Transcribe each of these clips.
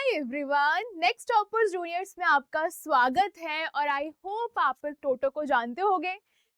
Hi everyone, next toppers juniors में आपका स्वागत है और आई होप आप टोटो को जानते होंगे।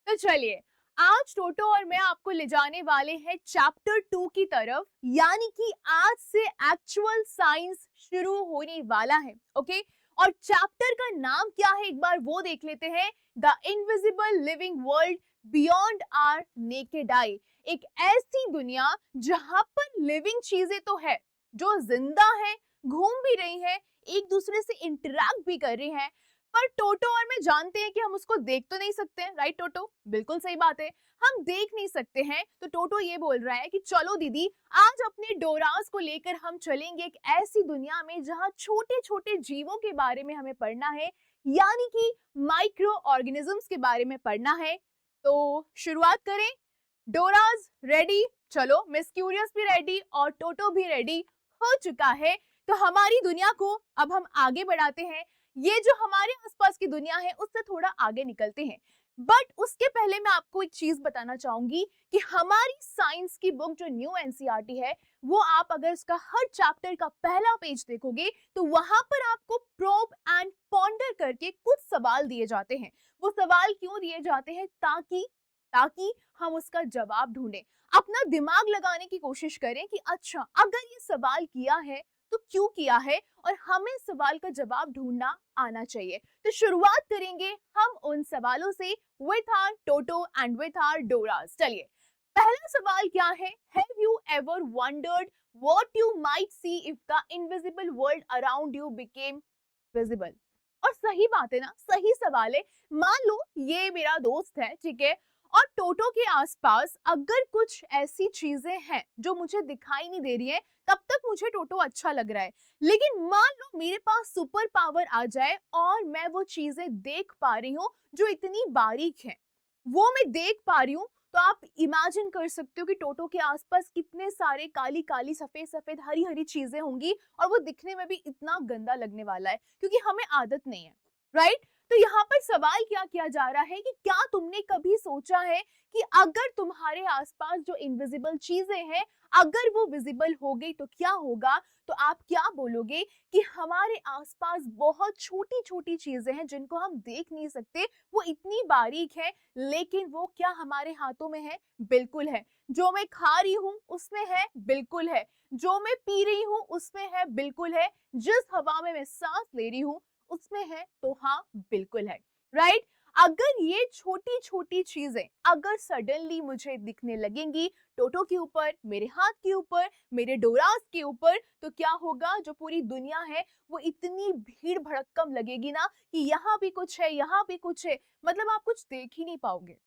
तो चलिए, आज टोटो और मैं आपको ले जाने वाले हैं चैप्टर 2 की तरफ, यानी कि आज से एक्चुअल साइंस शुरू होने वाला है। ओके, और चैप्टर का नाम क्या है एक बार वो देख लेते हैं। The invisible living world beyond our naked eye. एक ऐसी दुनिया जहां पर लिविंग चीजें तो है, जो जिंदा है, घूम भी रही है, एक दूसरे से इंटरैक्ट भी कर रही है, पर टोटो और मैं जानते हैं कि हम उसको देख तो नहीं सकते हैं। राइट टोटो? बिल्कुल सही बात है, हम देख नहीं सकते हैं। तो टोटो ये बोल रहा है कि चलो दीदी, आज अपने डोरास को लेकर हम चलेंगे एक ऐसी दुनिया में जहां छोटे छोटे जीवों के बारे में हमें पढ़ना है, यानी कि माइक्रो ऑर्गेनिजम्स के बारे में पढ़ना है। तो शुरुआत करें। डोरास रेडी? चलो, मिस क्यूरियस भी रेडी और टोटो भी रेडी हो चुका है। तो हमारी दुनिया को अब हम आगे बढ़ाते हैं। ये जो हमारे आसपास की दुनिया है उससे थोड़ा आगे निकलते हैं, बट उसके पहले मैं आपको एक चीज बताना चाहूंगी कि हमारी साइंस की बुक जो न्यू एनसीईआरटी है, वो आप अगर उसका हर चैप्टर का पहला पेज देखोगे तो वहां पर आपको प्रोब एंड पॉन्डर करके कुछ सवाल दिए जाते हैं। वो सवाल क्यों दिए जाते हैं? ताकि ताकि हम उसका जवाब ढूंढें, अपना दिमाग लगाने की कोशिश करें कि अच्छा, अगर ये सवाल किया है तो क्यों किया है, और हमें सवाल का जवाब ढूंढना आना चाहिए। तो शुरुआत करेंगे हम उन सवालों से with our Toto and with our Doras. चलिए, पहला सवाल क्या है? Have you ever wondered what you might see if the invisible world around you became visible? और सही बात है ना, सही सवाल है। मान लो ये मेरा दोस्त है, ठीक है, और टोटो के आसपास अगर कुछ ऐसी चीजें हैं जो मुझे दिखाई नहीं दे रही है, तब तक मुझे टोटो अच्छा लग रहा है। लेकिन मान लो मेरे पास सुपर पावर आ जाए और मैं वो चीजें देख पा रही हूँ जो इतनी बारीक है, वो मैं देख पा रही हूँ, तो आप इमेजिन कर सकते हो कि टोटो के आसपास कितने सारे काली काली, सफेद सफेद, हरी हरी चीजें होंगी, और वो दिखने में भी इतना गंदा लगने वाला है, क्योंकि हमें आदत नहीं है। राइट? तो यहाँ पर सवाल क्या किया जा रहा है कि क्या तुमने कभी सोचा है कि अगर तुम्हारे आसपास जो इनविजिबल चीजें हैं, अगर वो विजिबल हो गई तो क्या होगा? तो आप क्या बोलोगे कि हमारे आसपास बहुत छोटी छोटी चीजें हैं जिनको हम देख नहीं सकते, वो इतनी बारीक है, लेकिन वो क्या हमारे हाथों में है? बिल्कुल है। जो मैं खा रही हूँ उसमें है? बिल्कुल है। जो मैं पी रही हूँ उसमें है? बिल्कुल है। जिस हवा में मैं सांस ले रही हूँ उसमें है? तो हाँ, बिल्कुल है। राइट? अगर ये छोटी छोटी चीजें अगर सडनली मुझे दिखने लगेंगी, टोटो के ऊपर, मेरे हाथ के ऊपर, मेरे डोरास के ऊपर, तो क्या होगा? जो पूरी दुनिया है वो इतनी भीड़ भड़क्कम लगेगी ना कि यहाँ भी कुछ है, यहाँ भी कुछ है, मतलब आप कुछ देख ही नहीं पाओगे।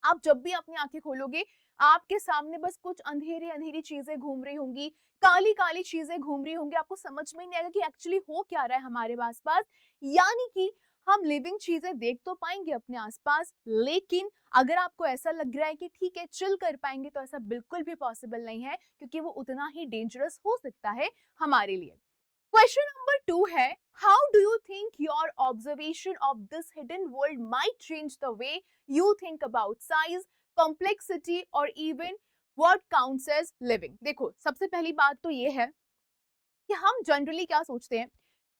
आप जब भी अपनी आंखें खोलोगे, आपके सामने बस कुछ अंधेरी अंधेरी चीजें घूम रही होंगी, काली काली चीजें घूम रही होंगी, आपको समझ में नहीं आएगा कि एक्चुअली हो क्या रहा है हमारे आसपास। यानी कि हम लिविंग चीजें देख तो पाएंगे अपने आसपास, लेकिन अगर आपको ऐसा लग रहा है कि ठीक है चिल कर पाएंगे, तो ऐसा बिल्कुल भी पॉसिबल नहीं है, क्योंकि वो उतना ही डेंजरस हो सकता है हमारे लिए। क्वेश्चन नंबर 2 है, how do you think your observation of this hidden world might change the way you think about size, complexity और even what counts as living? देखो, सबसे पहली बात तो ये है कि हम जनरली क्या सोचते हैं,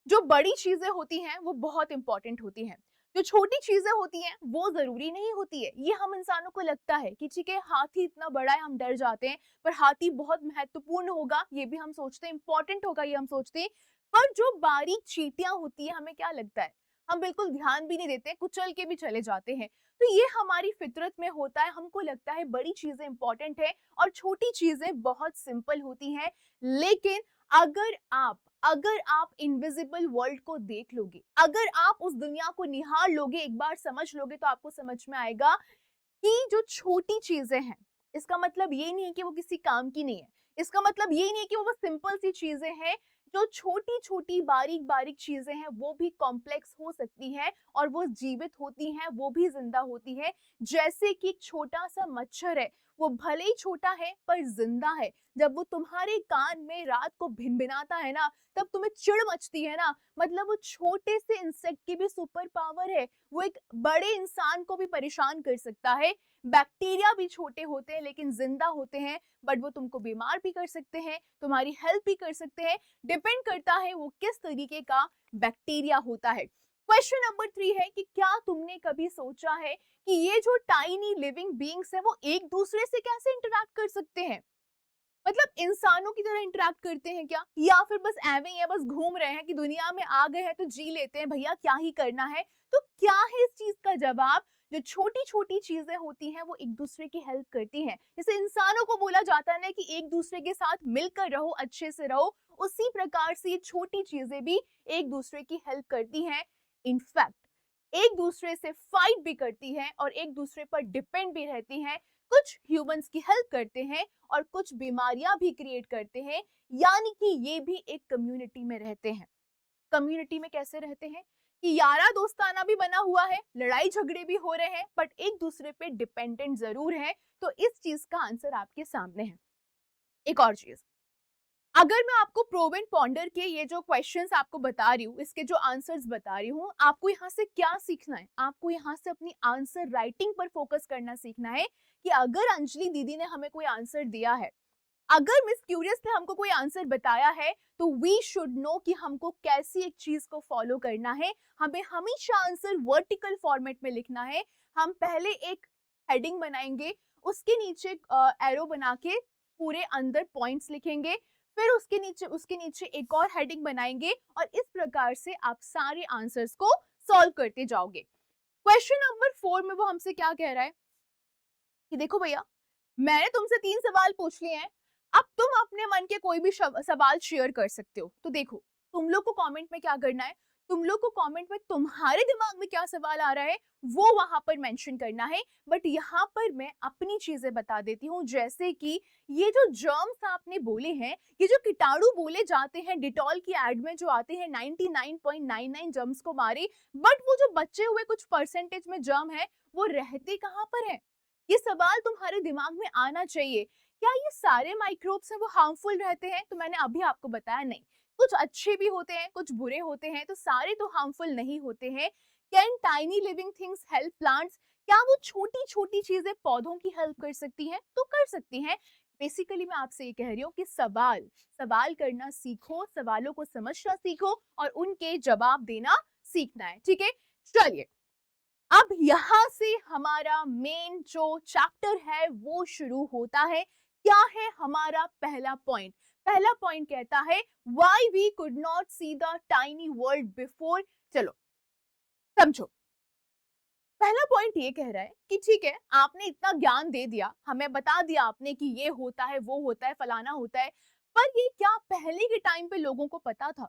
जो बड़ी चीजें होती हैं वो बहुत इंपॉर्टेंट होती हैं, जो छोटी चीजें होती हैं वो जरूरी नहीं होती है। ये हम इंसानों को लगता है कि ठीक है, हाथी इतना बड़ा है, हम डर जाते हैं, पर हाथी बहुत महत्वपूर्ण होगा ये भी हम सोचते हैं, इंपॉर्टेंट होगा ये हम सोचते हैं। पर जो बारीक चींटियां होती है, हमें क्या लगता है? हम बिल्कुल ध्यान भी नहीं देते, कुचल के भी चले जाते हैं। तो ये हमारी फितरत में होता है, हमको लगता है बड़ी चीजें इंपॉर्टेंट है और छोटी चीजें बहुत सिंपल होती हैं। लेकिन अगर आप इनविजिबल वर्ल्ड को देख लोगे, अगर आप उस दुनिया को निहार लोगे, एक बार समझ लोगे, तो आपको समझ में आएगा कि जो छोटी चीजें हैं, इसका मतलब ये नहीं है कि वो किसी काम की नहीं है, इसका मतलब ये नहीं है कि वो बस सिंपल सी चीजें हैं। जो छोटी छोटी बारीक बारीक चीजें हैं वो भी कॉम्प्लेक्स हो सकती हैं, और वो जीवित होती हैं, वो भी जिंदा होती है। जैसे कि एक छोटा सा मच्छर है, वो भले ही छोटा है पर जिंदा है। जब वो तुम्हारे कान में रात को भिनभिनाता है ना, तब तुम्हें चिढ़ मचती है ना, मतलब वो छोटे से इंसेक्ट की भी सुपर पावर है, वो एक बड़े इंसान को भी परेशान कर सकता है। बैक्टीरिया भी छोटे होते हैं लेकिन जिंदा होते हैं, बट वो तुमको बीमार भी कर सकते हैं, तुम्हारी हेल्प भी कर सकते हैं, डिपेंड करता है वो किस तरीके का बैक्टीरिया होता है। क्वेश्चन नंबर 3 है कि क्या तुमने कभी सोचा है कि ये जो टाइनी लिविंग बीइंग्स है वो एक दूसरे से कैसे इंटरैक्ट कर सकते हैं? मतलब इंसानों की तरह इंटरैक्ट करते हैं क्या, या फिर बस एवे ही है, बस घूम रहे हैं कि दुनिया में आ गए हैं तो जी लेते हैं, भैया क्या ही करना है। तो क्या है इस चीज का जवाब? जो छोटी छोटी चीजें होती हैं वो एक दूसरे की हेल्प करती हैं। जैसे इंसानों को बोला जाता है ना कि एक दूसरे के साथ मिलकर रहो, अच्छे से रहो, उसी प्रकार से ये छोटी चीजें भी एक दूसरे की हेल्प करती हैं। इनफैक्ट एक दूसरे से फाइट भी करती हैं और एक दूसरे पर डिपेंड भी रहती हैं। कुछ ह्यूमंस की हेल्प करते हैं और कुछ बीमारियां भी क्रिएट करते हैं, यानी कि ये भी एक कम्युनिटी में रहते हैं। कम्युनिटी में कैसे रहते हैं कि यारा दोस्ताना भी बना हुआ है, लड़ाई झगड़े भी हो रहे हैं, बट एक दूसरे पे डिपेंडेंट जरूर है। तो इस चीज का आंसर आपके सामने है। एक और चीज, अगर मैं आपको प्रोब एंड पॉन्डर के ये जो क्वेश्चंस आपको बता रही हूँ, इसके जो आंसर्स बता रही हूँ, आपको यहाँ से क्या सीखना है? आपको यहाँ से अपनी आंसर राइटिंग पर फोकस करना सीखना है कि अगर अंजलि दीदी ने हमें कोई आंसर दिया है, अगर मिस क्यूरियस ने हमको कोई आंसर बताया है, तो वी शुड नो कि हमको कैसी एक चीज को फॉलो करना है। हमें हमेशा आंसर वर्टिकल फॉर्मेट में लिखना है। हम पहले एक हेडिंग बनाएंगे, उसके नीचे एरो बना के पूरे अंदर पॉइंट्स लिखेंगे, फिर उसके नीचे एक और हेडिंग बनाएंगे और इस प्रकार से आप सारे आंसर्स को सॉल्व करते जाओगे। क्वेश्चन नंबर 4 में वो हमसे क्या कह रहा है कि देखो भैया, मैंने तुमसे 3 सवाल पूछ लिए हैं, अब तुम अपने मन के कोई भी सवाल शेयर कर सकते हो। तो देखो, तुम लोग को कमेंट में क्या करना है, तुम लोग को कमेंट में तुम्हारे दिमाग में क्या सवाल आ रहा है वो वहां पर मेंशन करना है। बट यहाँ पर मैं अपनी चीजें बता देती हूँ, जैसे कि ये जो जर्म्स आपने बोले हैं, ये जो कीटाणु बोले जाते हैं, डिटॉल की एड में जो आते हैं 99.99 जर्म्स को मारे, बट वो जो बचे हुए कुछ परसेंटेज में जर्म है वो रहते कहाँ पर है? ये सवाल तुम्हारे दिमाग में आना चाहिए। क्या ये सारे माइक्रोब्स हैं वो हार्मफुल रहते हैं? तो मैंने अभी आपको बताया नहीं, कुछ अच्छे भी होते हैं, कुछ बुरे होते हैं, तो सारे तो हार्मफुल नहीं होते हैं। Can tiny living things help plants? क्या वो छोटी छोटी चीजें पौधों की हेल्प कर सकती हैं? तो कर सकती हैं। बेसिकली मैं आपसे ये कह रही हूँ कि सवाल करना सीखो, सवालों को समझना सीखो और उनके जवाब देना सीखना है। ठीक है, चलिए अब यहां से हमारा मेन जो चैप्टर है वो शुरू होता है। क्या है हमारा पहला पॉइंट? पहला पॉइंट कहता है why we could not see the tiny world before. चलो समझो, पहला पॉइंट ये कह रहा है कि ठीक है, आपने इतना ज्ञान दे दिया, हमें बता दिया आपने कि ये होता है, वो होता है, फलाना होता है, पर ये क्या पहले के टाइम पे लोगों को पता था?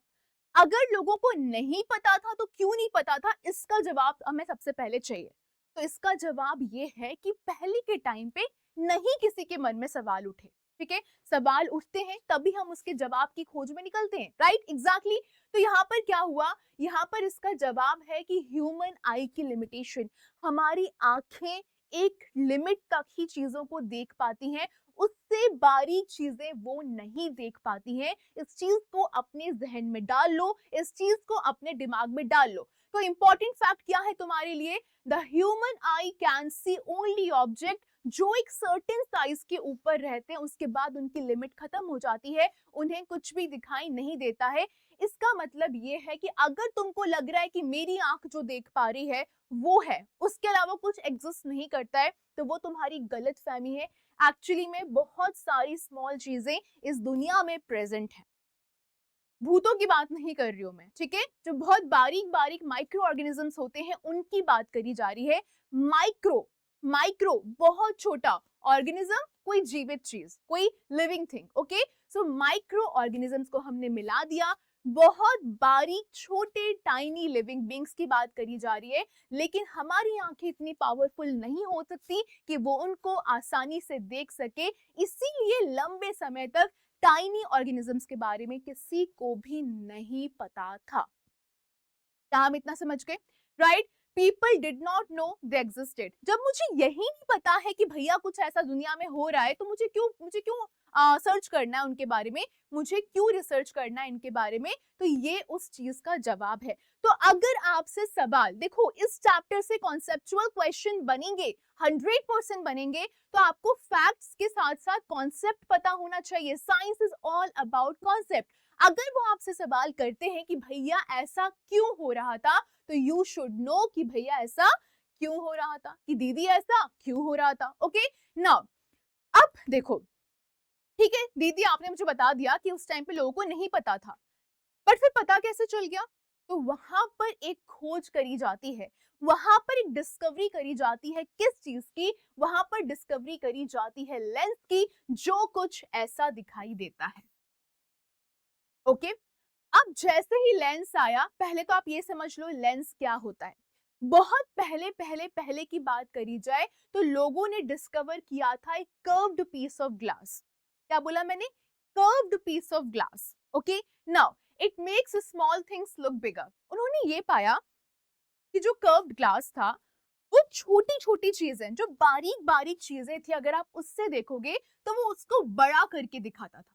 अगर लोगों को नहीं पता था तो क्यों नहीं पता था, इसका जवाब हमें सबसे पहले चाहिए। तो इसका जवाब ये है कि पहले के टाइम पे नहीं किसी के मन में सवाल उठे। ठीक है, सवाल उठते हैं तभी हम उसके जवाब की खोज में निकलते हैं, राइट, एग्जैक्टली। तो यहाँ पर क्या हुआ, यहाँ पर इसका जवाब है कि ह्यूमन आई की लिमिटेशन। हमारी आंखें एक लिमिट तक ही चीजों को देख पाती हैं, उससे बारीक चीजें वो नहीं देख पाती हैं। इस चीज को अपने जहन में डाल लो, इस चीज को अपने दिमाग में डाल लो। तो इंपॉर्टेंट फैक्ट क्या है तुम्हारे लिए? The human I can see only object जो एक सर्टेन साइज के ऊपर रहते हैं, उसके बाद उनकी लिमिट खत्म हो जाती है, उन्हें कुछ भी दिखाई नहीं देता है। इसका मतलब ये है कि अगर तुमको लग रहा है कि मेरी आंख जो देख पा रही है वो है, उसके अलावा कुछ एग्जिस्ट नहीं करता है, तो वो तुम्हारी गलत फहमी है। एक्चुअली में बहुत सारी स्मॉल चीजें इस दुनिया में प्रेजेंट है। भूतों की बात नहीं कर रही हूं मैं, ठीक है, जो बहुत बारीक बारीक माइक्रो ऑर्गेनिजम्स होते हैं उनकी बात करी जा रही है। माइक्रो माइक्रो बहुत छोटा ऑर्गेनिज्म, कोई जीवित चीज, कोई living thing. Okay, so micro organisms को हमने मिला दिया, बहुत बारीक छोटे टाइनी लिविंग बींग्स की बात करी जा रही है। लेकिन हमारी आंखें इतनी पावरफुल नहीं हो सकती कि वो उनको आसानी से देख सके, इसीलिए लंबे समय तक टाइनी ऑर्गेनिजम्स के बारे में किसी को भी नहीं पता था। क्या हम इतना समझ गए? Right, people did not know they existed. जब मुझे यही नहीं पता है कि भैया कुछ ऐसा दुनिया में हो रहा है, तो मुझे क्यों सर्च करना है उनके बारे में, मुझे क्यों रिसर्च करना है इनके बारे में? तो ये उस चीज का जवाब है। तो अगर आपसे सवाल, देखो इस चैप्टर से कॉन्सेप्चुअल क्वेश्चन बनेंगे, 100% बनेंगे, तो आपको फैक्ट्स के साथ साथ कॉन्सेप्ट पता होना चाहिए। Science is all about concept. अगर वो आपसे सवाल करते हैं कि भैया ऐसा क्यों हो रहा था, तो यू शुड नो कि भैया ऐसा क्यों हो रहा था, कि दीदी ऐसा क्यों हो रहा था। ओके नाउ अब देखो, ठीक है दीदी आपने मुझे बता दिया कि उस टाइम पे लोगों को नहीं पता था, पर फिर पता कैसे चल गया? तो वहां पर एक खोज करी जाती है, वहां पर एक डिस्कवरी करी जाती है। किस चीज की? वहां पर डिस्कवरी करी जाती है लेंस की, जो कुछ ऐसा दिखाई देता है। ओके अब जैसे ही लेंस आया, पहले तो आप ये समझ लो लेंस क्या होता है। बहुत पहले पहले पहले की बात करी जाए तो लोगों ने डिस्कवर किया था एक कर्व्ड पीस ऑफ ग्लास। क्या बोला मैंने? Curved piece of glass. Okay now it makes small things look bigger. उन्होंने ये पाया कि जो कर्व्ड ग्लास था वो छोटी छोटी चीजें, जो बारीक बारीक चीजें थी, अगर आप उससे देखोगे तो वो उसको बड़ा करके दिखाता था।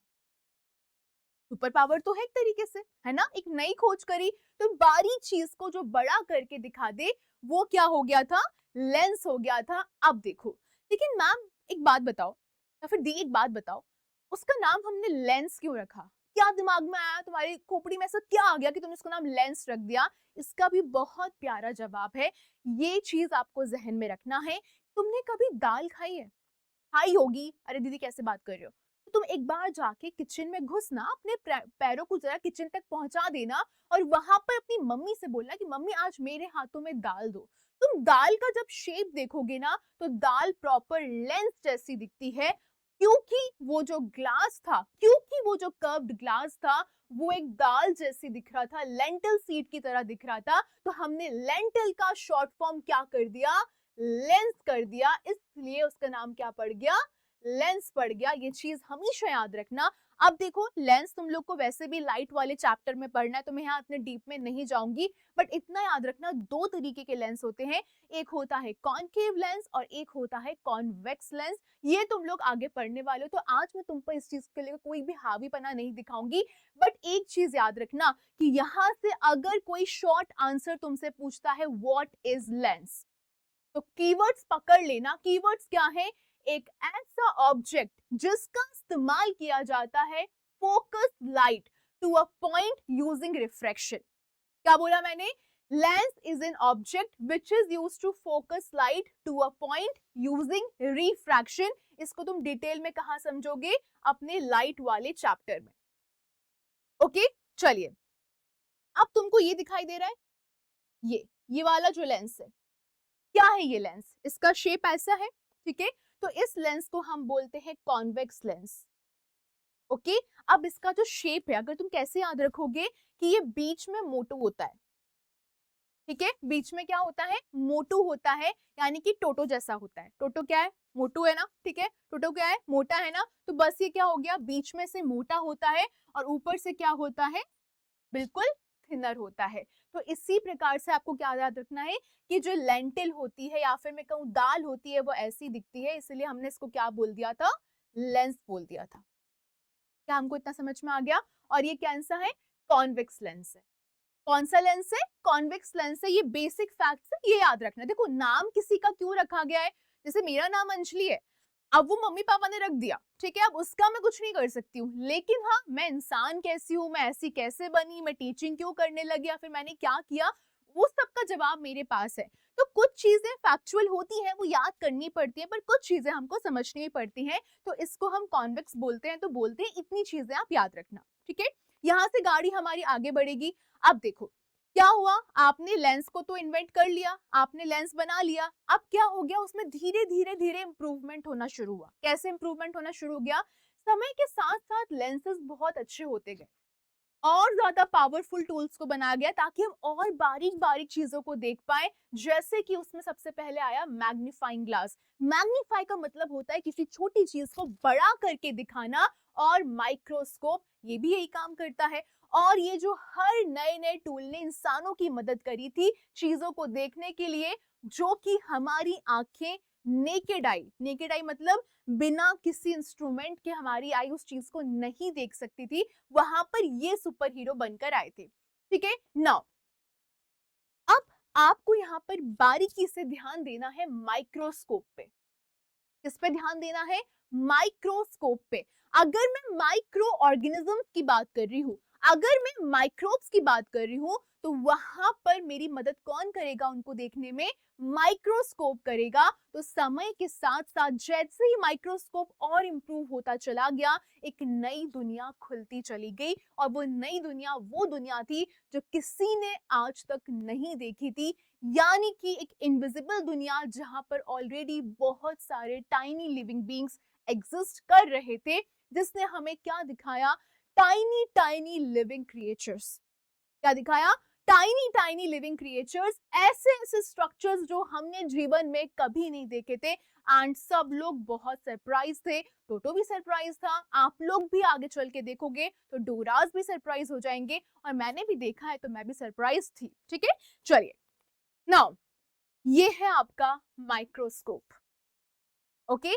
सुपर पावर तो है एक तरीके से, है ना? एक नई खोज करी तो बारीक चीज को जो बड़ा करके दिखा दे, वो क्या हो गया था? लेंस हो गया था। अब देखो, लेकिन मैम एक बात बताओ, या फिर दी एक बात बताओ, उसका नाम हमने लेंस क्यों रखा? क्या दिमाग में आया तुम्हारी खोपड़ी में, ऐसा क्या आ गया कि तुमने उसका नाम लेंस रख दिया? इसका भी बहुत प्यारा जवाब है। ये चीज आपको जहन में रखना है। तुमने कभी दाल खाई है? खाई होगी। अरे दीदी कैसे बात कर रहे हो? तो तुम एक बार जाके किचन में घुसना, अपने पैरों को जरा किचन तक पहुंचा देना और वहां पर अपनी मम्मी से बोलना कि मम्मी आज मेरे हाथों में दाल दो। तुम दाल का जब शेप देखोगे ना, तो दाल प्रॉपर लेंस जैसी दिखती है, क्योंकि वो जो ग्लास था, क्योंकि वो जो कर्व्ड ग्लास था, वो एक दाल जैसी दिख रहा था, लेंटल सीड की तरह दिख रहा था। तो हमने लेंटल का शॉर्ट फॉर्म क्या कर दिया? लेंस कर दिया, इसलिए उसका नाम क्या पड़ गया? लेंस पड़ गया। ये चीज हमेशा याद रखना। अब देखो लेंस तुम लोग को वैसे भी लाइट वाले चैप्टर में पढ़ना है, तो मैं यहाँ इतने डीप में नहीं जाऊंगी, बट इतना याद रखना दो तरीके के लेंस होते हैं। एक होता है कॉनकेव लेंस और एक होता है कॉन्वेक्स लेंस। ये तुम लोग आगे पढ़ने वाले हो, तो आज मैं तुम पर इस चीज के लिए कोई भी हावीपना नहीं दिखाऊंगी। बट एक चीज याद रखना कि यहाँ से अगर कोई शॉर्ट आंसर तुमसे पूछता है व्हाट इज लेंस, तो कीवर्ड्स पकड़ लेना। कीवर्ड्स क्या है? एक ऐसा ऑब्जेक्ट जिसका इस्तेमाल किया जाता है focus light to a point using refraction. क्या बोला मैंने? Lens is an object which is used to focus light to a point using refraction. इसको तुम डिटेल में कहां समझोगे? अपने लाइट वाले चैप्टर में। ओके चलिए, अब तुमको ये दिखाई दे रहा है, ये वाला जो लेंस है, क्या है ये लेंस? इसका शेप ऐसा है, ठीक है? तो इस लेंस को हम बोलते हैं कॉन्वेक्स लेंस। ओके अब इसका जो शेप है, अगर तुम कैसे याद रखोगे कि ये बीच में मोटू होता है, ठीक है? बीच में क्या होता है? मोटू होता है, यानी कि टोटो जैसा होता है। टोटो क्या है? मोटू है ना, ठीक है? टोटो क्या है? मोटा है ना। तो बस ये क्या हो गया? बीच में से मोटा होता है और ऊपर से क्या होता है? बिल्कुल थिनर होता है। तो इसी प्रकार से आपको क्या याद रखना है कि जो लेंटिल होती है या फिर मैं कहूँ दाल होती है, वो ऐसी दिखती है, इसलिए हमने इसको क्या बोल दिया था? लेंस बोल दिया था। क्या हमको इतना समझ में आ गया? और ये कैसा है? कॉन्वेक्स लेंस है। कौन सा लेंस है? कॉन्वेक्स लेंस है। ये बेसिक फैक्ट्स है, ये याद रखना। देखो नाम किसी का क्यों रखा गया है, जैसे मेरा नाम अंजलि है, अब वो मम्मी पापा ने रख दिया, ठीक है? अब उसका मैं कुछ नहीं कर सकती हूँ, लेकिन हाँ मैं इंसान कैसी हूँ, मैं ऐसी कैसे बनी, मैं टीचिंग क्यों करने लगी, या फिर मैंने क्या किया, वो सबका जवाब मेरे पास है। तो कुछ चीजें फैक्चुअल होती हैं, वो याद करनी पड़ती है, पर कुछ चीजें हमको समझनी पड़ती हैं, तो इसको हम कॉन्वेक्स बोलते हैं। तो बोलते हैं इतनी चीजें आप याद रखना, ठीक है? यहाँ से गाड़ी हमारी आगे बढ़ेगी। अब देखो क्या हुआ, आपने लेंस को तो इन्वेंट कर लिया, आपने लेंस बना लिया, अब क्या हो गया, उसमें धीरे धीरे धीरे इंप्रूवमेंट होना शुरू हुआ। कैसे इंप्रूवमेंट होना शुरू हो गया? समय के साथ साथ लेंसेज बहुत अच्छे होते गए, और ज्यादा पावरफुल टूल्स को बनाया गया ताकि हम और बारीक बारीक चीजों को देख पाए। जैसे कि उसमें सबसे पहले आया मैग्नीफाइंग ग्लास। मैग्नीफाई का मतलब होता है किसी छोटी चीज को बड़ा करके दिखाना, और माइक्रोस्कोप ये भी यही काम करता है। और ये जो हर नए नए टूल ने इंसानों की मदद करी थी चीजों को देखने के लिए, जो कि हमारी आंखें नेकेड आई मतलब बिना किसी इंस्ट्रूमेंट के हमारी आई उस चीज को नहीं देख सकती थी, वहां पर ये सुपर हीरो बनकर आए थे, ठीक है? नाउ अब आपको यहाँ पर बारीकी से ध्यान देना है माइक्रोस्कोप पे। किस पे ध्यान देना है? माइक्रोस्कोप पे। अगर मैं माइक्रो ऑर्गेनिजम्स की बात कर रही हूँ, अगर मैं माइक्रोब्स की बात कर रही हूँ तो वहां पर मेरी मदद कौन करेगा उनको देखने में? माइक्रोस्कोप करेगा। तो समय के साथ साथ जैसे ही माइक्रोस्कोप और इम्प्रूव होता चला गया, एक नई दुनिया खुलती चली गई, और वो नई दुनिया वो दुनिया थी जो किसी ने आज तक नहीं देखी थी, यानी कि एक इनविजिबल दुनिया जहां पर ऑलरेडी बहुत सारे टाइनी लिविंग बींग्स एग्जिस्ट कर रहे थे, जिसने हमें क्या दिखाया? Tiny tiny living creatures. क्या दिखाया? टाइनी टाइनी लिविंग क्रिएचर्स, ऐसे ऐसे स्ट्रक्चर्स जो हमने जीवन में कभी नहीं देखे थे। एंड सब लोग बहुत सरप्राइज थे। टोटो भी सरप्राइज था। आप लोग भी आगे चल के देखोगे तो डोराज भी सरप्राइज हो जाएंगे, और मैंने भी देखा है तो मैं भी सरप्राइज थी। ठीक है, चलिए नाउ ये है आपका माइक्रोस्कोप। ओके,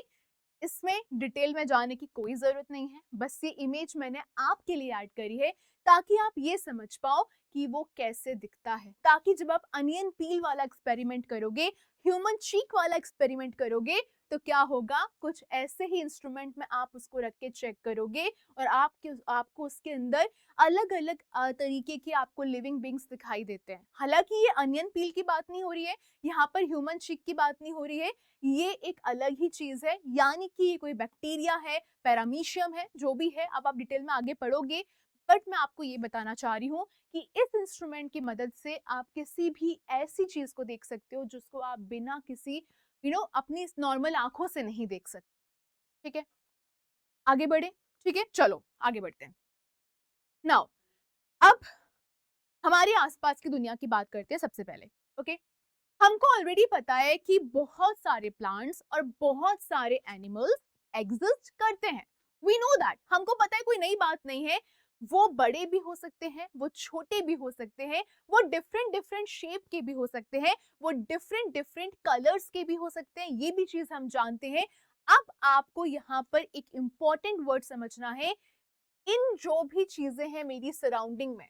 इसमें डिटेल में जाने की कोई जरूरत नहीं है, बस ये इमेज मैंने आपके लिए ऐड करी है ताकि आप ये समझ पाओ कि वो कैसे दिखता है, ताकि जब आप अनियन पील वाला एक्सपेरिमेंट करोगे, ह्यूमन चीक वाला एक्सपेरिमेंट करोगे, तो क्या होगा? कुछ ऐसे ही इंस्ट्रूमेंट में आप उसको रख के चेक करोगे, और आपको उसके अंदर अलग अलग तरीके के आपको लिविंग बींग्स दिखाई देते हैं। हालांकि ये अनियन पील की बात नहीं हो रही है, यहाँ पर ह्यूमन चीक की बात नहीं हो रही है, ये एक अलग ही चीज है, यानी कि ये कोई बैक्टीरिया है, पैरामीशियम है, जो भी है, अब आप डिटेल में आगे पढ़ोगे। बट मैं आपको ये बताना चाह रही हूँ कि इस इंस्ट्रूमेंट की मदद से आप किसी भी ऐसी चीज को देख सकते हो जिसको आप बिना किसी अपनी नॉर्मल आंखों से नहीं देख सकते। ठीक है, आगे बढ़े। ठीक है, चलो आगे बढ़ते हैं। नाउ अब हमारे आसपास की दुनिया की बात करते हैं सबसे पहले। ओके, हमको ऑलरेडी पता है कि बहुत सारे प्लांट्स और बहुत सारे एनिमल्स एग्जिस्ट करते हैं। वी नो दैट, हमको पता है, कोई नई बात नहीं है। वो बड़े भी हो सकते हैं, वो छोटे भी हो सकते हैं, वो डिफरेंट डिफरेंट शेप के भी हो सकते हैं, वो डिफरेंट डिफरेंट कलर्स के भी हो सकते हैं, ये भी चीज हम जानते हैं। अब आपको यहाँ पर एक इंपॉर्टेंट वर्ड समझना है। इन जो भी चीजें हैं मेरी सराउंडिंग में,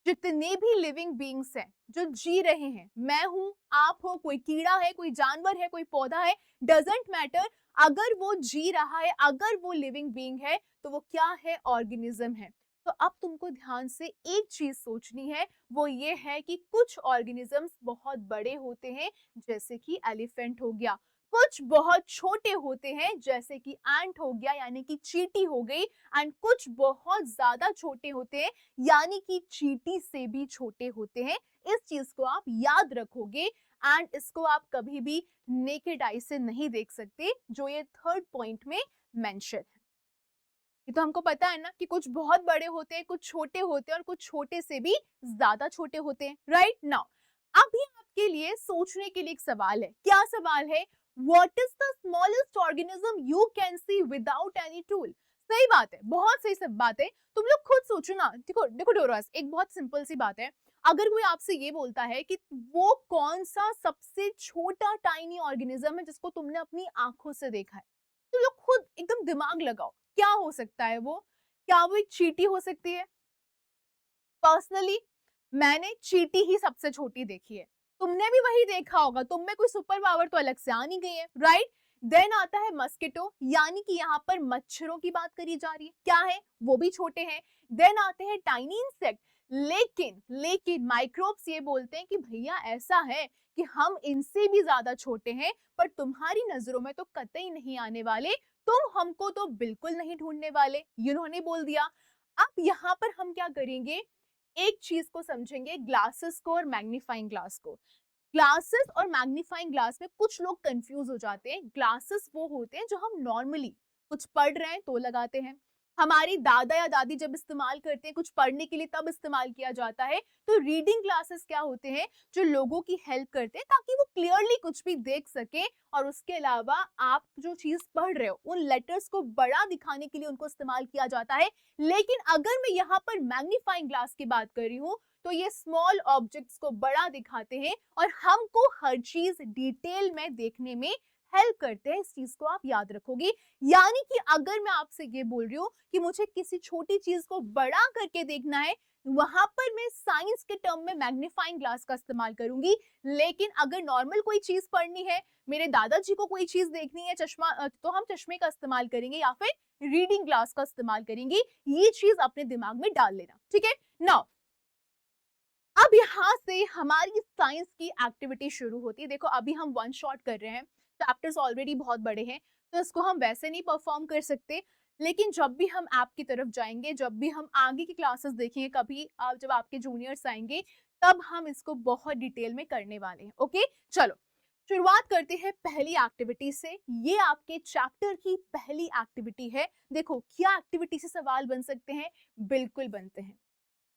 जितने भी लिविंग बींग्स हैं जो जी रहे हैं, मैं हूं, आप हो, कोई कीड़ा है, कोई जानवर है, कोई पौधा है, डजेंट मैटर, अगर वो जी रहा है, अगर वो लिविंग बींग है, तो वो क्या है? ऑर्गेनिज्म है। तो अब तुमको ध्यान से एक चीज सोचनी है, वो ये है कि कुछ ऑर्गेनिजम्स बहुत बड़े होते हैं, जैसे कि एलिफेंट हो गया, कुछ बहुत छोटे होते हैं जैसे कि एंट हो गया, यानी कि चींटी हो गई, एंड कुछ बहुत ज्यादा छोटे होते हैं, यानी कि चींटी से भी छोटे होते हैं। इस चीज को आप याद रखोगे, एंड इसको आप कभी भी नेकेड आई से नहीं देख सकते, जो ये थर्ड पॉइंट में मेंशन है। ये तो हमको पता है ना कि कुछ बहुत बड़े होते हैं, कुछ छोटे होते हैं, और कुछ छोटे से भी ज्यादा छोटे होते हैं। राइट नाउ अब ये आपके लिए सोचने के लिए एक सवाल है। क्या सवाल है? What is the smallest organism you can see without any tool? सही बात है, बहुत सही सब बात है। तुम लोग खुद सोचो ना। देखो देखो डोरास, एक बहुत सिंपल सी बात है। अगर कोई आपसे ये बोलता है कि वो कौन सा सबसे छोटा टाइनी ऑर्गेनिज्म है जिसको तुमने अपनी आंखों से देखा है, तो लोग खुद एकदम दिमाग लगाओ, क्या हो सकता है वो? क्या वो एक चींटी हो सकती है? पर्सनली मैंने चींटी ही सबसे छोटी देखी है। तुमने भी वही देखा होगा, तुम में कोई सुपर पावर तो अलग से आ नहीं गई है, राइट? देन आता है मस्किटो, यानी कि यहाँ पर मच्छरों की बात करी जा रही है। क्या है? वो भी छोटे हैं। देन आते हैं टाइनी इंसेक्ट, लेकिन लेकिन माइक्रोब्स ये बोलते हैं कि भैया ऐसा है कि हम इनसे भी ज्यादा छोटे हैं, पर तुम्हारी नजरों में तो कतई नहीं आने वाले, तुम हमको तो बिल्कुल नहीं ढूंढने वाले, इन्होंने बोल दिया। अब यहाँ पर हम क्या करेंगे? एक चीज को समझेंगे, ग्लासेस को और मैग्नीफाइंग ग्लास को। ग्लासेस और मैग्नीफाइंग ग्लास में कुछ लोग कंफ्यूज हो जाते हैं। ग्लासेस वो होते हैं जो हम नॉर्मली कुछ पढ़ रहे हैं तो लगाते हैं, हमारी दादा या दादी जब इस्तेमाल करते हैं कुछ पढ़ने के लिए तब इस्तेमाल किया जाता है। तो रीडिंग ग्लासेस क्या होते हैं? जो लोगों की हेल्प करते हैं ताकि वो क्लियरली कुछ भी देख सके, और उसके अलावा आप जो चीज पढ़ रहे हो उन लेटर्स को बड़ा दिखाने के लिए उनको इस्तेमाल किया जाता है। लेकिन अगर मैं यहाँ पर मैग्नीफाइंग ग्लास की बात कर रही हूँ, तो ये स्मॉल ऑब्जेक्ट्स को बड़ा दिखाते हैं और हमको हर चीज डिटेल में देखने में हेल्प करते हैं, इस चीज को आप याद रखोगे। यानी कि अगर मैं आपसे ये बोल रही हूँ कि मुझे किसी छोटी चीज को बड़ा करके देखना है, वहां पर मैं साइंस के टर्म में मैग्नीफाइंग ग्लास का इस्तेमाल करूंगी। लेकिन अगर नॉर्मल कोई चीज पढ़नी है, मेरे दादाजी को कोई चीज देखनी है चश्मा, तो हम चश्मे का इस्तेमाल करेंगे या फिर रीडिंग ग्लास का इस्तेमाल करेंगे। ये चीज अपने दिमाग में डाल लेना, ठीक है। नाउ अब यहाँ से हमारी साइंस की एक्टिविटी शुरू होती है। देखो अभी हम वन शॉट कर रहे हैं, चैप्टर्स ऑलरेडी बहुत बड़े हैं, तो इसको हम वैसे नहीं परफॉर्म कर सकते। लेकिन जब भी हम ऐप की तरफ जाएंगे, जब भी हम आगे की क्लासेस देखेंगे, कभी जब आपके जूनियर्स आएंगे, तब हम इसको बहुत डिटेल में करने वाले हैं। ओके, चलो शुरुआत करते हैं पहली एक्टिविटी से। ये आपके चैप्टर की पहली एक्टिविटी है। देखो क्या एक्टिविटी से सवाल बन सकते हैं, बिल्कुल बनते हैं।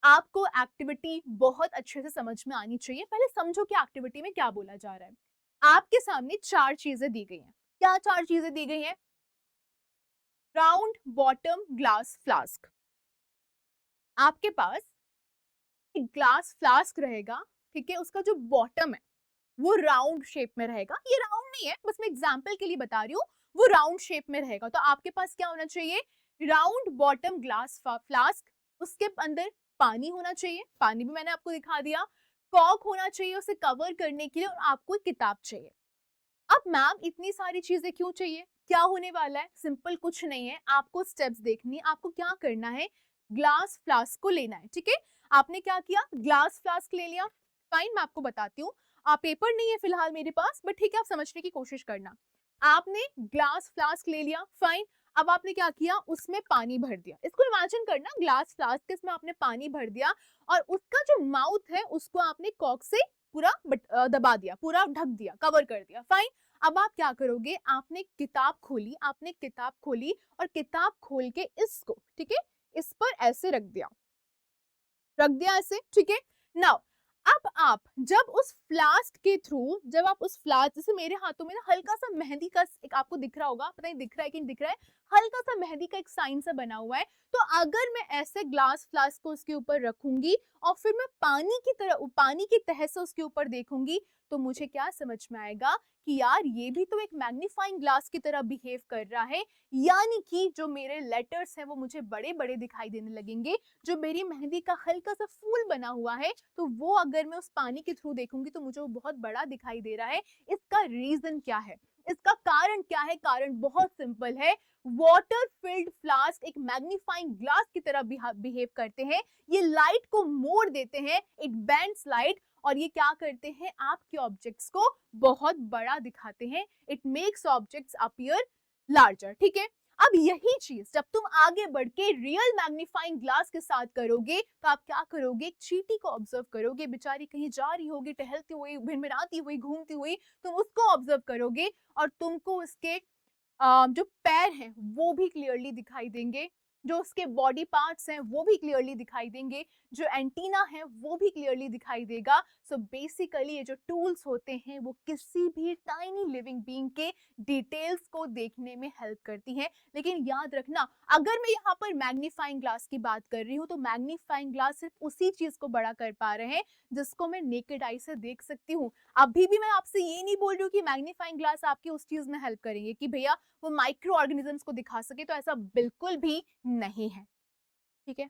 आपको एक्टिविटी बहुत अच्छे से समझ में आनी चाहिए। पहले समझो कि एक्टिविटी में क्या बोला जा रहा है। आपके सामने 4 चीजें दी गई हैं। क्या 4 चीजें दी गई हैं? Round bottom glass flask. आपके पास एक ग्लास फ्लास्क रहेगा, ठीक है। उसका जो बॉटम है वो राउंड शेप में रहेगा। ये राउंड नहीं है, बस मैं एग्जांपल के लिए बता रही हूँ, वो राउंड शेप में रहेगा। तो आपके पास क्या होना चाहिए? राउंड बॉटम ग्लास फ्लास्क, उसके अंदर पानी होना चाहिए, पानी भी मैंने आपको दिखा दिया। कॉर्क होना चाहिए उसे कवर करने के लिए, और आपको एक किताब चाहिए। अब मैम इतनी सारी चीजें क्यों चाहिए? क्या होने वाला है? सिंपल कुछ नहीं है, आपको स्टेप्स देखनी है। आपको क्या करना है? ग्लास फ्लास्क को लेना है, ठीक है। आपने क्या किया? ग्लास फ्लास्क ले लिया। फाइन, मैं आपको बताती हूँ। पेपर नहीं है फिलहाल मेरे पास, बट ठीक है, आप समझने की कोशिश करना। आपने ग्लास फ्लास्क ले लिया, फाइन। अब आपने क्या किया? उसमें पानी भर दिया। इसको इमेजिन करना, ग्लास फ्लास्क इसमें आपने पानी भर दिया, और उसका जो माउथ है उसको आपने कॉर्क से पूरा दबा दिया, पूरा ढक दिया, कवर कर दिया, फाइन। अब आप क्या करोगे? आपने किताब खोली, आपने किताब खोली और किताब खोल के इसको, ठीक है, इस पर ऐसे रख दिया ऐसे, ठीक है। नाउ अब आप जब उस फ्लास्क के थ्रू, जब आप उस फ्लास्क, जैसे मेरे हाथों में ना हल्का सा मेहंदी का एक आपको दिख रहा होगा, पता नहीं दिख रहा है कि नहीं दिख रहा है, हल्का सा मेहंदी का एक साइन सा बना हुआ है। तो अगर मैं ऐसे ग्लास फ्लास्क को उसके ऊपर रखूंगी और फिर मैं पानी की तरह, पानी की तह से उसके ऊपर देखूंगी, तो मुझे क्या समझ में आएगा कि यार ये भी तो एक मैग्नीफाइंग ग्लास की तरह बिहेव कर रहा है। यानी कि जो मेरे लेटर्स हैं वो मुझे बड़े बड़े दिखाई देने लगेंगे। जो मेरी मेहंदी का हल्का सा फूल बना हुआ है, तो वो अगर मैं उस पानी के थ्रू देखूंगी तो मुझे वो बहुत बड़ा दिखाई दे रहा है। इसका रीजन क्या है? इसका कारण क्या है? कारण बहुत सिंपल है। वाटर फिल्ड फ्लास्क एक मैग्नीफाइंग ग्लास की तरह बिहेव करते हैं। ये लाइट को मोड़ देते हैं, इट बेंड्स लाइट, और ये क्या करते हैं? आपके ऑब्जेक्ट्स को बहुत बड़ा दिखाते हैं। It makes objects appear larger, ठीक है। अब यही चीज जब तुम आगे बढ़ के रियल मैग्नीफाइंग ग्लास के साथ करोगे, तो आप क्या करोगे? एक चींटी को ऑब्जर्व करोगे, बेचारी कहीं जा रही होगी, टहलती हुई, भिनभिनाती हुई, घूमती हुई, तुम उसको ऑब्जर्व करोगे और तुमको उसके जो पैर हैं वो भी क्लियरली दिखाई देंगे, जो उसके बॉडी पार्ट्स हैं वो भी क्लियरली दिखाई देंगे, जो एंटीना है वो भी क्लियरली दिखाई देगा। सो बेसिकली ये जो टूल्स होते हैं वो किसी भी टाइनी लिविंग बीइंग के डिटेल्स को देखने में हेल्प करती हैं। लेकिन याद रखना, अगर मैं यहाँ पर मैग्नीफाइंग ग्लास की बात कर रही हूँ, तो मैग्नीफाइंग ग्लास सिर्फ उसी चीज को बड़ा कर पा रहे हैं जिसको मैं नेकेड आई से देख सकती हूँ। अभी भी मैं आपसे ये नहीं बोल रही हूँ कि मैग्नीफाइंग ग्लास आपकी उस चीज में हेल्प करेंगे कि भैया वो माइक्रो ऑर्गेनिजम्स को दिखा सके, तो ऐसा बिल्कुल भी नहीं है, ठीक है।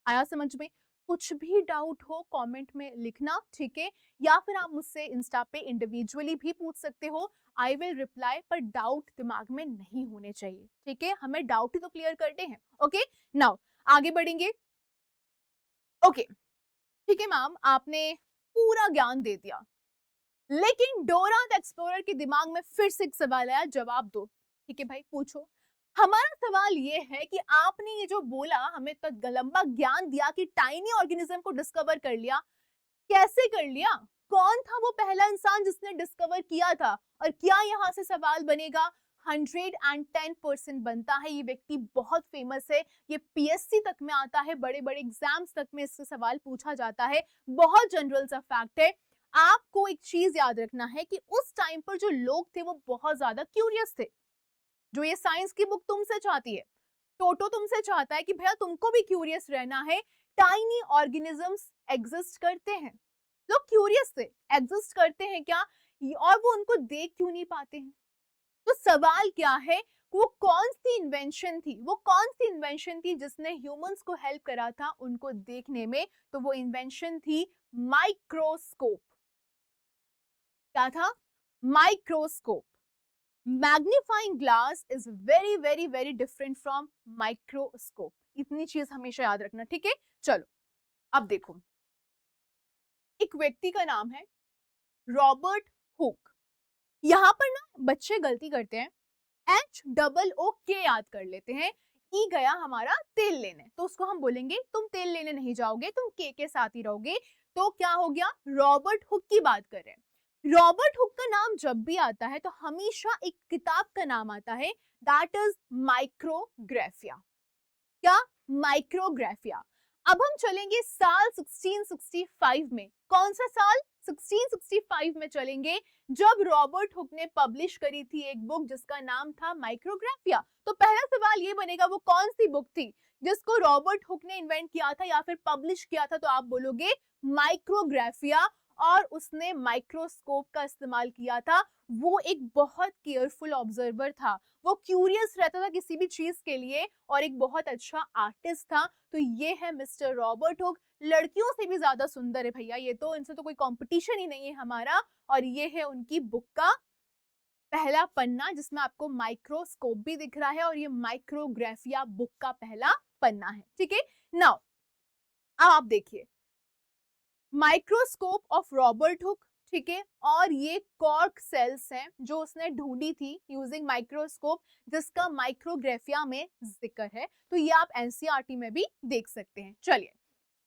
आया समझ में? कुछ भी डाउट हो कमेंट में लिखना, ठीक है, या फिर आप मुझसे इंस्टा पे इंडिविजुअली भी पूछ सकते हो, आई विल रिप्लाई। पर डाउट दिमाग में नहीं होने चाहिए, ठीक है। हमें डाउट ही तो क्लियर करने हैं। ओके, नाउ आगे बढ़ेंगे। ओके, ठीक है मैम, आपने पूरा ज्ञान दे दिया, लेकिन डोरा द एक्सप्लोरर के दिमाग में फिर से एक सवाल आया, जवाब दो। ठीक है भाई, पूछो। हमारा सवाल ये है कि आपने ये जो बोला, हमें तो लंबा ज्ञान दिया कि टाइनी ऑर्गेनिज्म को डिस्कवर कर लिया, कैसे कर लिया? कौन था वो पहला इंसान जिसने डिस्कवर किया था? और क्या यहाँ से सवाल बनेगा? 110% बनता है। ये व्यक्ति बहुत फेमस है, ये पीएससी तक में आता है, बड़े बड़े एग्जाम्स तक में इससे सवाल पूछा जाता है, बहुत जनरल सा फैक्ट है। आपको एक चीज याद रखना है कि उस टाइम पर जो लोग थे वो बहुत ज्यादा क्यूरियस थे। जो ये साइंस की बुक तुमसे चाहती है, टोटो तुमसे चाहता है कि भैया तुमको भी क्यूरियस रहना है। टाइनी ऑर्गेनिजम्स एग्जिस्ट करते हैं, लोग क्यूरियस थे, एग्जिस्ट करते हैं क्या, और वो उनको देख क्यों नहीं पाते हैं? तो सवाल क्या है, वो कौन सी इन्वेंशन थी, वो कौन सी इन्वेंशन थी जिसने ह्यूमंस को हेल्प करा था उनको देखने में? तो वो इन्वेंशन थी माइक्रोस्कोप। क्या था? Microscope. Magnifying glass is very very very different from microscope. इतनी चीज हमेशा याद रखना, ठीक है? चलो अब देखो, एक व्यक्ति का नाम है रॉबर्ट हुक। यहाँ पर ना बच्चे गलती करते हैं, HOOK याद कर लेते हैं। ई गया हमारा तेल लेने, तो उसको हम बोलेंगे तुम तेल लेने नहीं जाओगे, तुम के साथ ही रहोगे। तो क्या हो गया? रॉबर्ट हुक की बात कर रहे हैं। रॉबर्ट हुक का नाम जब भी आता है तो हमेशा एक किताब का नाम आता है, दैट इज माइक्रोग्राफिया। क्या? माइक्रोग्राफिया। अब हम चलेंगे साल 1665 में। कौन सा साल? 1665 में चलेंगे, जब रॉबर्ट हुक ने पब्लिश करी थी एक बुक जिसका नाम था माइक्रोग्राफिया। तो पहला सवाल ये बनेगा, वो कौन सी बुक थी जिसको रॉबर्ट हुक ने इन्वेंट किया था या फिर पब्लिश किया था? तो आप बोलोगे माइक्रोग्राफिया। और उसने माइक्रोस्कोप का इस्तेमाल किया था। वो एक बहुत केयरफुल ऑब्जर्वर था, वो क्यूरियस रहता था किसी भी चीज के लिए, और एक बहुत अच्छा आर्टिस्ट था। तो ये है मिस्टर रॉबर्ट हुक। लड़कियों से भी ज्यादा सुंदर है भैया ये तो, इनसे तो कोई कंपटीशन ही नहीं है हमारा। और ये है उनकी बुक का पहला पन्ना, जिसमें आपको माइक्रोस्कोप भी दिख रहा है, और ये माइक्रोग्राफिया बुक का पहला पन्ना है, ठीक है? नाउ अब आप देखिए, माइक्रोस्कोप ऑफ रॉबर्ट हुक, ठीक है? और ये कॉर्क सेल्स हैं जो उसने ढूंढी थी यूजिंग माइक्रोस्कोप, जिसका माइक्रोग्राफिया में जिक्र है। तो ये आप एनसीईआरटी में भी देख सकते हैं। चलिए,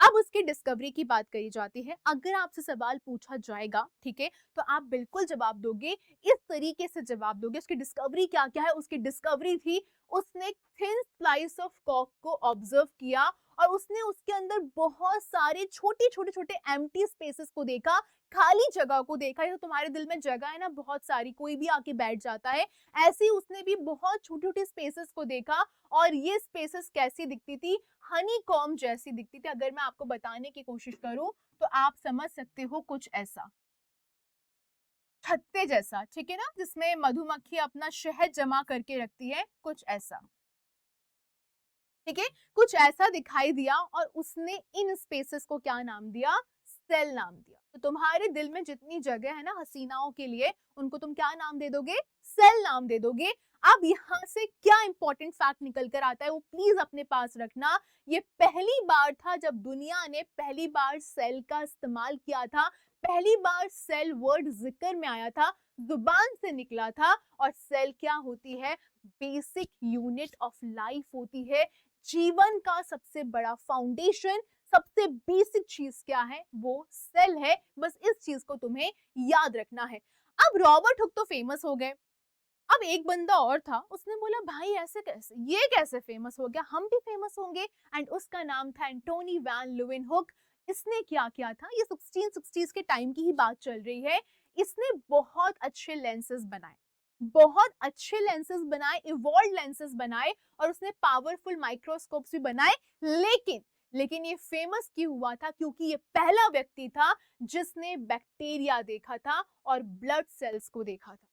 अब उसकी डिस्कवरी की बात करी जाती है। अगर आपसे सवाल पूछा जाएगा, ठीक है, तो आप बिल्कुल जवाब दोगे, इस तरीके से जवाब दोगे। उसकी डिस्कवरी क्या क्या है? उसकी डिस्कवरी थी, उसने थिन स्लाइस ऑफ कॉक को ऑब्जर्व किया, और उसने उसके अंदर बहुत सारे छोटे छोटे छोटे एम्प्टी स्पेसेस को देखा, खाली जगह को देखा। ये तो तुम्हारे दिल में जगह है ना बहुत सारी, कोई भी आके बैठ जाता है, ऐसे ही उसने भी बहुत छोटे छोटे स्पेसेस को देखा। और ये स्पेसेस कैसी दिखती थी? हनी कॉम जैसी दिखती थी। अगर मैं आपको बताने की कोशिश करूं तो आप समझ सकते हो कुछ ऐसा, छत्ते जैसा, ठीक है ना, जिसमें मधुमक्खी अपना शहद जमा करके रखती है, कुछ ऐसा, ठीक है? कुछ ऐसा दिखाई दिया, और उसने इन स्पेसेस को क्या नाम दिया? सेल नाम दिया। तो तुम्हारे दिल में जितनी जगह है ना हसीनाओं के लिए, उनको तुम क्या नाम दे दोगे? सेल नाम दे दोगे। अब यहाँ से क्या इंपॉर्टेंट फैक्ट निकल कर आता है, वो प्लीज अपने पास रखना। ये पहली बार था जब दुनिया ने पहली बार सेल का इस्तेमाल किया था, पहली बार सेल वर्ड जिक्र में आया था, जुबान से निकला था। और सेल क्या होती है? बेसिक यूनिट ऑफ लाइफ होती है। जीवन का सबसे बड़ा फाउंडेशन, सबसे बेसिक चीज क्या है? वो सेल है। बस इस चीज को तुम्हें याद रखना है। अब रॉबर्ट हुक तो फेमस हो गए, अब एक बंदा और था, उसने बोला भाई ऐसे कैसे, ये कैसे फेमस हो गया, हम भी फेमस होंगे। एंड उसका नाम था एंटोनी वैन ल्यूवेनहुक। इसने क्या किया था? ये 1660s के टाइम की ही बात चल रही है। इसने बहुत अच्छे लेंसेज बनाए, बहुत अच्छे लेंसेज बनाए, इवॉल्व लेंसेज बनाए, और उसने पावरफुल माइक्रोस्कोप्स भी बनाए। लेकिन ये फेमस क्यों हुआ था? क्योंकि ये पहला व्यक्ति था जिसने बैक्टीरिया देखा था और ब्लड सेल्स को देखा था।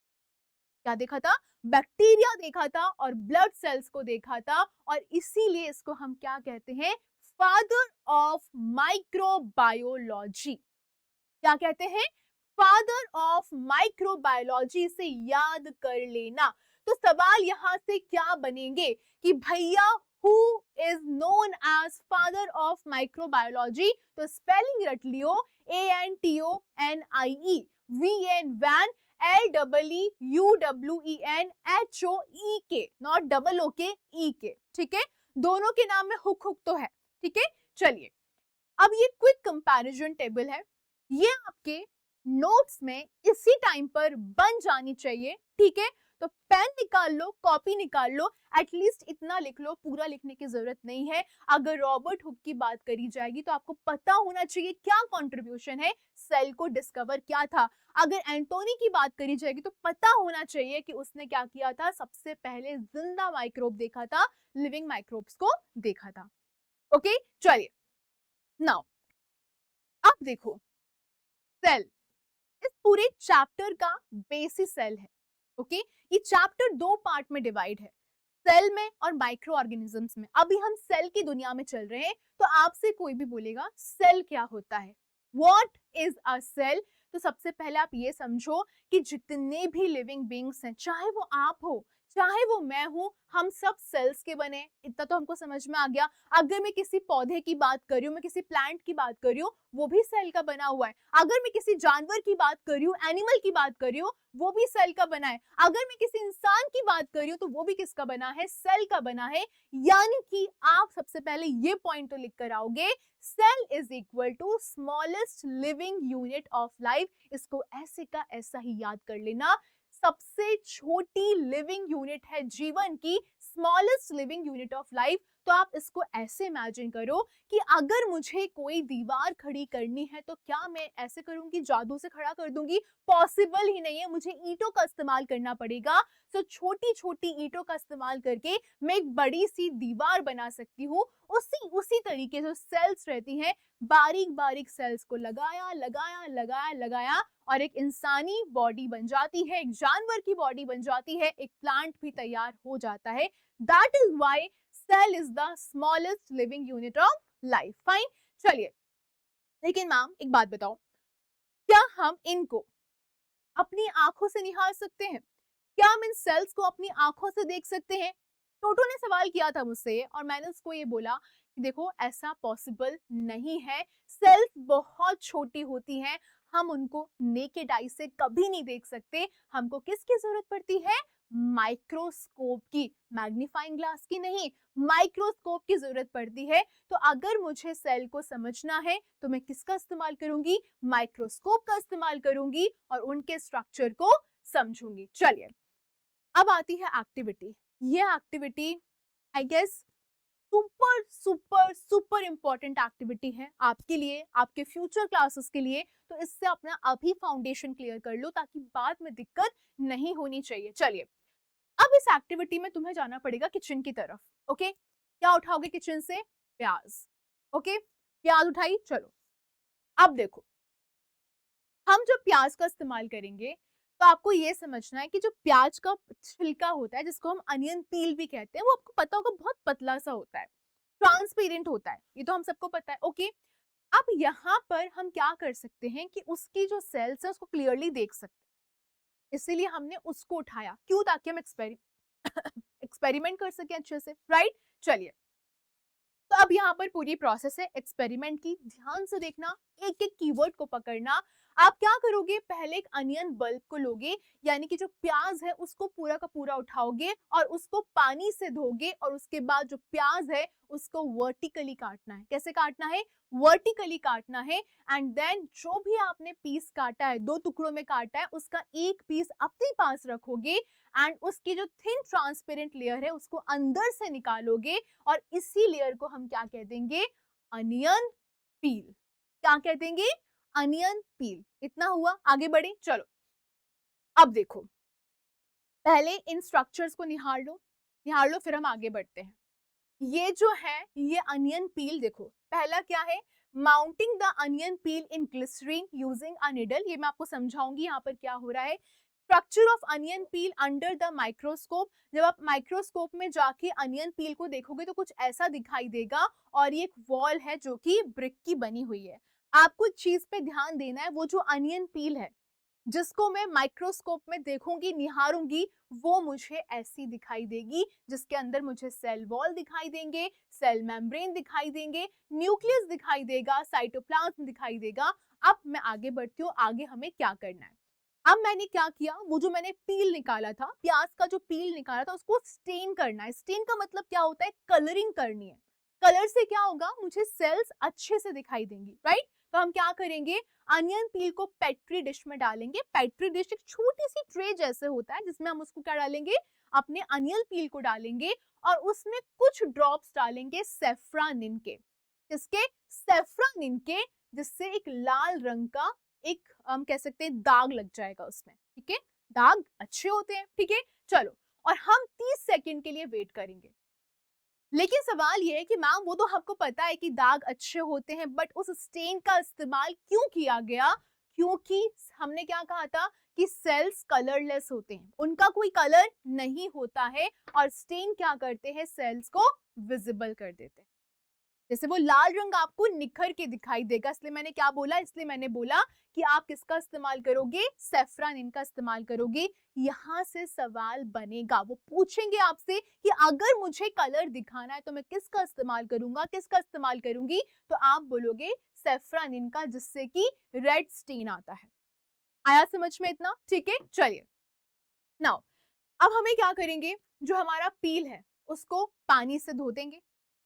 क्या देखा था? बैक्टीरिया देखा था और ब्लड सेल्स को देखा था। और इसीलिए इसको हम क्या कहते हैं? Father of microbiology. क्या कहते हैं? Father of microbiology. से याद कर लेना। तो सवाल यहां से क्या बनेंगे कि भैया who is known as father of microbiology? तो स्पेलिंग रट लियो, ANTONIE, VN van, LEEUWENHOEK, not double okay, E K, ठीक है? दोनों के नाम में हुक हुक तो है, ठीक है? चलिए, अब ये क्विक कंपैरिजन टेबल है, ये आपके नोट्स में इसी टाइम पर बन जानी चाहिए, ठीक है? तो पेन निकाल लो, कॉपी निकाल लो, एटलीस्ट इतना लिख लो, पूरा लिखने की जरूरत नहीं है। अगर रॉबर्ट हुक की बात करी जाएगी तो आपको पता होना चाहिए क्या कंट्रीब्यूशन है, सेल को डिस्कवर किया था। अगर एंटोनी की बात करी जाएगी तो पता होना चाहिए कि उसने क्या किया था, सबसे पहले जिंदा माइक्रोब देखा था, लिविंग माइक्रोब्स को देखा था। ओके, चलिए नाउ अब देखो, सेल इस पूरे चैप्टर का बेसिस सेल है, ओके ये चैप्टर 2 पार्ट में डिवाइड है, सेल में और माइक्रो ऑर्गेनिजम्स में। अभी हम सेल की दुनिया में चल रहे हैं, तो आपसे कोई भी बोलेगा सेल क्या होता है, व्हाट इज अ सेल, तो सबसे पहले आप ये समझो कि जितने भी लिविंग बींग्स हैं, चाहे वो आप हो चाहे वो मैं हूं, हम सब सेल्स के बने। इतना तो हमको समझ में आ गया। अगर मैं किसी पौधे की बात कर रही हूँ, मैं किसी प्लांट की बात कर रही हूँ, वो भी सेल का बना हुआ है। अगर मैं किसी जानवर की बात कर रही हूँ, एनिमल की बात कर रही हूँ, वो भी सेल का बना है। अगर मैं किसी इंसान की बात कर रही हूँ, तो वो भी किसका बना है, सेल का बना है। यानी कि आप सबसे पहले ये पॉइंट तो लिख कर आओगे, cell is equal to smallest living unit of life. इसको ऐसे का ऐसा ही याद कर लेना, सबसे छोटी लिविंग यूनिट है जीवन की, smallest living unit of life. तो आप इसको ऐसे इमेजिन करो कि अगर मुझे कोई दीवार खड़ी करनी है, तो क्या मैं ऐसे करूंगी, जादू से खड़ा कर दूंगी? पॉसिबल ही नहीं है, मुझे ईंटों का इस्तेमाल करना पड़ेगा। तो छोटी छोटी ईंटों का इस्तेमाल करके मैं एक बड़ी सी दीवार बना सकती हूँ। उसी तरीके से सेल्स रहती हैं, बारीक बारीक सेल्स को लगाया लगाया लगाया लगाया और एक इंसानी बॉडी बन जाती है, एक जानवर की बॉडी बन जाती है, एक प्लांट भी तैयार हो जाता है। That is why cell is the smallest living unit of life. Fine, चलिए, लेकिन मैम एक बात बताओ, क्या हम इनको अपनी आंखों से निहार सकते हैं? क्या हम इन सेल्स को अपनी आंखों से देख सकते हैं? टोटो ने सवाल किया था मुझसे और मैंने उसको ये बोला कि देखो ऐसा पॉसिबल नहीं है, सेल्स बहुत छोटी होती हैं, हम उनको नेकेड आई से कभी नहीं देख सकते। हमको किसकी जरूरत पड़ती है? माइक्रोस्कोप की, मैग्नीफाइंग ग्लास की नहीं, माइक्रोस्कोप की जरूरत पड़ती है। तो अगर मुझे सेल को समझना है तो मैं किसका इस्तेमाल करूंगी? माइक्रोस्कोप का इस्तेमाल करूंगी और उनके स्ट्रक्चर को समझूंगी। चलिए, अब आती है एक्टिविटी। ये activity I guess super super super important activity है आपके लिए, आपके फ्यूचर क्लासेस के लिए। तो इससे अपना अभी फाउंडेशन क्लियर कर लो ताकि बाद में दिक्कत नहीं होनी चाहिए। चलिए, अब इस एक्टिविटी में तुम्हें जाना पड़ेगा किचन की तरफ। ओके, क्या उठाओगे किचन से? प्याज। ओके, प्याज उठाई। चलो, अब देखो, हम जब प्याज का इस्तेमाल करेंगे तो आपको ये समझना है कि जो प्याज का छिलका होता है, जिसको हम अनियन पील भी कहते हैं, वो आपको पता होगा बहुत पतला सा होता है, ट्रांसपेरेंट होता है, ये तो हम सबको पता है। ओके, अब यहाँ पर हम क्या कर सकते हैं कि उसकी जो सेल्स है उसको क्लियरली देख सकते हैं, इसीलिए हमने उसको उठाया। क्यों? ताकि हम एक्सपेरिमेंट कर सकें अच्छे से, राइट? चलिए, तो अब यहाँ पर पूरी प्रोसेस है एक्सपेरिमेंट की, ध्यान से देखना, एक एक कीवर्ड को पकड़ना। आप क्या करोगे? पहले एक अनियन बल्ब को लोगे, यानी कि जो प्याज है उसको पूरा का पूरा उठाओगे और उसको पानी से धोगे, और उसके बाद जो प्याज है उसको वर्टिकली काटना है। कैसे काटना है? वर्टिकली काटना है। एंड देन जो भी आपने पीस काटा है, 2 टुकड़ों में काटा है, उसका एक पीस अपने पास रखोगे एंड उसकी जो थिन ट्रांसपेरेंट लेयर है उसको अंदर से निकालोगे, और इसी लेयर को हम क्या कह देंगे? अनियन पील। क्या कह देंगे? अनियन पील। इतना हुआ, आगे बढ़े। चलो, अब देखो, पहले इन स्ट्रक्चर्स को निहार लो, फिर हम आगे बढ़ते हैं। ये जो है ये अनियन पील, देखो पहला क्या है? Mounting the onion peel in glycerine using a needle. ये मैं आपको समझाऊंगी यहाँ पर क्या हो रहा है। Structure of onion peel under the microscope. जब आप माइक्रोस्कोप में जाके अनियन पील को देखोगे तो कुछ ऐसा दिखाई देगा, और ये एक वॉल है जो कि ब्रिक की बनी हुई है। आपको एक चीज पे ध्यान देना है, वो जो अनियन पील है जिसको मैं माइक्रोस्कोप में देखूंगी, निहारूंगी, वो मुझे ऐसी दिखाई देगी, जिसके अंदर मुझे सेल वॉल दिखाई देंगे, सेल मेम्ब्रेन दिखाई देंगे, न्यूक्लियस दिखाई देगा, साइटोप्लाज्म दिखाई देगा। अब मैं आगे बढ़ती हूँ, आगे हमें क्या करना है। अब मैंने क्या किया, वो जो मैंने पील निकाला था, प्याज का जो पील निकाला था, उसको स्टेन करना है। स्टेन का मतलब क्या होता है? कलरिंग करनी है। कलर से क्या होगा? मुझे सेल्स अच्छे से दिखाई देंगी, राइट? तो हम क्या करेंगे? अनियन पील को पेट्री डिश में डालेंगे। पेट्री डिश एक छोटी सी ट्रे जैसे होता है, जिसमें हम उसको क्या डालेंगे? अपने अनियन पील को डालेंगे, और उसमें कुछ ड्रॉप्स डालेंगे सेफ्रानिन के। किसके? सेफ्रानिन के, जिससे एक लाल रंग का एक हम कह सकते हैं दाग लग जाएगा उसमें। ठीक है, दाग अच्छे होते हैं। ठीक है, चलो, और हम 30 सेकंड के लिए वेट करेंगे। लेकिन सवाल ये है कि मैम वो तो आपको पता है कि दाग अच्छे होते हैं, बट उस स्टेन का इस्तेमाल क्यों किया गया? क्योंकि हमने क्या कहा था कि सेल्स कलरलेस होते हैं, उनका कोई कलर नहीं होता है और स्टेन क्या करते हैं, सेल्स को विजिबल कर देते हैं। जैसे वो लाल रंग आपको निखर के दिखाई देगा, इसलिए मैंने क्या बोला, इसलिए मैंने बोला कि आप किसका इस्तेमाल करोगे, सेफ्रॉन इनका इस्तेमाल करोगे। यहाँ से सवाल बनेगा, वो पूछेंगे आपसे कि अगर मुझे कलर दिखाना है तो मैं किसका इस्तेमाल करूंगा, किसका इस्तेमाल करूंगी, तो आप बोलोगे सेफ्रॉन इनका, जिससे कि रेड स्टेन आता है। आया समझ में इतना? ठीक है, चलिए नाउ अब हमें क्या करेंगे, जो हमारा पील है उसको पानी से धो देंगे,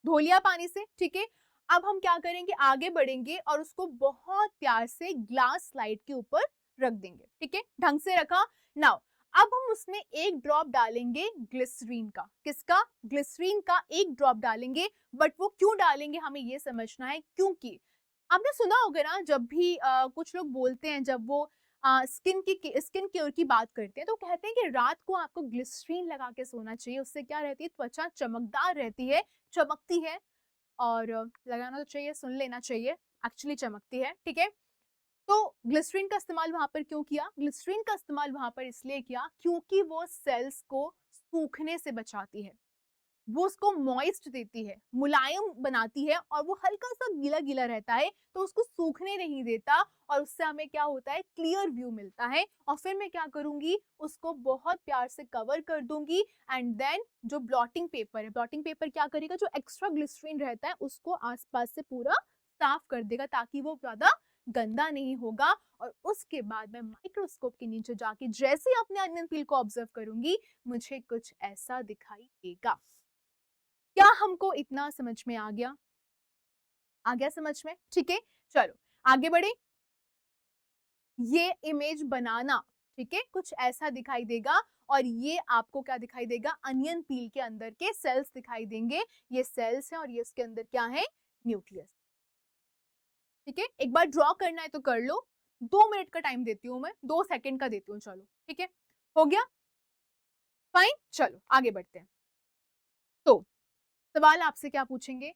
धो लिया पानी से, ठीक है। अब हम क्या करेंगे, आगे बढ़ेंगे और उसको बहुत प्यार से ग्लास स्लाइड के ऊपर रख देंगे, ठीक है, ढंग से रखा। नाउ अब हम उसमें एक ड्रॉप डालेंगे ग्लिसरीन का, किसका, ग्लिसरीन का एक ड्रॉप डालेंगे। बट वो क्यों डालेंगे हमें ये समझना है, क्योंकि आपने सुना होगा ना, जब भी कुछ लोग बोलते हैं, जब वो स्किन केयर की बात करते हैं तो कहते हैं कि रात को आपको ग्लिसरीन लगा के सोना चाहिए, उससे क्या रहती है, त्वचा चमकदार रहती है, चमकती है। और लगाना तो चाहिए, सुन लेना चाहिए, एक्चुअली चमकती है, ठीक है। तो ग्लिसरीन का इस्तेमाल वहां पर क्यों किया, ग्लिसरीन का इस्तेमाल वहां पर इसलिए किया क्योंकि वो सेल्स को सूखने से बचाती है, वो उसको मॉइस्ट देती है, मुलायम बनाती है, और वो हल्का सा गीला गीला रहता है तो उसको सूखने नहीं देता, और उससे हमें क्या होता है, क्लियर व्यू मिलता है। और फिर मैं क्या करूंगी, उसको बहुत प्यार से कवर कर दूंगी, एंड देन जो ब्लॉटिंग पेपर है, ब्लॉटिंग पेपर क्या करेगा, जो एक्स्ट्रा ग्लिसरीन रहता है उसको आसपास से पूरा साफ कर देगा, ताकि वो ज्यादा गंदा नहीं होगा। और उसके बाद मैं माइक्रोस्कोप के नीचे जाके जैसे ही अपने अनियन पील को ऑब्जर्व करूंगी, मुझे कुछ ऐसा दिखाई देगा। क्या हमको इतना समझ में आ गया, आ गया समझ में, ठीक है। चलो आगे बढ़े, ये इमेज बनाना, ठीक है, कुछ ऐसा दिखाई देगा, और ये आपको क्या दिखाई देगा, अनियन पील के अंदर के सेल्स दिखाई देंगे। ये सेल्स हैं और ये इसके अंदर क्या है, न्यूक्लियस, ठीक है। एक बार ड्रॉ करना है तो कर लो, 2 मिनट का टाइम देती हूँ मैं, 2 सेकंड का देती हूँ, चलो ठीक है, हो गया, फाइन। चलो आगे बढ़ते हैं। तो सवाल आपसे क्या पूछेंगे,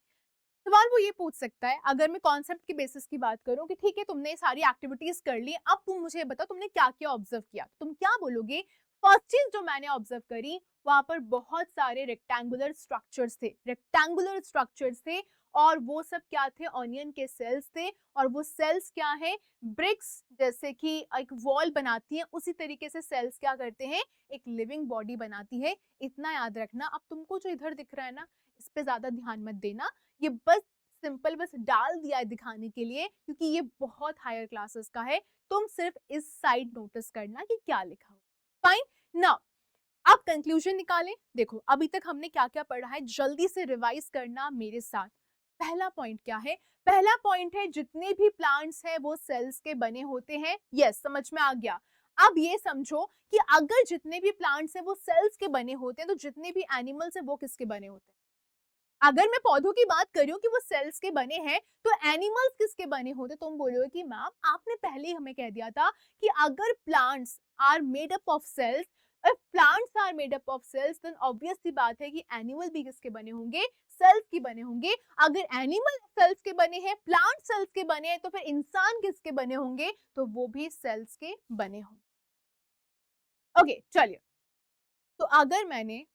सवाल वो ये पूछ सकता है, अगर मैं कॉन्सेप्ट की बेसिस की बात करूं कि ठीक है तुमने सारी एक्टिविटीज कर ली, अब तुम मुझे बताओ तुमने क्या क्या ऑब्जर्व किया, तुम क्या बोलोगे। फर्स्ट चीज जो मैंने ऑब्जर्व करी, वहां पर बहुत सारे रेक्टेंगुलर स्ट्रक्चर्स थे, रेक्टेंगुलर स्ट्रक्चर्स थे, और वो सब क्या थे, ऑनियन के सेल्स थे। और वो सेल्स क्या है, ब्रिक्स, जैसे कि एक वॉल बनाती है, उसी तरीके से सेल्स क्या करते हैं, एक लिविंग बॉडी बनाती है। इतना याद रखना। अब तुमको जो इधर दिख रहा है ना, इस पे ज्यादा ध्यान मत देना, ये बस सिंपल बस डाल दिया है दिखाने के लिए, क्योंकि ये बहुत हायर क्लासेस का है। तुम सिर्फ इस साइड नोटिस करना कि क्या लिखा हो, फाइन। नाउ अब कंक्लूजन निकालें। देखो अभी तक हमने क्या क्या पढ़ा है, जल्दी से रिवाइज करना मेरे साथ। पहला पॉइंट क्या है, पहला पॉइंट है जितने भी प्लांट्स हैं वो सेल्स के बने होते हैं। यस, समझ में आ गया। अब ये समझो कि अगर जितने भी प्लांट्स हैं वो सेल्स के बने होते हैं, तो जितने भी एनिमल्स हैं वो किसके बने होते हैं। अगर मैं पौधों की बात कर रही हूँ कि वो सेल्स के बने हैं, तो एनिमल्स किसके बने होते, तुम बोलोगे कि मैम आपने पहले ही हमें कह दिया था कि अगर plants are made up of cells, if plants are made up of cells, then obvious सी बात है कि एनिमल भी किसके बने होंगे, सेल्स के बने होंगे। अगर एनिमल सेल्स के बने हैं, प्लांट सेल्स के बने हैं, तो फिर इंसान किसके बने होंगे, तो वो भी सेल्स के बने होंगे। ओके चलिए, तो अगर मैंने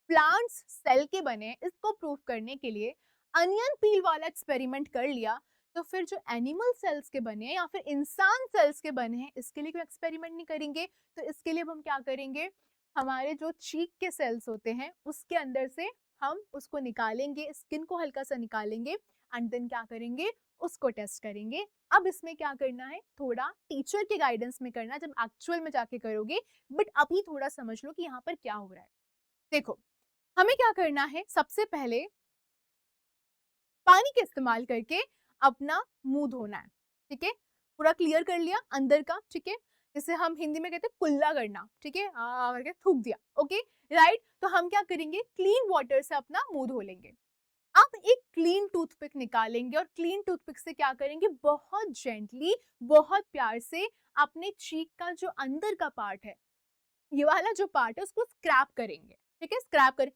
प्लांट्स सेल के बने हैं, इसको प्रूव करने के लिए अनियन पील वाला एक्सपेरिमेंट कर लिया, तो फिर जो एनिमल सेल्स के बने हैं या फिर इंसान सेल्स के बने हैं, इसके लिए कोई एक्सपेरिमेंट नहीं करेंगे। तो इसके लिए अब हम क्या करेंगे, हमारे जो चीक के सेल्स होते हैं उसके अंदर से हम उसको निकालेंगे, स्किन को हल्का सा निकालेंगे, एंड देन क्या करेंगे, उसको टेस्ट करेंगे। अब इसमें क्या करना है, थोड़ा टीचर के गाइडेंस में करना, जब एक्चुअल में जाके करोगे, बट अभी थोड़ा समझ लो कि यहाँ पर क्या हो रहा है। देखो हमें क्या करना है, सबसे पहले पानी के इस्तेमाल करके अपना मुंह धोना है, ठीक है, पूरा क्लियर कर लिया अंदर का, ठीक है, जिसे हम हिंदी में कहते हैं कुल्ला करना, ठीक है, करके थूक दिया, ओके राइट। तो हम क्या करेंगे, क्लीन वाटर से अपना मुंह धो लेंगे। अब एक क्लीन टूथपिक निकालेंगे और क्लीन टूथपिक से क्या करेंगे, बहुत जेंटली, बहुत प्यार से अपने चीक का जो अंदर का पार्ट है, ये वाला जो पार्ट है उसको स्क्रैप करेंगे, ठीक है, स्क्रैप कर।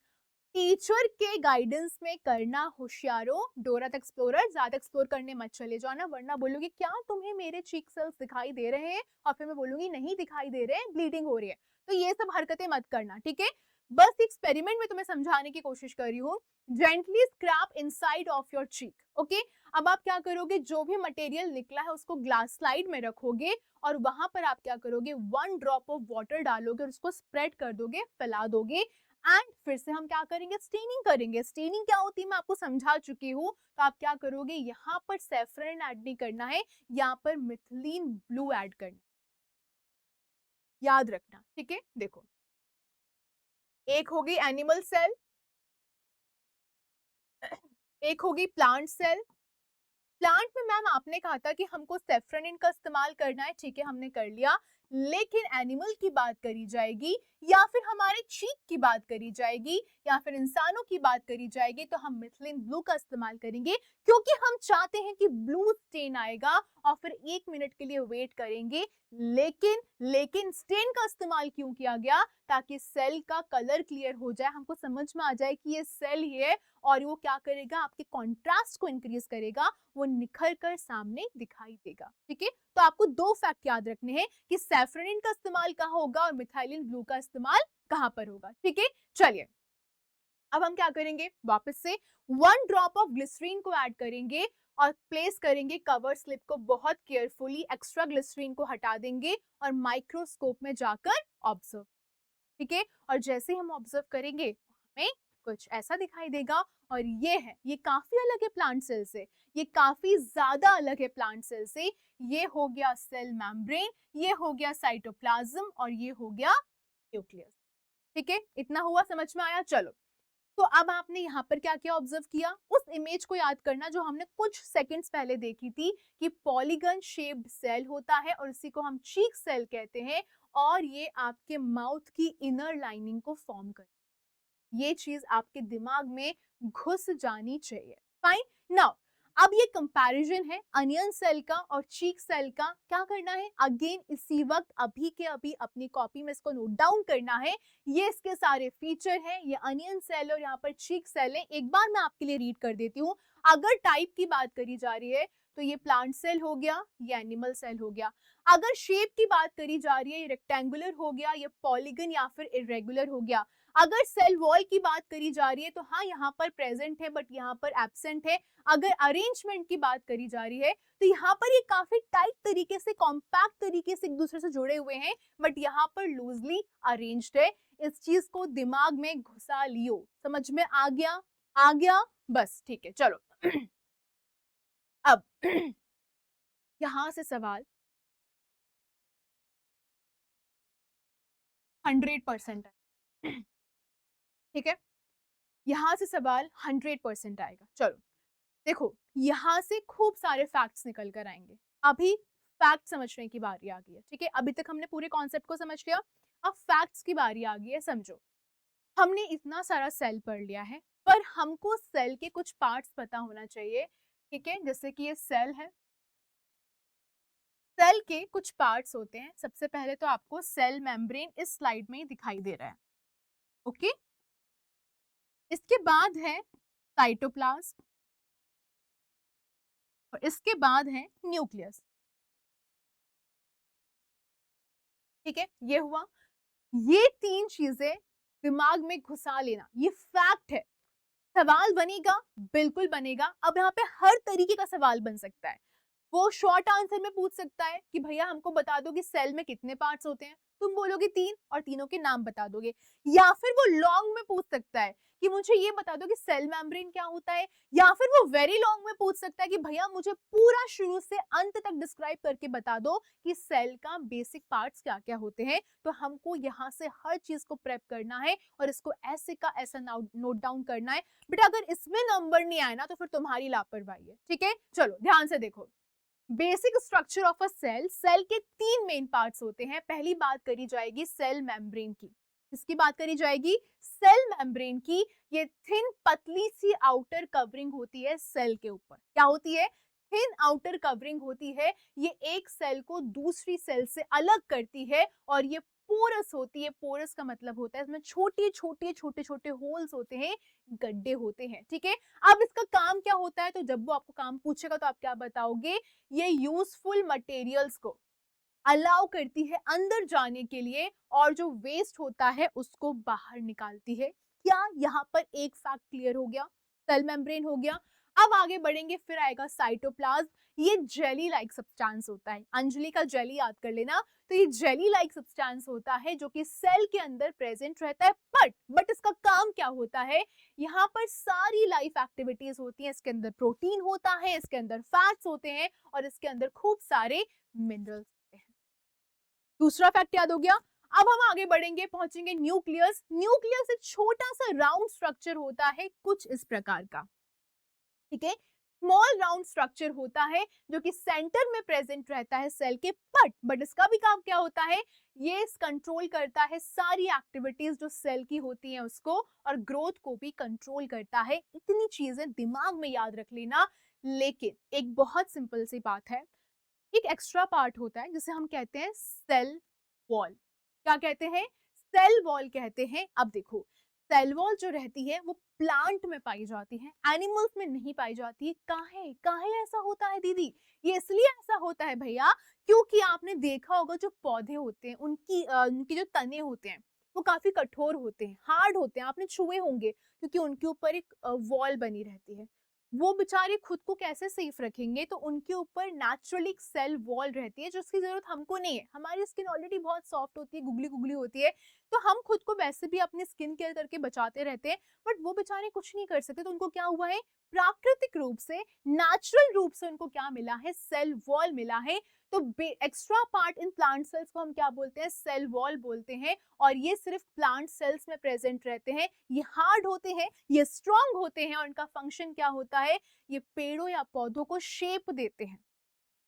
टीचर के गाइडेंस में करना होशियारो, डोरा द एक्सप्लोरर, ज्यादा एक्सप्लोर करने मत चले जाओ ना, वरना बोलोगे क्या तुम्हें मेरे चीक सेल्स दिखाई दे रहे हैं, और फिर मैं बोलूंगी नहीं दिखाई दे रहे हैं, ब्लीडिंग हो रही है। तो ये सब हरकतें मत करना, ठीक है। बस एक्सपेरिमेंट में तुम्हें समझाने की कोशिश कर रही हूँ। Gently scrap inside of your cheek, okay. अब आप क्या करोगे, जो भी मटेरियल निकला है उसको ग्लास स्लाइड में रखोगे, और वहां पर आप क्या करोगे, 1 ड्रॉप ऑफ वाटर डालोगे और उसको स्प्रेड कर दोगे, फैला दोगे। एंड फिर से हम क्या करेंगे, स्टेनिंग करेंगे। स्टेनिंग क्या होती है मैं आपको समझा चुकी हूँ। तो आप क्या करोगे, यहाँ पर सैफरन ऐड नहीं करना है, यहाँ पर मिथिलीन ब्लू ऐड करना, याद रखना, ठीक है। देखो, एक होगी एनिमल सेल, एक होगी प्लांट सेल। प्लांट में मैम आपने कहा था कि हमको सेफ्रोनिन का इस्तेमाल करना है, ठीक है, हमने कर लिया। लेकिन एनिमल की बात करी जाएगी, या फिर हमारे चीक की बात करी जाएगी, या फिर इंसानों की बात करी जाएगी, तो हम मिथिलीन ब्लू का इस्तेमाल करेंगे, क्योंकि हम चाहते हैं कि ब्लू स्टेन आएगा, और फिर 1 मिनट के लिए वेट करेंगे। लेकिन स्टेन का इस्तेमाल क्यों किया गया, ताकि सेल का कलर क्लियर हो जाए, हमको समझ में आ जाए कि ये सेल ही है, और वो क्या करेगा, आपके कॉन्ट्रास्ट को इंक्रीज करेगा, वो निखर कर सामने दिखाई देगा, ठीक है। तो आपको 2 फैक्ट याद रखने हैं कि सैफरनिन का इस्तेमाल कहाँ होगा और मिथाइलिन ब्लू का इस्तेमाल कहाँ पर होगा, ठीक है। चलिए, अब हम क्या करेंगे, वापस से 1 ड्रॉप ऑफ ग्लिसरीन को ऐड करेंगे और प्लेस करेंगे कवर स्लिप को बहुत केयरफुली, एक्स्ट्रा ग्लिसरीन को हटा देंगे और माइक्रोस्कोप में जाकर ऑब्जर्व, ठीक है। और जैसे हम ऑब्जर्व करेंगे हमें कुछ ऐसा दिखाई देगा, और ये काफी अलग है प्लांट सेल से, ये काफी ज्यादा अलग है प्लांट सेल से। ये हो गया सेल मेम्ब्रेन, ये हो गया साइटोप्लाज्म, और ये हो गया न्यूक्लियस, ठीक है। इतना हुआ, समझ में आया। चलो, तो अब आपने यहाँ पर क्या क्या ऑब्जर्व किया, उस इमेज को याद करना जो हमने कुछ सेकंड्स पहले देखी थी, कि पॉलीगन शेप्ड सेल होता है और इसी को हम चीक सेल कहते हैं, और ये आपके माउथ की इनर लाइनिंग को फॉर्म कर, ये चीज आपके दिमाग में घुस जानी चाहिए। फाइन। नाउ अब ये कंपैरिजन है अनियन सेल का और चीक सेल का। क्या करना है, अगेन इसी वक्त अभी के अभी अपनी कॉपी में इसको नोट डाउन करना है। ये इसके सारे फीचर हैं, ये अनियन सेल और यहाँ पर चीक सेल है। एक बार मैं आपके लिए रीड कर देती हूँ। अगर टाइप की बात करी जा रही है तो ये प्लांट सेल हो गया, ये एनिमल सेल हो गया। अगर शेप की बात करी जा रही है, ये रेक्टेंगुलर हो गया, ये पॉलीगन या फिर इरेगुलर हो गया। अगर सेल वॉल की बात करी जा रही है तो हाँ यहाँ पर प्रेजेंट है बट यहाँ पर एब्सेंट है। अगर अरेंजमेंट की बात करी जा रही है तो यहाँ पर ये काफी टाइट तरीके से, कॉम्पैक्ट तरीके से एक दूसरे से जुड़े हुए हैं, बट यहाँ पर लूजली अरेंज्ड है। इस चीज को दिमाग में घुसा लियो, समझ में आ गया? आ गया, बस ठीक है। चलो अब यहां से सवाल 100% है, ठीक है। यहां से सवाल 100% आएगा। चलो देखो, यहां से खूब सारे फैक्ट्स निकल कर आएंगे। अभी फैक्ट समझने की बारी आ गई है, ठीक है। अभी तक हमने पूरे कॉन्सेप्ट को समझ लिया, अब फैक्ट्स की बारी आ गई है। समझो, हमने इतना सारा सेल पढ़ लिया है, पर हमको सेल के कुछ पार्ट्स पता होना चाहिए, ठीक है। जैसे कि ये सेल है, सेल के कुछ पार्ट्स होते हैं। सबसे पहले तो आपको सेल मेम्ब्रेन इस स्लाइड में ही दिखाई दे रहा है, ओके। इसके बाद है साइटोप्लाज्म, और इसके बाद है न्यूक्लियस, ठीक है। ये हुआ, ये 3 चीजें दिमाग में घुसा लेना, ये फैक्ट है। सवाल बनेगा, बिल्कुल बनेगा। अब यहाँ पे हर तरीके का सवाल बन सकता है। वो शॉर्ट आंसर में पूछ सकता है कि भैया हमको बता दो कि सेल में कितने पार्ट्स होते हैं, तुम बोलोगे 3 और तीनों के नाम बता दोगे। या फिर वो लॉन्ग में पूछ सकता है कि मुझे ये बता दो कि सेल मेम्ब्रेन क्या होता है। या फिर वो वेरी लॉन्ग में पूछ सकता है कि भैया मुझे पूरा शुरू से अंत तक डिस्क्राइब करके बता दो कि सेल का बेसिक पार्ट्स क्या क्या होते हैं। तो हमको यहाँ से हर चीज को प्रेप करना है और इसको ऐसे का ऐसा नोट डाउन करना है। बेटा अगर इसमें नंबर नहीं आए ना तो फिर तुम्हारी लापरवाही है, ठीक है। चलो ध्यान से देखो, basic structure of a cell. Cell के 3 मेन पार्ट्स होते हैं। पहली बात करी जाएगी सेल मेम्ब्रेन की। किसकी बात करी जाएगी? सेल मेम्ब्रेन की। ये थिन पतली सी आउटर कवरिंग होती है सेल के ऊपर। क्या होती है? थिन आउटर कवरिंग होती है। ये एक सेल को दूसरी सेल से अलग करती है और ये पोरस होती है। पोरस का मतलब होता है इसमें छोटे छोटे होल्स होते हैं, गड्ढे होते हैं, ठीक है। अब इसका काम क्या होता है, तो जब वो आपको काम पूछेगा तो आप क्या बताओगे, ये यूजफुल मटेरियल्स को अलाउ करती है अंदर जाने के लिए और जो वेस्ट होता है उसको बाहर निकालती है। क्या यहाँ पर एक फैक्ट क्लियर हो गया, सेल मेम्ब्रेन हो गया। अब आगे बढ़ेंगे, फिर आएगा साइटोप्लाज्म। ये जेली लाइक सब्सटेंस होता है, अंजलि का जेली याद कर लेना। तो ये जेली लाइक सब्सटेंस होता है जो कि सेल के अंदर प्रेजेंट रहता है। बट इसका काम क्या होता है, यहाँ पर सारी लाइफ एक्टिविटीज होती हैं। इसके अंदर प्रोटीन होता है, इसके अंदर फैट्स होते हैं और इसके अंदर खूब सारे मिनरल्स होते हैं। दूसरा फैक्ट याद हो गया। अब हम आगे बढ़ेंगे, पहुंचेंगे न्यूक्लियस। न्यूक्लियस एक छोटा सा राउंड स्ट्रक्चर होता है कुछ इस प्रकार का, ठीक है। स्मॉल राउंड स्ट्रक्चर होता है जो कि सेंटर में प्रेजेंट रहता है सेल के। बट इसका भी काम क्या होता है, ये कंट्रोल करता है सारी एक्टिविटीज जो सेल की होती हैं उसको, और ग्रोथ को भी कंट्रोल करता है। इतनी चीजें दिमाग में याद रख लेना। लेकिन एक बहुत सिंपल सी बात है, एक एक्स्ट्रा पार्ट होता है जिसे हम कहते हैं सेल वॉल। क्या कहते हैं, सेल वॉल कहते हैं। अब देखो, सेल वॉल जो रहती है वो प्लांट में पाई जाती है, एनिमल्स में नहीं पाई जाती है। काहे काहे ऐसा होता है दीदी, ये इसलिए ऐसा होता है भैया क्योंकि आपने देखा होगा जो पौधे होते हैं उनकी जो तने होते हैं वो काफी कठोर होते हैं, हार्ड होते हैं। आपने छुए होंगे क्योंकि उनके ऊपर एक वॉल बनी रहती है। वो बेचारे खुद को कैसे सेफ रखेंगे, तो उनके ऊपर नेचुरली एक सेल वॉल रहती है जिसकी जरूरत हमको नहीं है। हमारी स्किन ऑलरेडी बहुत सॉफ्ट होती है, गुगली गुगली होती है, तो हम खुद को वैसे भी अपनी स्किन केयर करके बचाते रहते हैं। बट वो बेचारे कुछ नहीं कर सकते, तो उनको क्या हुआ है, प्राकृतिक रूप से, नेचुरल रूप से उनको क्या मिला है, सेल वॉल मिला है। तो extra part in plant cells को हम क्या बोलते हैं, सेल वॉल बोलते हैं। और ये सिर्फ प्लांट सेल्स में प्रेजेंट रहते हैं। ये हार्ड होते हैं, ये स्ट्रॉन्ग होते हैं और इनका फंक्शन क्या होता है, ये पेड़ों या पौधों को शेप देते हैं।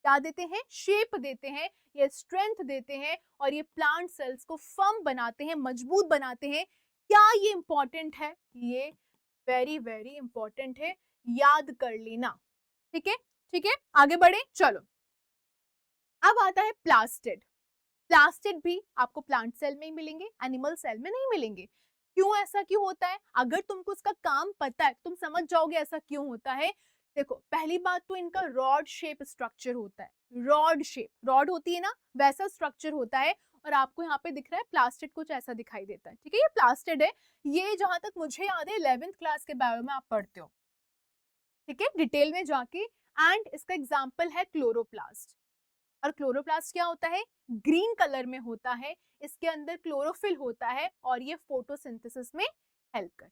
क्या देते हैं, शेप देते हैं, ये स्ट्रेंथ देते हैं और ये प्लांट सेल्स को फर्म बनाते हैं, मजबूत बनाते हैं। क्या ये इंपॉर्टेंट है, ये वेरी वेरी इंपॉर्टेंट है, याद कर लेना, ठीक है। ठीक है, आगे बढ़े, चलो। अब आता है प्लास्टिड। प्लास्टिड भी आपको प्लांट सेल में ही मिलेंगे, एनिमल सेल में नहीं मिलेंगे। क्यों, ऐसा क्यों होता है, अगर तुमको उसका काम पता है तुम समझ जाओगे ऐसा क्यों होता है। देखो, पहली बात तो इनका रॉड शेप स्ट्रक्चर होता है। रॉड शेप, रॉड होती है ना, वैसा स्ट्रक्चर होता है। और आपको यहाँ पे दिख रहा है प्लास्टिड कुछ ऐसा दिखाई देता है, ठीक है। ये प्लास्टिड है, ये जहां तक मुझे याद है 11th क्लास के बायो में आप पढ़ते हो, ठीक है, डिटेल में जाके। एंड इसका एग्जाम्पल है क्लोरोप्लास्ट। और क्लोरोप्लास्ट क्या होता है, ग्रीन कलर में होता है, इसके अंदर क्लोरोफिल होता है और ये फोटोसिंथेसिस में हेल्प करता है।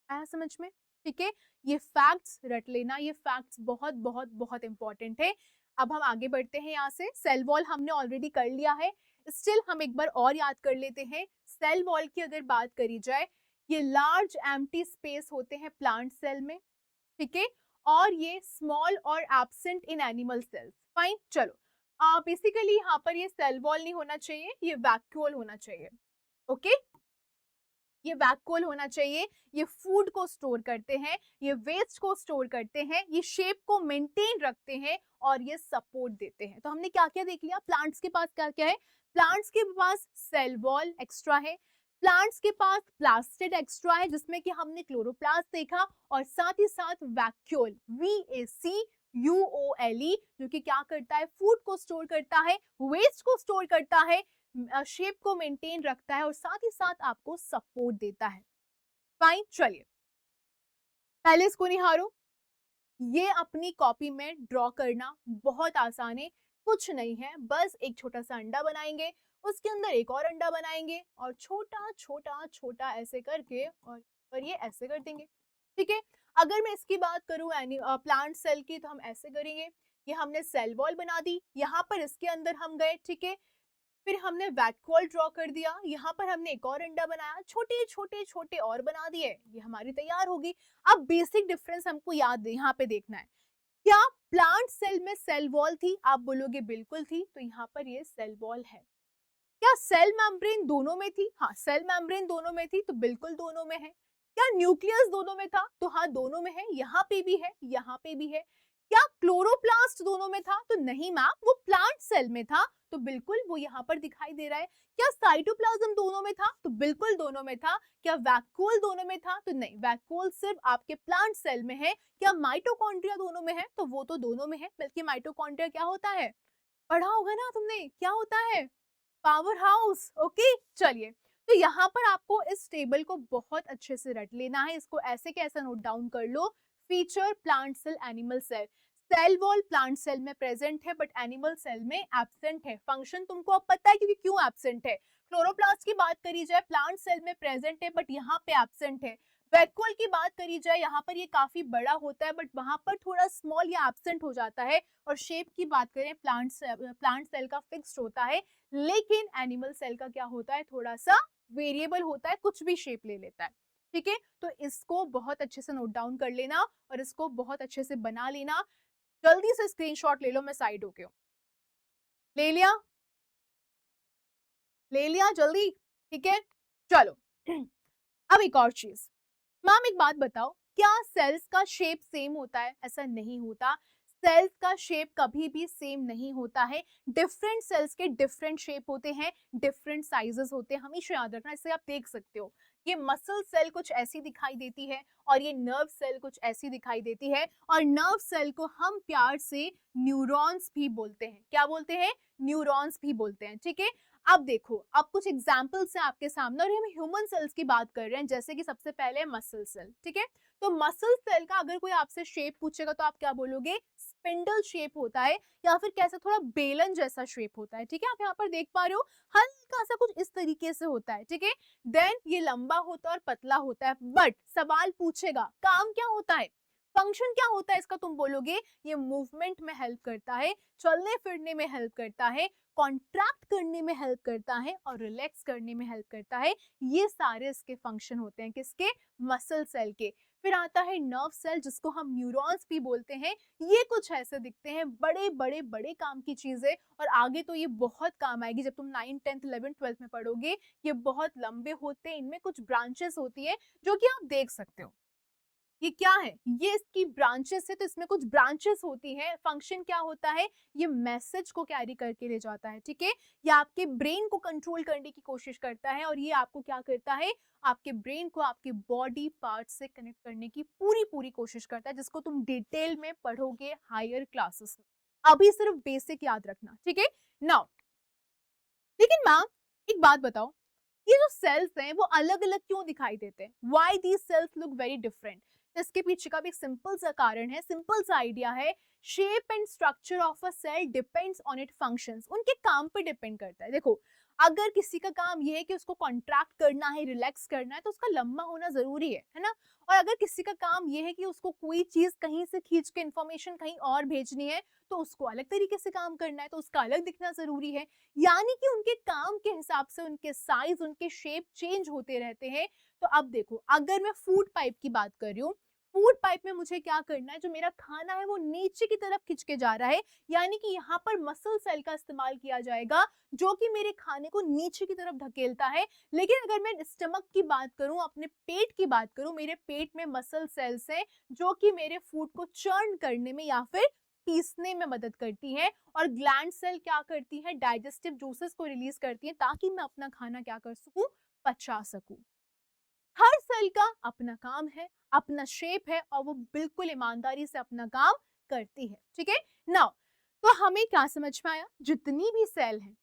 आया समझ में, ठीक है। ये फैक्ट्स रट लेना, ये फैक्ट्स बहुत बहुत बहुत इंपॉर्टेंट है। अब हम आगे बढ़ते हैं, यहाँ से सेल वॉल हमने ऑलरेडी कर लिया है, स्टिल हम एक बार और याद कर लेते हैं। सेल वॉल की अगर बात करी जाए, ये लार्ज एम्प्टी स्पेस होते हैं प्लांट सेल में, ठीक है। और ये स्मॉल और absent in animal cells. Fine, चलो। बेसिकली यहाँ पर ये सेल वॉल नहीं होना चाहिए, ये वैक्यूल होना चाहिए, ओके। ये वैक्यूल होना चाहिए। ये फूड को स्टोर करते हैं, ये वेस्ट को स्टोर करते हैं, ये शेप को मेंटेन रखते हैं और ये सपोर्ट देते हैं। तो हमने क्या क्या देख लिया, प्लांट्स के पास क्या क्या है, प्लांट्स के पास सेल वॉल एक्स्ट्रा है, प्लांट्स के पास प्लास्टिड एक्स्ट्रा है जिसमें कि हमने क्लोरोप्लास्ट देखा, और साथ ही साथ वैक्यूल, VACUOLE, जो कि क्या करता है, फूड को स्टोर करता है, वेस्ट को स्टोर करता है, शेप को मेंटेन रखता है और साथ ही साथ आपको सपोर्ट देता है। फाइन, चलिए पहले इसको निहारो। ये अपनी कॉपी में ड्रॉ करना बहुत आसान है, कुछ नहीं है, बस एक छोटा सा अंडा बनाएंगे, उसके अंदर एक और अंडा बनाएंगे और छोटा छोटा छोटा ऐसे करके और ये ऐसे कर देंगे, ठीक है। अगर मैं इसकी बात करूं प्लांट सेल की, तो हम ऐसे करेंगे। ये हमने सेल वॉल बना दी, यहाँ पर इसके अंदर हम गए, ठीक है। फिर हमने वैक्यूल ड्रॉ कर दिया, यहाँ पर हमने एक और अंडा बनाया, छोटे छोटे छोटे और बना दिए, ये हमारी तैयार होगी। अब बेसिक डिफरेंस हमको याद यहाँ पे देखना है, क्या प्लांट सेल में सेल वॉल थी, आप बोलोगे बिल्कुल थी, तो यहाँ पर ये सेल वॉल है। क्या सेल मेम्ब्रेन दोनों में थी, हाँ सेल मेम्ब्रेन दोनों में थी, तो बिल्कुल दोनों में है। क्या न्यूक्लियस दोनों में था, तो हाँ दोनों में है, यहाँ पे भी है, यहाँ पे भी है। क्या क्लोरोप्लास्ट दोनों में था? तो नहीं मैम, वो प्लांट सेल में था, तो बिल्कुल वो यहाँ पर दिखाई दे रहा है। क्या साइटोप्लाज्म दोनों में था? तो बिल्कुल दोनों में था। क्या वैक्यूल दोनों में था? तो नहीं, वैक्यूल सिर्फ आपके प्लांट सेल में है। क्या माइटोकॉन्ड्रिया दोनों में है? तो वो तो दोनों में है, बल्कि माइटोकॉन्ड्रिया क्या होता है? पढ़ा होगा ना तुमने, क्या होता है? Power house. ओके, चलिए, तो यहाँ पर आपको इस टेबल को बहुत अच्छे से रट लेना है, इसको ऐसे के ऐसा नोट डाउन कर लो। Feature plant cell, animal cell. Cell wall plant cell में प्रेजेंट है बट एनिमल सेल में एब्सेंट है। फंक्शन तुमको अब पता है क्योंकि क्यों एब्सेंट है। क्लोरोप्लास्ट की बात करी जाए, प्लांट सेल में प्रेजेंट है बट यहाँ पे एब्सेंट है। वैक्यूल की बात करी जाए, यहाँ पर ये काफी बड़ा होता है बट वहां पर थोड़ा स्मॉल या एब्सेंट हो जाता है। और शेप की बात करें, प्लांट सेल का फिक्स्ड होता है, लेकिन एनिमल सेल का क्या होता है, थोड़ा सा वेरिएबल होता है, कुछ भी शेप ले लेता है। ठीक है, तो इसको बहुत अच्छे से नोट डाउन कर लेना और इसको बहुत अच्छे से बना लेना। जल्दी से स्क्रीनशॉट ले लो, मैं साइड होके हूँ। ले लिया? ले लिया जल्दी? ठीक है, चलो। अब एक और चीज, मैम एक बात बताओ, क्या सेल्स का शेप सेम होता है? ऐसा नहीं होता। सेल्स का शेप कभी भी सेम नहीं होता है। डिफरेंट सेल्स के डिफरेंट शेप होते हैं, डिफरेंट साइजेस होते हैं, हमेशा याद रखना। इससे आप देख सकते हो, ये मसल सेल कुछ ऐसी दिखाई देती है और ये नर्व सेल कुछ ऐसी दिखाई देती है। और नर्व सेल को हम प्यार से न्यूरॉन्स भी बोलते हैं। क्या बोलते हैं? न्यूरॉन्स भी बोलते हैं। ठीक है, अब देखो, अब कुछ एग्जाम्पल्स हैं आपके सामने और हम ह्यूमन सेल्स की बात कर रहे हैं। जैसे कि सबसे पहले मसल सेल। ठीक है, तो मसल सेल का अगर कोई आपसे शेप पूछेगा तो आप क्या बोलोगे? स्पिंडल शेप होता है, या फिर कैसा थोड़ा बेलन जैसा शेप होता है। ठीक है, आप यहाँ पर देख पा रहे हो, हल्का सा कुछ इस तरीके से होता है। ठीक है, देन ये लंबा होता है और पतला होता है। बट सवाल पूछेगा काम क्या होता है, फंक्शन क्या होता है इसका, तुम बोलोगे ये मूवमेंट में हेल्प करता है, चलने फिरने में हेल्प करता है, कॉन्ट्रैक्ट करने में हेल्प करता है और रिलैक्स करने में हेल्प करता है। ये सारे इसके फंक्शन होते हैं, किसके? मसल सेल के। फिर आता है नर्व सेल, जिसको हम न्यूरॉन्स भी बोलते हैं। ये कुछ ऐसे दिखते हैं, बड़े बड़े बड़े काम की चीजें, और आगे तो ये बहुत काम आएगी जब तुम 9th 10th 11th 12th में पढ़ोगे। ये बहुत लंबे होते हैं, इनमें कुछ ब्रांचेस होती है जो कि आप देख सकते हो। ये क्या है? ये इसकी ब्रांचेस है, तो इसमें कुछ ब्रांचेस होती है। फंक्शन क्या होता है? ये मैसेज को कैरी करके ले जाता है। ठीक है, ये आपके ब्रेन को कंट्रोल करने की कोशिश करता है और ये आपको क्या करता है? आपके ब्रेन को आपके बॉडी पार्ट से कनेक्ट करने की पूरी पूरी कोशिश करता है, जिसको तुम डिटेल में पढ़ोगे हायर क्लासेस में। अभी सिर्फ बेसिक याद रखना। ठीक है, नाउ लेकिन मैम एक बात बताओ, ये जो सेल्स हैं वो अलग अलग क्यों दिखाई देते हैं? Why these cells look very different? इसके पीछे का भी एक सिंपल सा कारण है, सिंपल सा आइडिया है। Shape and structure of a cell depends on it functions. उनके काम पे डिपेंड करता है। देखो, अगर किसी का काम ये है कि उसको कॉन्ट्रैक्ट करना है, रिलैक्स करना है, तो उसका लंबा होना जरूरी है ना। और अगर किसी का काम ये है कि उसको कोई चीज कहीं से खींच के इंफॉर्मेशन कहीं और भेजनी है, तो उसको अलग तरीके से काम करना है, तो उसका अलग दिखना जरूरी है। यानी कि उनके काम के हिसाब से उनके साइज, उनके शेप चेंज होते रहते हैं। तो अब देखो, अगर मैं फूड पाइप की बात कर रही हूँ, फूड पाइप में मुझे क्या करना है, जो मेरा खाना है वो नीचे की तरफ खिंच के जा रहा है, यानी कि यहाँ पर मसल सेल का इस्तेमाल किया जाएगा, जो कि मेरे खाने को नीचे की तरफ धकेलता है। लेकिन अगर मैं स्टमक की बात करूं, अपने पेट की बात करूं, मेरे पेट में मसल सेल्स हैं जो कि मेरे फूड को चर्न करने में या फिर पीसने में मदद करती है। और ग्लैंड सेल क्या करती है? डाइजेस्टिव जूसेस को रिलीज करती है, ताकि मैं अपना खाना क्या कर सकूं? पचा सकूं। हर सेल का अपना काम है, अपना शेप है, और वो बिल्कुल ईमानदारी से अपना काम करती है। ठीक है, नाउ तो हमें क्या समझ में आया? जितनी भी सेल है,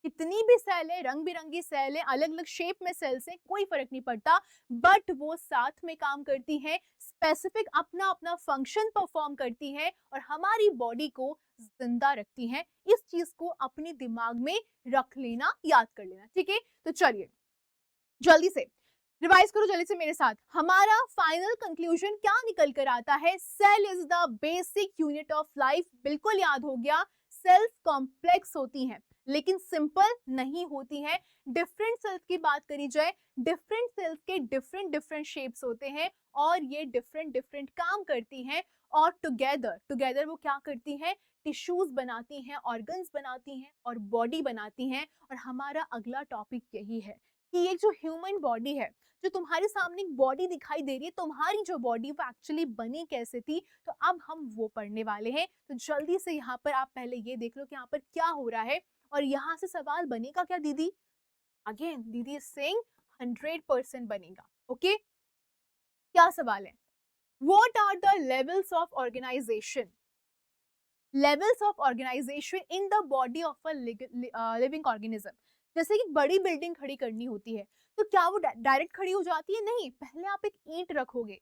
कितनी भी सेल है, रंग बिरंगी सेल है, अलग अलग शेप में सेल्स है, कोई फर्क नहीं पड़ता, बट वो साथ में काम करती है, स्पेसिफिक अपना अपना फंक्शन परफॉर्म करती है और हमारी बॉडी को जिंदा रखती है। इस चीज को अपने दिमाग में रख लेना, याद कर लेना। ठीक है, तो चलिए जल्दी से रिवाइज करो, जल्दी से मेरे साथ। हमारा फाइनल कंक्लूजन क्या निकल कर आता है? Cell is the basic unit of life. बिल्कुल याद हो गया। सेल्स कॉम्प्लेक्स होती हैं लेकिन सिंपल नहीं होती हैं। डिफरेंट सेल्स की बात करी जाए, डिफरेंट सेल्स के डिफरेंट डिफरेंट शेप्स होते हैं और ये डिफरेंट डिफरेंट काम करती हैं। और टुगेदर टुगेदर वो क्या करती हैं? टिश्यूज बनाती हैं, ऑर्गन्स बनाती हैं और बॉडी बनाती हैं। और हमारा अगला टॉपिक यही है कि ये जो ह्यूमन बॉडी है, जो तुम्हारे सामने एक बॉडी दिखाई दे रही है, तुम्हारी जो बॉडी वो एक्चुअली बनी कैसे थी, तो अब हम वो पढ़ने वाले हैं। तो जल्दी से यहाँ पर आप पहले ये देख लो कि यहाँ पर क्या हो रहा है, और यहाँ से सवाल बनेगा क्या दीदी? अगेन दीदी इज सेइंग 100% बनेगा। ओके, क्या सवाल है? What are the levels of organization? Levels of organization in the body of a living organism. जैसे कि बड़ी बिल्डिंग खड़ी करनी होती है, तो क्या वो डायरेक्ट खड़ी हो जाती है? नहीं, पहले आप एक ईंट रखोगे,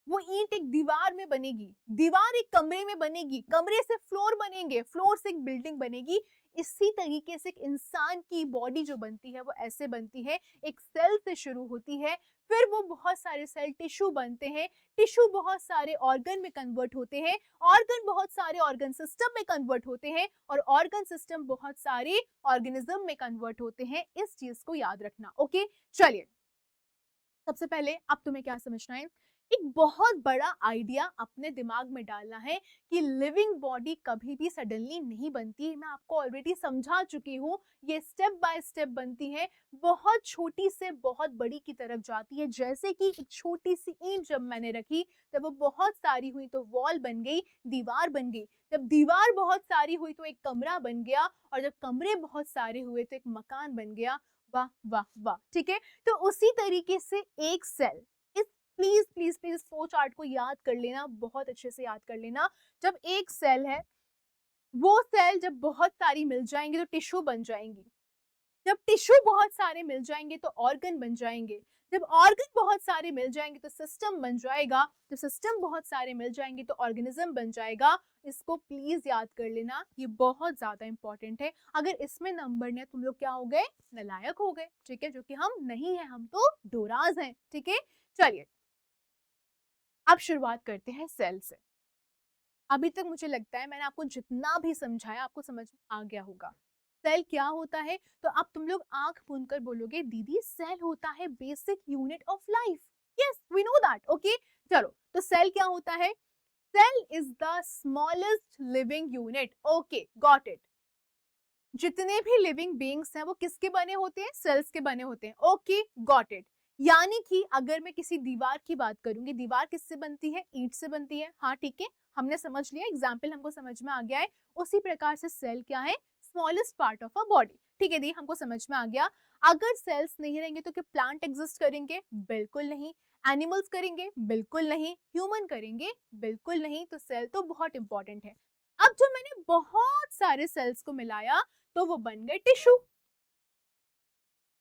वो ईंट एक दीवार में बनेगी, दीवार एक कमरे में बनेगी, कमरे से फ्लोर बनेंगे, फ्लोर से एक बिल्डिंग बनेगी। इसी तरीके से एक इंसान की बॉडी जो बनती है वो ऐसे बनती है, एक सेल से शुरू होती है, फिर वो बहुत सारे सेल टिश्यू बनते हैं, टिश्यू बहुत सारे ऑर्गन में कन्वर्ट होते हैं, ऑर्गन बहुत सारे ऑर्गन सिस्टम में कन्वर्ट होते हैं, और ऑर्गन सिस्टम बहुत सारे ऑर्गेनिज्म में कन्वर्ट होते हैं। इस चीज को याद रखना। ओके, चलिए सबसे पहले अब तुम्हें क्या समझना है, एक बहुत बड़ा आइडिया अपने दिमाग में डालना है कि लिविंग बॉडी कभी भी सडनली नहीं बनती। मैं आपको ऑलरेडी समझा चुकी हूँ, ये स्टेप बाय स्टेप बनती है, बहुत छोटी से बहुत बड़ी की तरफ जाती है। जैसे कि एक छोटी सी ईंट जब मैंने रखी, जब वो बहुत सारी हुई तो वॉल बन गई, दीवार बन गई, जब दीवार बहुत सारी हुई तो एक कमरा बन गया, और जब कमरे बहुत सारे हुए तो एक मकान बन गया। वाह वाह वाह, ठीक है। तो उसी तरीके से एक सेल, इस please please please flow chart को याद कर लेना, बहुत अच्छे से याद कर लेना। जब एक सेल है, वो सेल जब बहुत सारी मिल जाएंगी तो टिश्यू बन जाएंगी, जब टिश्यू बहुत सारे मिल जाएंगे तो ऑर्गन बन जाएंगे, जब ऑर्गन बहुत सारे मिल जाएंगे तो सिस्टम बन जाएगा, जब सिस्टम बहुत सारे मिल जाएंगे तो ऑर्गेनिज्म बन जाएगा। इसको प्लीज याद कर लेना, ये बहुत ज्यादा इंपॉर्टेंट है। अगर इसमें नंबर नहीं, तुम लोग क्या हो गए? नालायक हो गए, ठीक है, जो कि हम नहीं है, हम तो डोराज हैं, ठीक है। चलिए अब शुरुआत करते हैं सेल से। अभी तक मुझे लगता है मैंने आपको जितना भी समझाया आपको समझ में आ गया होगा। सेल क्या होता है? तो अब तुम लोग आंख मूंद कर बोलोगे दीदी सेल होता है basic unit of life. Yes we know that. Okay, चलो तो सेल क्या होता है? Cell is the smallest living unit. Okay got it. जितने भी लिविंग बीइंग्स हैं वो किसके बने होते हैं? सेल्स के बने होते हैं। Okay got it. यानी कि अगर मैं किसी दीवार की बात करूंगी, दीवार किससे बनती है? ईंट से बनती है। हाँ ठीक है, हमने समझ लिया, एग्जाम्पल हमको समझ में आ गया है। उसी प्रकार से सेल क्या है? Smallest part of a body. ठीक है दी, हमको समझ में आ गया। अगर सेल्स नहीं रहेंगे तो क्या प्लांट एग्जिस्ट करेंगे? बिल्कुल नहीं। एनिमल्स करेंगे? बिल्कुल नहीं। ह्यूमन करेंगे? बिल्कुल नहीं। तो सेल तो बहुत इंपॉर्टेंट है। अब जो मैंने बहुत सारे सेल्स को मिलाया तो वो बन गए टिश्यू।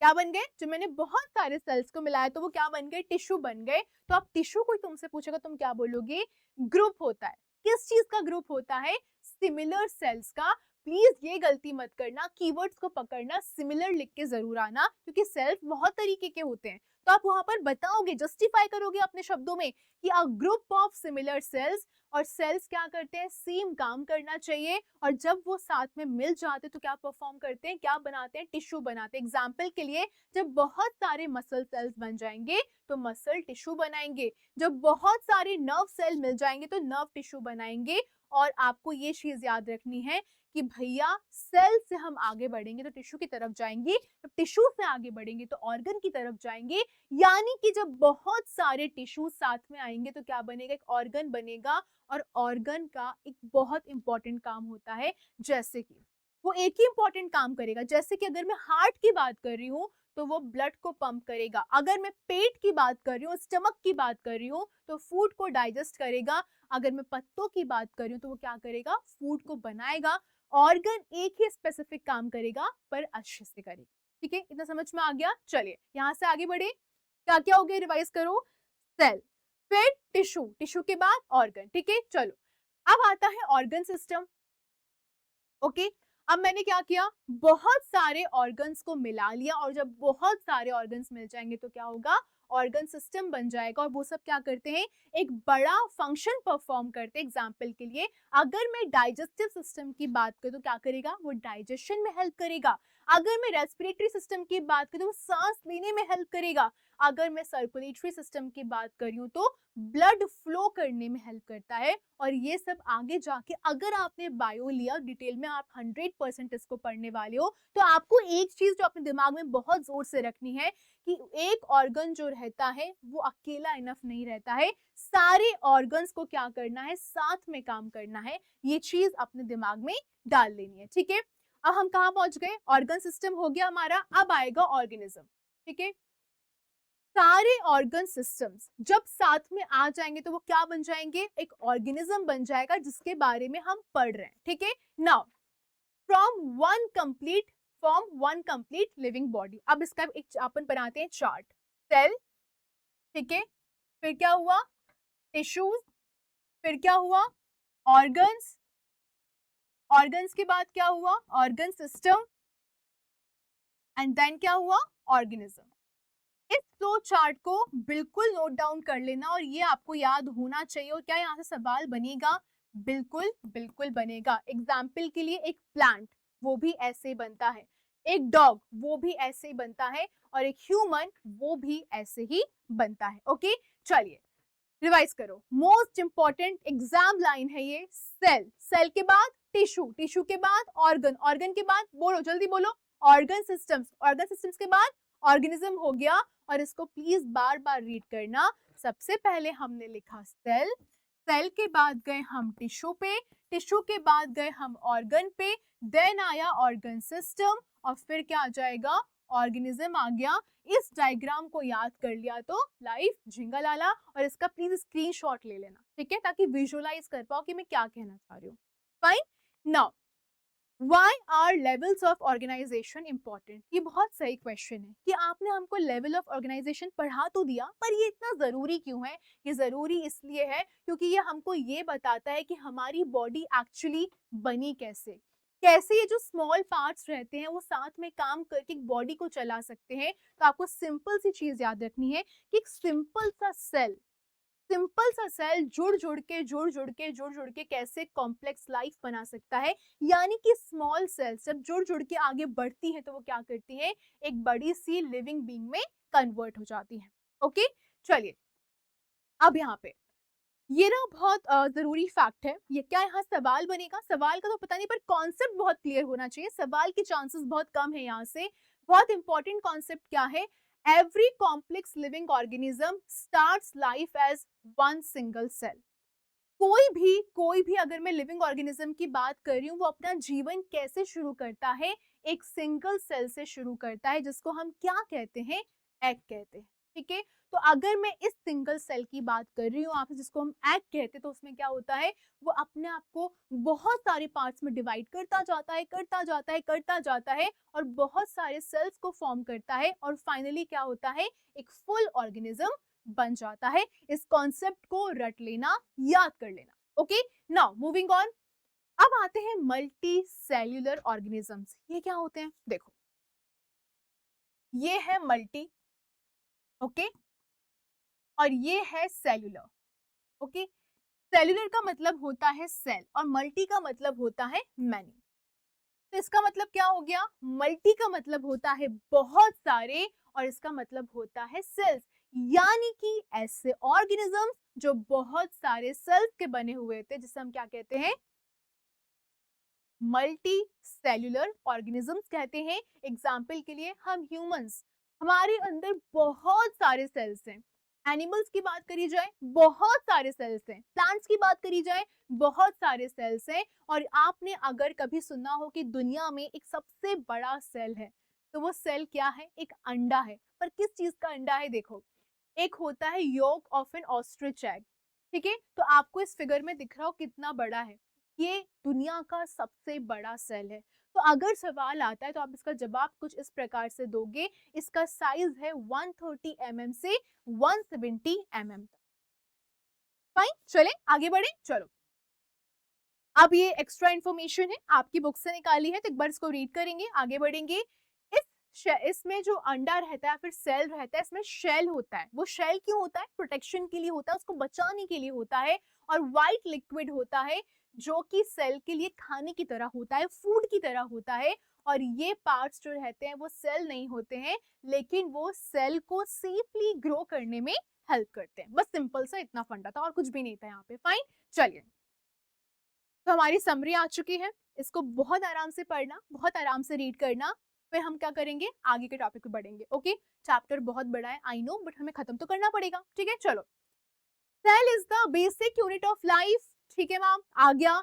क्या बन गए? जो मैंने बहुत सारे सेल्स को मिलाया तो वो क्या बन गए? टिश्यू बन गए। तो अब टिश्यू कोई तुमसे पूछेगा तुम क्या बोलोगे? ग्रुप होता है। किस चीज का ग्रुप होता है? सिमिलर सेल्स का। प्लीज ये गलती मत करना, कीवर्ड्स को पकड़ना, सिमिलर लिख के जरूर आना, क्योंकि सेल्स बहुत तरीके के होते हैं। तो आप वहां पर बताओगे, जस्टिफाई करोगे अपने शब्दों में कि a group of similar sales. और सेल्स क्या करते हैं? सेम काम करना चाहिए, और जब वो साथ में मिल जाते तो क्या परफॉर्म करते हैं? क्या बनाते हैं? टिश्यू बनाते हैं। एग्जाम्पल के लिए, जब बहुत सारे मसल सेल्स बन जाएंगे तो मसल टिश्यू बनाएंगे, जब बहुत सारे नर्व सेल मिल जाएंगे तो नर्व टिश्यू बनाएंगे। और आपको ये चीज याद रखनी है कि भैया सेल से हम आगे बढ़ेंगे तो टिश्यू की तरफ जाएंगे, जब टिश्यू से आगे बढ़ेंगे तो ऑर्गन की तरफ जाएंगे। यानी कि जब बहुत सारे टिश्यू साथ में आएंगे तो क्या बनेगा? एक ऑर्गन बनेगा। और ऑर्गन का एक बहुत इंपॉर्टेंट काम होता है, जैसे कि वो एक ही इंपॉर्टेंट काम करेगा। जैसे कि अगर मैं हार्ट की बात कर रही हूँ तो वो ब्लड को पंप करेगा, अगर मैं पेट की बात कर रही हूँ, स्टमक की बात कर रही हूँ तो फूड को डाइजेस्ट करेगा, अगर मैं पत्तों की बात कर रही हूँ तो वो क्या करेगा? फूड को बनाएगा। ऑर्गन एक ही स्पेसिफिक काम करेगा पर अच्छे से करेगा। ठीक है, इतना समझ में आ गया। चलिए यहाँ से आगे बढ़े, क्या क्या हो गया रिवाइज करो। सेल, फिर टिश्यू, टिश्यू के बाद ऑर्गन। ठीक है, चलो अब आता है ऑर्गन सिस्टम। ओके, अब मैंने क्या किया? बहुत सारे ऑर्गन्स को मिला लिया, और जब बहुत सारे ऑर्गन्स मिल जाएंगे तो क्या होगा? ऑर्गन सिस्टम बन जाएगा। और वो सब क्या करते हैं? एक बड़ा फंक्शन परफॉर्म करते हैं। एग्जाम्पल के लिए, अगर मैं डाइजेस्टिव सिस्टम की बात करूं तो क्या करेगा? वो डाइजेशन में हेल्प करेगा। अगर मैं रेस्पिरेटरी सिस्टम की बात करूं तो वो सांस लेने में हेल्प करेगा। अगर मैं सर्कुलेटरी सिस्टम की बात करी हूँ तो ब्लड फ्लो करने में हेल्प करता है। और ये सब आगे जाके अगर आपने बायो लिया डिटेल में, आप 100% इसको पढ़ने वाले हो, तो आपको एक चीज जो अपने दिमाग में बहुत जोर से रखनी है कि एक ऑर्गन जो रहता है वो अकेला इनफ नहीं रहता है, सारे ऑर्गन्स को क्या करना है, साथ में काम करना है। ये चीज अपने दिमाग में डाल लेनी है, ठीक है। अब हम कहाँ पहुंच गए, ऑर्गन सिस्टम हो गया हमारा, अब आएगा ऑर्गेनिज्म, ठीक है। सारे ऑर्गन सिस्टम्स जब साथ में आ जाएंगे तो वो क्या बन जाएंगे, एक ऑर्गेनिज्म बन जाएगा जिसके बारे में हम पढ़ रहे हैं, ठीक है। Now from one complete living body, अब इसका एक अपन बनाते हैं चार्ट। सेल, ठीक है, फिर क्या हुआ, टिश्यूज, फिर क्या हुआ, ऑर्गन्स, ऑर्गन्स के बाद क्या हुआ, ऑर्गन सिस्टम, एंड देन क्या हुआ, ऑर्गेनिज्म। इस फ्लो चार्ट को बिल्कुल नोट डाउन कर लेना और ये आपको याद होना चाहिए। और क्या यहाँ से सवाल बनेगा, बिल्कुल बिल्कुल बनेगा। एग्जाम्पल के लिए एक प्लांट वो भी ऐसे बनता है, एक डॉग वो भी ऐसे ही बनता है, और एक ह्यूमन वो भी ऐसे ही बनता है। ओके, चलिए रिवाइज करो। मोस्ट इंपॉर्टेंट एग्जाम लाइन है ये, सेल, सेल के बाद टिश्यू, टिश्यू के बाद ऑर्गन, ऑर्गन के बाद बोलो जल्दी बोलो, ऑर्गन सिस्टम्स, ऑर्गन सिस्टम्स के बाद ऑर्गेनिज्म हो गया। और इसको प्लीज बार बार रीड करना। सबसे पहले हमने लिखा सेल, सेल के बाद गए हम टिश्यू पे, टिश्यू के बाद गए हम ऑर्गन पे, देन आया ऑर्गन सिस्टम, और फिर क्या आ जाएगा, ऑर्गेनिज्म आ गया। इस डायग्राम को याद कर लिया तो लाइफ झिंगालाला। और इसका प्लीज स्क्रीनशॉट ले लेना, ठीक है, ताकि विजुअलाइज कर पाओ कि मैं क्या कहना चाह रही हूँ। Fine, now Why are levels of organization important? ये बहुत सही क्वेश्चन है कि आपने हमको लेवल ऑफ ऑर्गेनाइजेशन पढ़ा तो दिया, पर ये इतना जरूरी क्यों है। ये जरूरी इसलिए है क्योंकि ये हमको ये बताता है कि हमारी बॉडी एक्चुअली बनी कैसे, कैसे ये जो स्मॉल पार्ट्स रहते हैं वो साथ में काम करके बॉडी को चला सकते हैं। तो आपको सिंपल सी चीज याद रखनी है कि एक सिंपल सा सेल जुड़ जुड़ के कैसे कॉम्प्लेक्स लाइफ बना सकता है। यानी कि स्मॉल सेल्स जब जुड़ के आगे बढ़ती है तो वो क्या करती है, एक बड़ी सी लिविंग बीइंग में कन्वर्ट हो जाती है। ओके, चलिए अब यहाँ पे ये ना बहुत जरूरी फैक्ट है। ये क्या यहाँ सवाल बनेगा, सवाल का तो पता नहीं, पर कॉन्सेप्ट बहुत क्लियर होना चाहिए। सवाल के चांसेस बहुत कम है यहाँ से। बहुत इंपॉर्टेंट कॉन्सेप्ट क्या है, every complex living organism starts life as one single cell. कोई भी अगर मैं लिविंग ऑर्गेनिज्म की बात कर रही हूँ, वो अपना जीवन कैसे शुरू करता है, एक सिंगल सेल से शुरू करता है, जिसको हम क्या कहते हैं, एग कहते हैं, ठीक है। तो अगर मैं इस सिंगल सेल की बात कर रही हूँ आपसे, जिसको हम एग कहते हैं, तो उसमें क्या होता है, वो अपने आप को बहुत सारे पार्ट्स में डिवाइड करता जाता है और बहुत सारे सेल्स को फॉर्म करता है, और फाइनली क्या होता है, एक फुल ऑर्गेनिज्म बन जाता है। इस कॉन्सेप्ट को रट लेना, याद कर लेना। Okay, now moving on. अब आते हैं मल्टी सेल्यूलर ऑर्गेनिजम्स। ये क्या होते हैं, देखो ये है मल्टी, ओके, और ये है सेल्यूलर। ओके, सेल्यूलर का मतलब होता है सेल और मल्टी का मतलब होता है मैनी। तो इसका मतलब क्या हो गया, मल्टी का मतलब होता है बहुत सारे और इसका मतलब होता है सेल्स। यानी कि ऐसे ऑर्गेनिजम्स जो बहुत सारे सेल्स के बने हुए थे, जिसे हम क्या कहते हैं, मल्टी सेल्यूलर ऑर्गेनिजम्स कहते हैं। एग्जाम्पल के लिए हम ह्यूमंस, हमारे अंदर बहुत सारे सेल्स हैं। एनिमल्स की बात करी जाए बहुत सारे सेल्स हैं, प्लांट्स की बात करी जाए बहुत सारे सेल्स हैं। और आपने अगर कभी सुना हो कि दुनिया में एक सबसे बड़ा सेल है, तो वो सेल क्या है, एक अंडा है। पर किस चीज का अंडा है, देखो एक होता है yolk of an ostrich egg, ठीक है। तो आपको इस फिगर में दिख रहा हो कितना बड़ा है, ये दुनिया का सबसे बड़ा सेल है। तो अगर सवाल आता है तो आप इसका जवाब कुछ इस प्रकार से दोगे, इसका साइज है 130 mm से 170 mm तक। फाइन, चले आगे बढ़े, चलो अब ये एक्स्ट्रा इन्फॉर्मेशन है आपकी बुक से निकाली है, तो एक बार इसको रीड करेंगे, आगे बढ़ेंगे। इसमें जो अंडा रहता है फिर सेल रहता है, इसमें शेल होता है। वो शेल क्यों होता है, प्रोटेक्शन के लिए होता है, उसको बचाने के लिए होता है। और व्हाइट लिक्विड होता है जो कि सेल के लिए खाने की तरह होता है, फूड की तरह होता है, और ये पार्ट्स जो रहते हैं वो सेल नहीं होते हैं, लेकिन वो सेल को सेफली ग्रो करने में हेल्प करते हैं। बस सिंपल सा इतना फंडा था और कुछ भी नहीं था यहाँ पे। फाइन, चलिए, तो हमारी समरी आ चुकी है। इसको बहुत आराम से पढ़ना, बहुत आराम से रीड करना, फिर हम क्या करेंगे, आगे के टॉपिक पे बढ़ेंगे। ओके, चैप्टर बहुत बड़ा है आई नो, बट हमें खत्म तो करना पड़ेगा। ठीक है, चलो। Cell is the basic unit of life. ठीक है मैम, आ गया।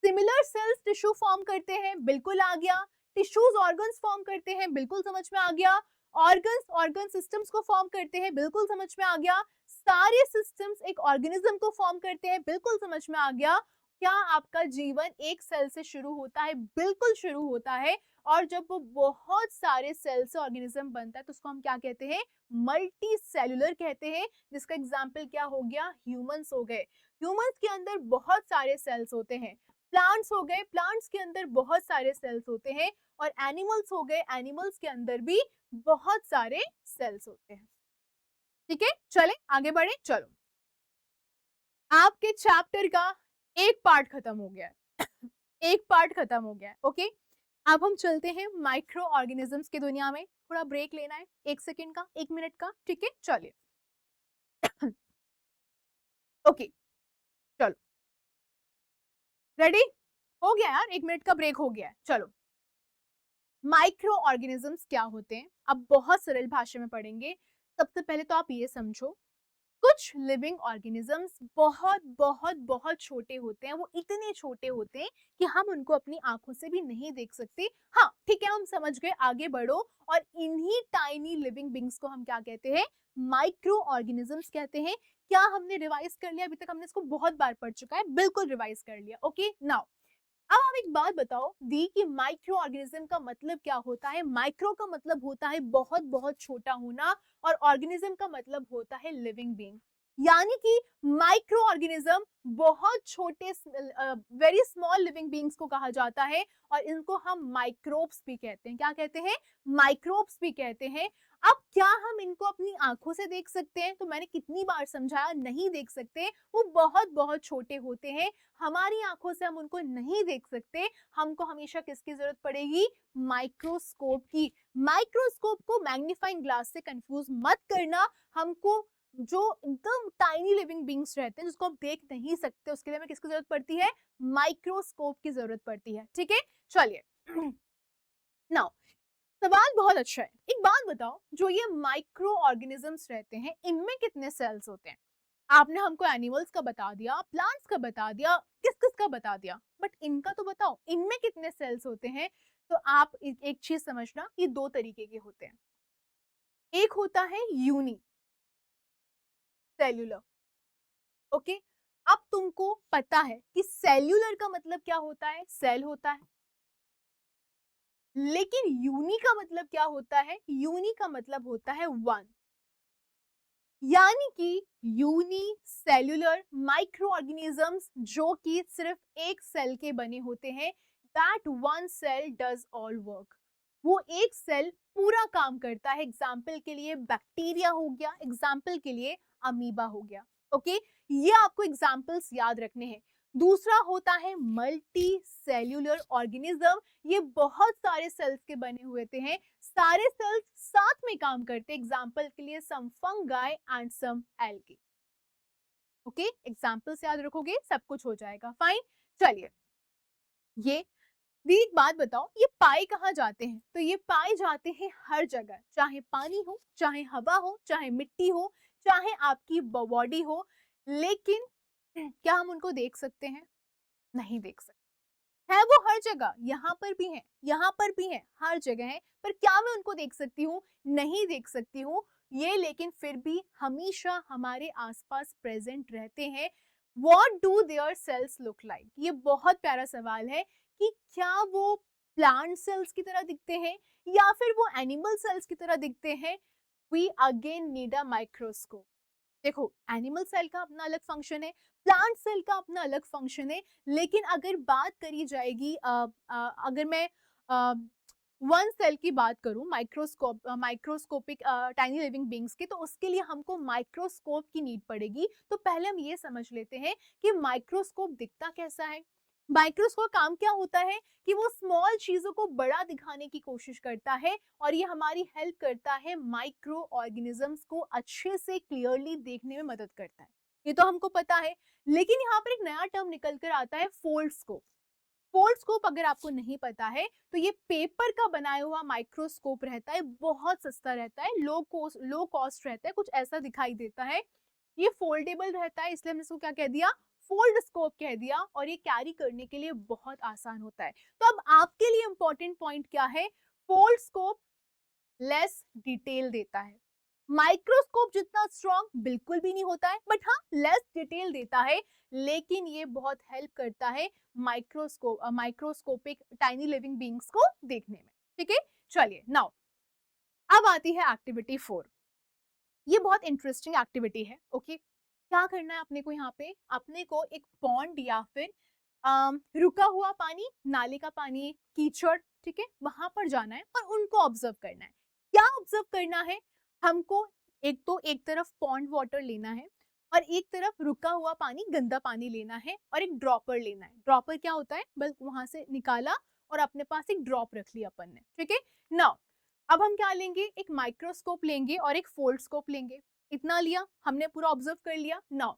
सिमिलर सेल्स टिश्यू फॉर्म करते हैं, बिल्कुल आ गया। टिश्यूज ऑर्गन्स फॉर्म करते हैं, बिल्कुल समझ में आ गया। ऑर्गन्स ऑर्गन सिस्टम्स को फॉर्म करते हैं, बिल्कुल समझ में आ गया। सारे सिस्टम्स एक ऑर्गेनिज्म को फॉर्म करते हैं, बिल्कुल समझ में आ गया। क्या आपका जीवन एक सेल से शुरू होता है? बिल्कुल शुरू होता है। और जब वो बहुत सारे सेल से ऑर्गेनिज्म बनता है तो उसको हम क्या कहते हैं? मल्टी सेल्यूलर कहते हैं, जिसका एग्जाम्पल क्या हो गया? ह्यूमंस हो गए। ह्यूमंस के अंदर बहुत सारे सेल्स होते हैं। प्लांट्स हो गए, प्लांट्स के अंदर बहुत सारे सेल्स होते हैं। और एनिमल्स हो गए, एनिमल्स के अंदर भी बहुत सारे सेल्स होते हैं। ठीक है, चले आगे बढ़े। चलो, आपके चैप्टर का एक पार्ट खत्म हो गया है। एक पार्ट खत्म हो गया है। ओके, अब हम चलते हैं माइक्रो ऑर्गेनिजम्स की दुनिया में। थोड़ा ब्रेक लेना है, 1 सेकेंड का, 1 मिनट का। ठीक है, चलिए। ओके, चलो, रेडी? हो गया यार, 1 मिनट का ब्रेक हो गया है। चलो, माइक्रो ऑर्गेनिजम्स क्या होते हैं, अब बहुत सरल भाषा में पढ़ेंगे। सबसे पहले तो आप ये समझो, कुछ लिविंग ऑर्गेनिजम्स बहुत बहुत बहुत छोटे होते हैं। वो इतने छोटे होते हैं कि हम उनको अपनी आंखों से भी नहीं देख सकते। हाँ ठीक है, हम समझ गए, आगे बढ़ो। और इन्हीं टाइनी लिविंग बींग्स को हम क्या कहते हैं? माइक्रो ऑर्गेनिजम्स कहते हैं। क्या हमने रिवाइज कर लिया? अभी तक हमने इसको बहुत बार पढ़ चुका है, बिल्कुल रिवाइज कर लिया। ओके, नाउ अब आप एक बात बताओ दी कि माइक्रो ऑर्गेनिज्म का मतलब क्या होता है? माइक्रो का मतलब होता है बहुत बहुत छोटा होना, और ऑर्गेनिज्म का मतलब होता है लिविंग बीइंग। यानी कि माइक्रो ऑर्गेनिज्म बहुत छोटे, वेरी स्मॉल लिविंग बीइंग्स को कहा जाता है, और इनको हम माइक्रोब्स भी कहते हैं। क्या कहते हैं? माइक्रोब्स भी कहते हैं। अब क्या हम इनको अपनी आंखों से देख सकते हैं? तो मैंने कितनी बार समझाया, नहीं देख सकते। वो बहुत बहुत छोटे होते हैं, हमारी आंखों से हम उनको नहीं देख सकते। हमको हमेशा किसकी जरूरत पड़ेगी? माइक्रोस्कोप की। माइक्रोस्कोप को मैग्नीफाइंग ग्लास से कंफ्यूज मत करना। हमको जो एकदम टाइनी लिविंग बींग्स रहते हैं जिसको आप देख नहीं सकते, उसके लिए हमें किसकी जरूरत पड़ती है? माइक्रोस्कोप की जरूरत पड़ती है। ठीक है, चलिए। नाउ सवाल बहुत अच्छा है। एक बात बताओ, जो ये माइक्रो ऑर्गेनिजम्स रहते हैं इनमें कितने सेल्स होते हैं? आपने हमको एनिमल्स का बता दिया, प्लांट्स का बता दिया, किस किस का बता दिया, बट इनका तो बताओ, इनमें कितने सेल्स होते हैं? तो आप एक चीज समझना, ये दो तरीके के होते हैं। एक होता है यूनी सेल्यूलर। ओके, अब तुमको पता है कि सेल्यूलर का मतलब क्या होता है? सेल होता है। लेकिन यूनी का मतलब क्या होता है? यूनी का मतलब होता है वन। यानी कि यूनी सेल्यूलर माइक्रो ऑर्गेनिजम्स जो कि सिर्फ एक सेल के बने होते हैं, that one cell does all work. वो एक सेल पूरा काम करता है। एग्जाम्पल के लिए बैक्टीरिया हो गया, एग्जाम्पल के लिए अमीबा हो गया। ओके, ये आपको एग्जाम्पल्स याद रखने हैं। दूसरा होता है मल्टी सेल्यूलर ऑर्गेनिज्म। ये बहुत सारे सेल्स के बने हुए हैं, सारे सेल्स साथ में काम करते हैं। एग्जाम्पल के लिए some fungi and some algae. Okay, examples याद रखोगे सब कुछ हो जाएगा। फाइन, चलिए, ये दी एक बात बताओ, ये पाए कहाँ जाते हैं? तो ये पाए जाते हैं हर जगह, चाहे पानी हो, चाहे हवा हो, चाहे मिट्टी हो, चाहे आपकी बॉडी हो। लेकिन क्या हम उनको देख सकते हैं? नहीं देख सकते। है वो हर जगह, यहाँ पर भी है, यहाँ पर भी है, हर जगह है, पर क्या मैं उनको देख सकती हूँ? नहीं देख सकती हूँ। ये लेकिन फिर भी हमेशा हमारे आसपास प्रेजेंट रहते हैं। What do their cells look like? ये बहुत प्यारा सवाल है कि क्या वो प्लांट सेल्स की तरह दिखते हैं या फिर वो एनिमल सेल्स की तरह दिखते हैं? We again need a microscope. देखो, एनिमल सेल का अपना अलग फंक्शन है, प्लांट सेल का अपना अलग फंक्शन है। लेकिन अगर बात करी जाएगी, अगर मैं वन सेल की बात करूं, माइक्रोस्कोपिक टाइनी लिविंग बींग्स की, तो उसके लिए हमको माइक्रोस्कोप की नीड पड़ेगी। तो पहले हम ये समझ लेते हैं कि माइक्रोस्कोप दिखता कैसा है। माइक्रोस्कोप काम क्या होता है कि वो स्मॉल चीजों को बड़ा दिखाने की कोशिश करता है और ये हमारी हेल्प करता है माइक्रो ऑर्गेनिजम्स को अच्छे से क्लियरली देखने में मदद करता है। ये तो हमको पता है, लेकिन यहाँ पर एक नया टर्म निकल कर आता है, फोल्ड स्कोप। फोल्ड स्कोप अगर आपको नहीं पता है तो ये पेपर का बनाया हुआ माइक्रोस्कोप रहता है, बहुत सस्ता रहता है, लो कॉस्ट रहता है, कुछ ऐसा दिखाई देता है। ये फोल्डेबल रहता है, इसलिए हमने इसको क्या कह दिया, फोल्ड स्कोप कह दिया, और ये कैरी करने के लिए बहुत आसान होता है। तो अब आपके लिए इंपॉर्टेंट पॉइंट क्या है, फोल्ड स्कोप लेस डिटेल देता है। माइक्रोस्कोप जितना स्ट्रॉन्ग बिल्कुल भी नहीं होता है, बट हाँ लेस डिटेल देता है, लेकिन ये बहुत हेल्प करता है माइक्रोस्कोपिक टाइनी लिविंग बीइंग्स को देखने में। ठीक है, चलिए नाउ अब आती है एक्टिविटी 4। ये बहुत इंटरेस्टिंग एक्टिविटी है। ओके, क्या करना है अपने को, यहाँ पे अपने को एक पॉन्ड या फिर रुका हुआ पानी, नाले का पानी, कीचड़, ठीक है, वहां पर जाना है और उनको ऑब्जर्व करना है। क्या ऑब्जर्व करना है हमको, एक तो एक तरफ पॉन्ड वाटर लेना है और एक तरफ रुका हुआ पानी, गंदा पानी लेना है, और एक ड्रॉपर लेना है। ड्रॉपर क्या होता है, बस वहां से निकाला और अपने पास एक ड्रॉप रख लिया अपन ने। ठीक है, नाउ अब हम क्या लेंगे, एक माइक्रोस्कोप लेंगे और एक फोल्ड स्कोप लेंगे। इतना लिया, हमने पूरा ऑब्जर्व कर लिया। नाउ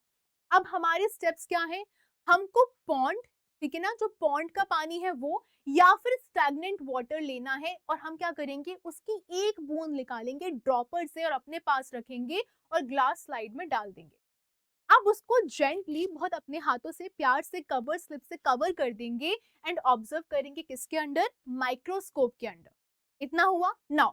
अब हमारे स्टेप्स क्या है, हमको पॉन्ड, ठीक है ना, जो पॉन्ड का पानी है वो, या फिर स्टैग्नेंट वाटर लेना है, और हम क्या करेंगे, उसकी एक बूंद निकालेंगे ड्रॉपर से और अपने पास रखेंगे और ग्लास स्लाइड में डाल देंगे। अब उसको जेंटली बहुत अपने हाथों से प्यार से कवर स्लिप से कवर कर देंगे एंड ऑब्जर्व करेंगे किसके अंडर, माइक्रोस्कोप के अंडर। इतना हुआ। नाउ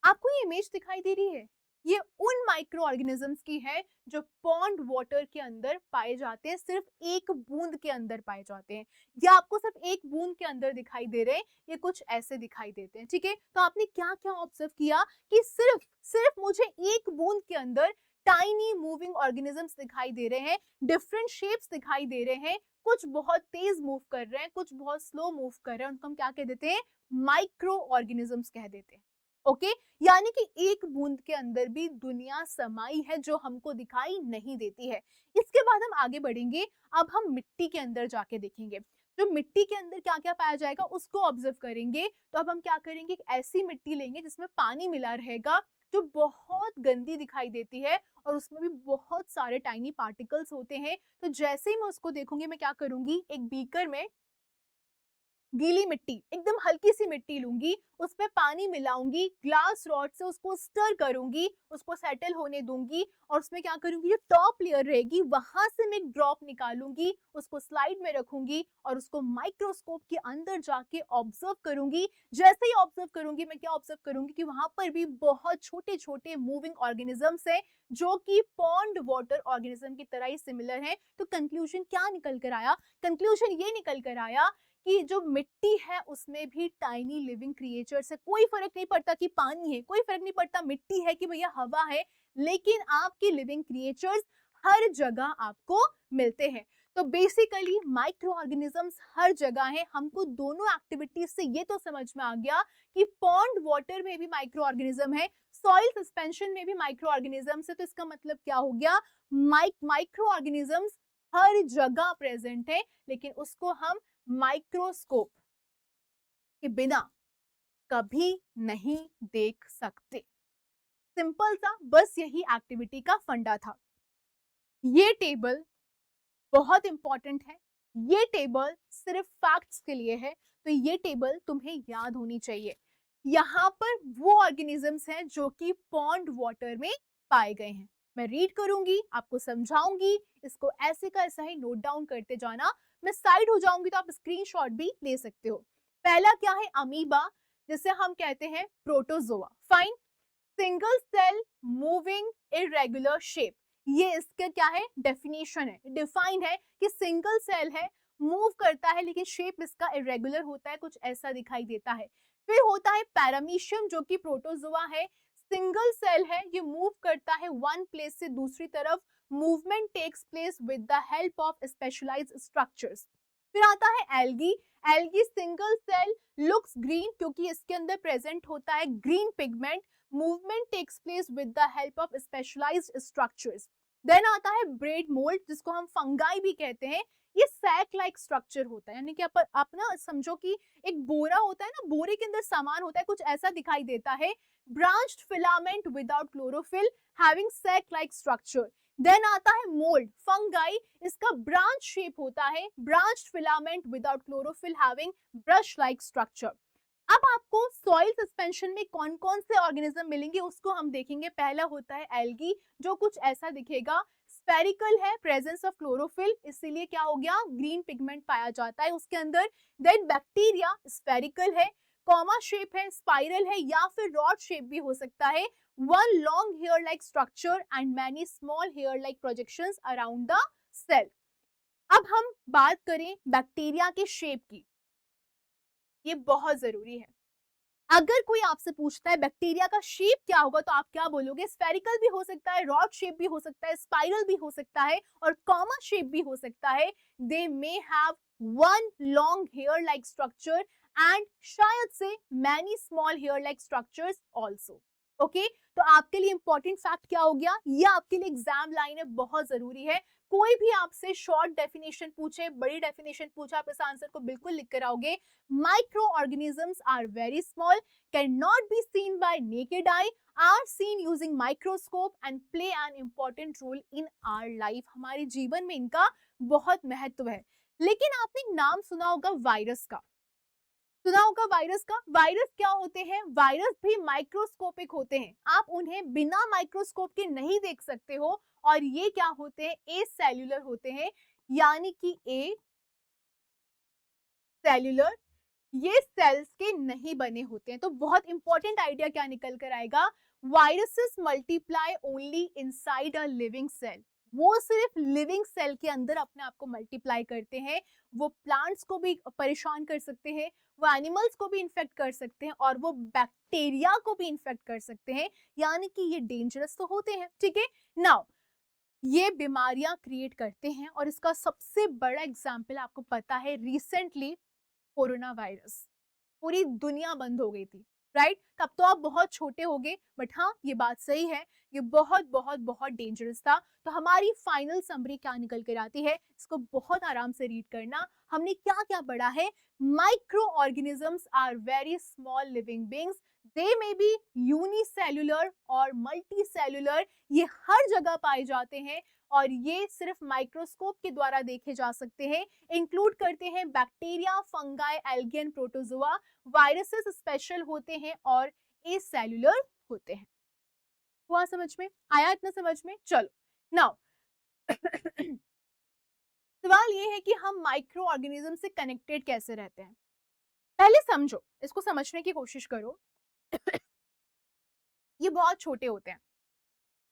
आपको ये इमेज दिखाई दे रही है, ये उन माइक्रो ऑर्गेनिजम्स की है जो पॉन्ड वाटर के अंदर पाए जाते हैं, सिर्फ एक बूंद के अंदर पाए जाते हैं। या आपको सिर्फ एक बूंद के अंदर दिखाई दे रहे हैं, ये कुछ ऐसे दिखाई देते हैं। ठीक है, तो आपने क्या क्या ऑब्जर्व किया कि सिर्फ मुझे एक बूंद के अंदर टाइनी मूविंग ऑर्गेनिजम्स दिखाई दे रहे हैं, डिफरेंट शेप्स दिखाई दे रहे हैं, कुछ बहुत तेज मूव कर रहे हैं, कुछ बहुत स्लो मूव कर रहे हैं, उनको हम क्या कह देते हैं, माइक्रो ऑर्गेनिजम्स कह देते हैं। ओके, यानी कि एक बूंद के अंदर भी दुनिया समाई है जो हमको दिखाई नहीं देती है। इसके बाद हम आगे बढ़ेंगे, अब हम मिट्टी के अंदर जाके देखेंगे, जो मिट्टी के अंदर क्या क्या पाया जाएगा उसको ऑब्जर्व करेंगे। तो अब हम क्या करेंगे, एक ऐसी मिट्टी लेंगे जिसमें पानी मिला रहेगा, जो बहुत गंदी दिखाई देती है और उसमें भी बहुत सारे टाइनी पार्टिकल्स होते हैं। तो जैसे ही मैं उसको देखूंगी, मैं क्या करूंगी, एक बीकर में गीली मिट्टी, एकदम हल्की सी मिट्टी लूंगी, उसमें पानी मिलाऊंगी, ग्लास रॉड से उसको स्टर करूंगी, उसको सेटल होने दूंगी, और उसमें क्या करूंगी, जो टॉप लेयर रहेगी वहां से मैं एक ड्रॉप निकालूंगी, उसको स्लाइड में रखूंगी और उसको माइक्रोस्कोप के अंदर जाके ऑब्जर्व करूंगी। जैसे ही ऑब्जर्व करूंगी, मैं क्या ऑब्जर्व करूंगी कि वहां पर भी बहुत छोटे छोटे मूविंग ऑर्गेनिजम्स है जो कि पॉन्ड वाटर ऑर्गेनिज्म की तरह ही सिमिलर है। तो कंक्लूजन क्या निकल कर आया, कंक्लूजन ये निकल कर आया कि जो मिट्टी है उसमें भी टाइनी लिविंग क्रिएचर्स है। कोई फर्क नहीं पड़ता कि पानी है, कोई फर्क नहीं पड़ता मिट्टी है कि भैया हवा है, लेकिन आपकी लिविंग क्रिएचर्स हर जगह आपको मिलते हैं। तो बेसिकली माइक्रो ऑर्गेनिजम्स हर जगह है। हमको दोनों एक्टिविटीज से ये तो समझ में आ गया कि पॉन्ड वाटर में भी माइक्रो ऑर्गेनिज्म है, सॉइल सस्पेंशन में भी माइक्रो ऑर्गेनिजम्स है। तो इसका मतलब क्या हो गया, माइक्रो ऑर्गेनिजम्स हर जगह प्रेजेंट है, लेकिन उसको हम माइक्रोस्कोप के बिना कभी नहीं देख सकते। सिंपल सा, बस यही एक्टिविटी का फंडा था। ये टेबल बहुत इंपॉर्टेंट है, ये टेबल सिर्फ फैक्ट्स के लिए है, तो ये टेबल तुम्हें याद होनी चाहिए। यहाँ पर वो ऑर्गेनिजम्स हैं जो कि पॉन्ड वाटर में पाए गए हैं। मैं रीड करूंगी, आपको समझाऊंगी, इसको ऐसे का ऐसा ही नोट डाउन करते जाना। मैं साइड हो जाऊंगी तो आप स्क्रीनशॉट भी ले सकते हो। पहला क्या है, अमीबा, जिसे हम कहते हैं protozoa. Fine, single cell moving irregular shape, ये इसका क्या है, डेफिनेशन है, डिफाइन है कि सिंगल सेल है, मूव करता है, लेकिन शेप इसका इरेगुलर होता है, कुछ ऐसा दिखाई देता है। फिर होता है पैरामीशियम, जो कि प्रोटोजोआ है, सिंगल सेल है, ये मूव करता है वन प्लेस से दूसरी तरफ, movement takes place with the help of specialised structures. फिर आता है algae, algae single cell, looks green, क्योंकि इसके अंदर प्रेजेंट होता है green pigment, movement takes place with the help of specialised structures. Then आता है ब्रेड मोल्ड, जिसको हम फंगाई भी कहते हैं। ये सैक लाइक स्ट्रक्चर होता है, यानी कि आप ना समझो कि एक बोरा होता है ना, बोरे के अंदर सामान होता है, कुछ ऐसा दिखाई देता है। Branched filament without chlorophyll having sac like structure. Then आता है मोल्ड, फंगाई, इसका ब्रांच शेप होता है, branched filament without chlorophyll having brush like structure. अब आपको सॉइल सस्पेंशन में कौन कौन से ऑर्गेनिज्म मिलेंगे उसको हम देखेंगे। पहला होता है एल्गी, जो कुछ ऐसा दिखेगा, स्फेरिकल है, प्रेजेंस ऑफ क्लोरोफिल, इसीलिए क्या हो गया, ग्रीन पिगमेंट पाया जाता है उसके अंदर। देन बैक्टीरिया, स्फेरिकल है, कॉमा शेप है, स्पाइरल है, या फिर रॉड शेप भी हो सकता है। One long hair like structure and many small hair like projections around the cell. अब हम बात करें बैक्टीरिया के शेप की, ये बहुत जरूरी है। अगर कोई आपसे पूछता है बैक्टीरिया का शेप क्या होगा, तो आप क्या बोलोगे, स्फेरिकल भी हो सकता है, रॉड शेप भी हो सकता है, स्पाइरल भी हो सकता है, और कॉमा शेप भी हो सकता है। They may have one long hair like structure and शायद से many small hair like structures also. Okay, तो आपके लिए इंपॉर्टेंट फैक्ट क्या हो गया, ये आपके लिए एग्जाम लाइन है, बहुत जरूरी है। कोई भी आपसे शॉर्ट डेफिनेशन पूछे, बड़ी डेफिनेशन पूछे, आप इस आंसर को बिल्कुल लिख कर आओगे। Micro organisms are very small, cannot be seen by naked eye, are seen using microscope and play an important role in our life। हमारे जीवन में इनका बहुत महत्व है। लेकिन आपने एक नाम सुना होगा वायरस का, सुना होगा वायरस का। वायरस क्या होते हैं, वायरस भी माइक्रोस्कोपिक होते हैं, आप उन्हें बिना माइक्रोस्कोप के नहीं देख सकते हो, और ये क्या होते हैं, ए सेल्यूलर होते हैं, यानी कि ए सेल्यूलर, ये सेल्स के नहीं बने होते हैं। तो बहुत इंपॉर्टेंट आइडिया क्या निकल कर आएगा, viruses multiply only inside a living cell, वो सिर्फ लिविंग सेल के अंदर अपने आप को मल्टीप्लाई करते हैं। वो प्लांट्स को भी परेशान कर सकते हैं, वो एनिमल्स को भी इन्फेक्ट कर सकते हैं, और वो बैक्टीरिया को भी इन्फेक्ट कर सकते हैं, यानी कि ये डेंजरस तो होते हैं। ठीक है, नाउ ये बीमारियां क्रिएट करते हैं, और इसका सबसे बड़ा एग्जाम्पल आपको पता है, रिसेंटली कोरोना वायरस, पूरी दुनिया बंद हो गई थी, राइट। तब तो आप बहुत छोटे होगे, बट हाँ ये बात सही है, ये बहुत बहुत बहुत डेंजरस था। तो हमारी फाइनल समरी क्या निकल कर आती है, इसको बहुत आराम से रीड करना। हमने क्या क्या पढ़ा है, micro organisms are very small living beings, they may be unicellular और मल्टीसेल्युलर, ये हर जगह पाए जाते हैं, और ये सिर्फ माइक्रोस्कोप के द्वारा देखे जा सकते हैं। इंक्लूड करते हैं bacteria, fungi, algae and protozoa. Viruses special होते हैं और एसेल्युलर होते हैं। हुआ समझ में, आया इतना समझ में, चलो नाउ सवाल ये है कि हम माइक्रो ऑर्गेनिज्म से कनेक्टेड कैसे रहते हैं। पहले समझो, इसको समझने की कोशिश करो। ये बहुत छोटे होते हैं,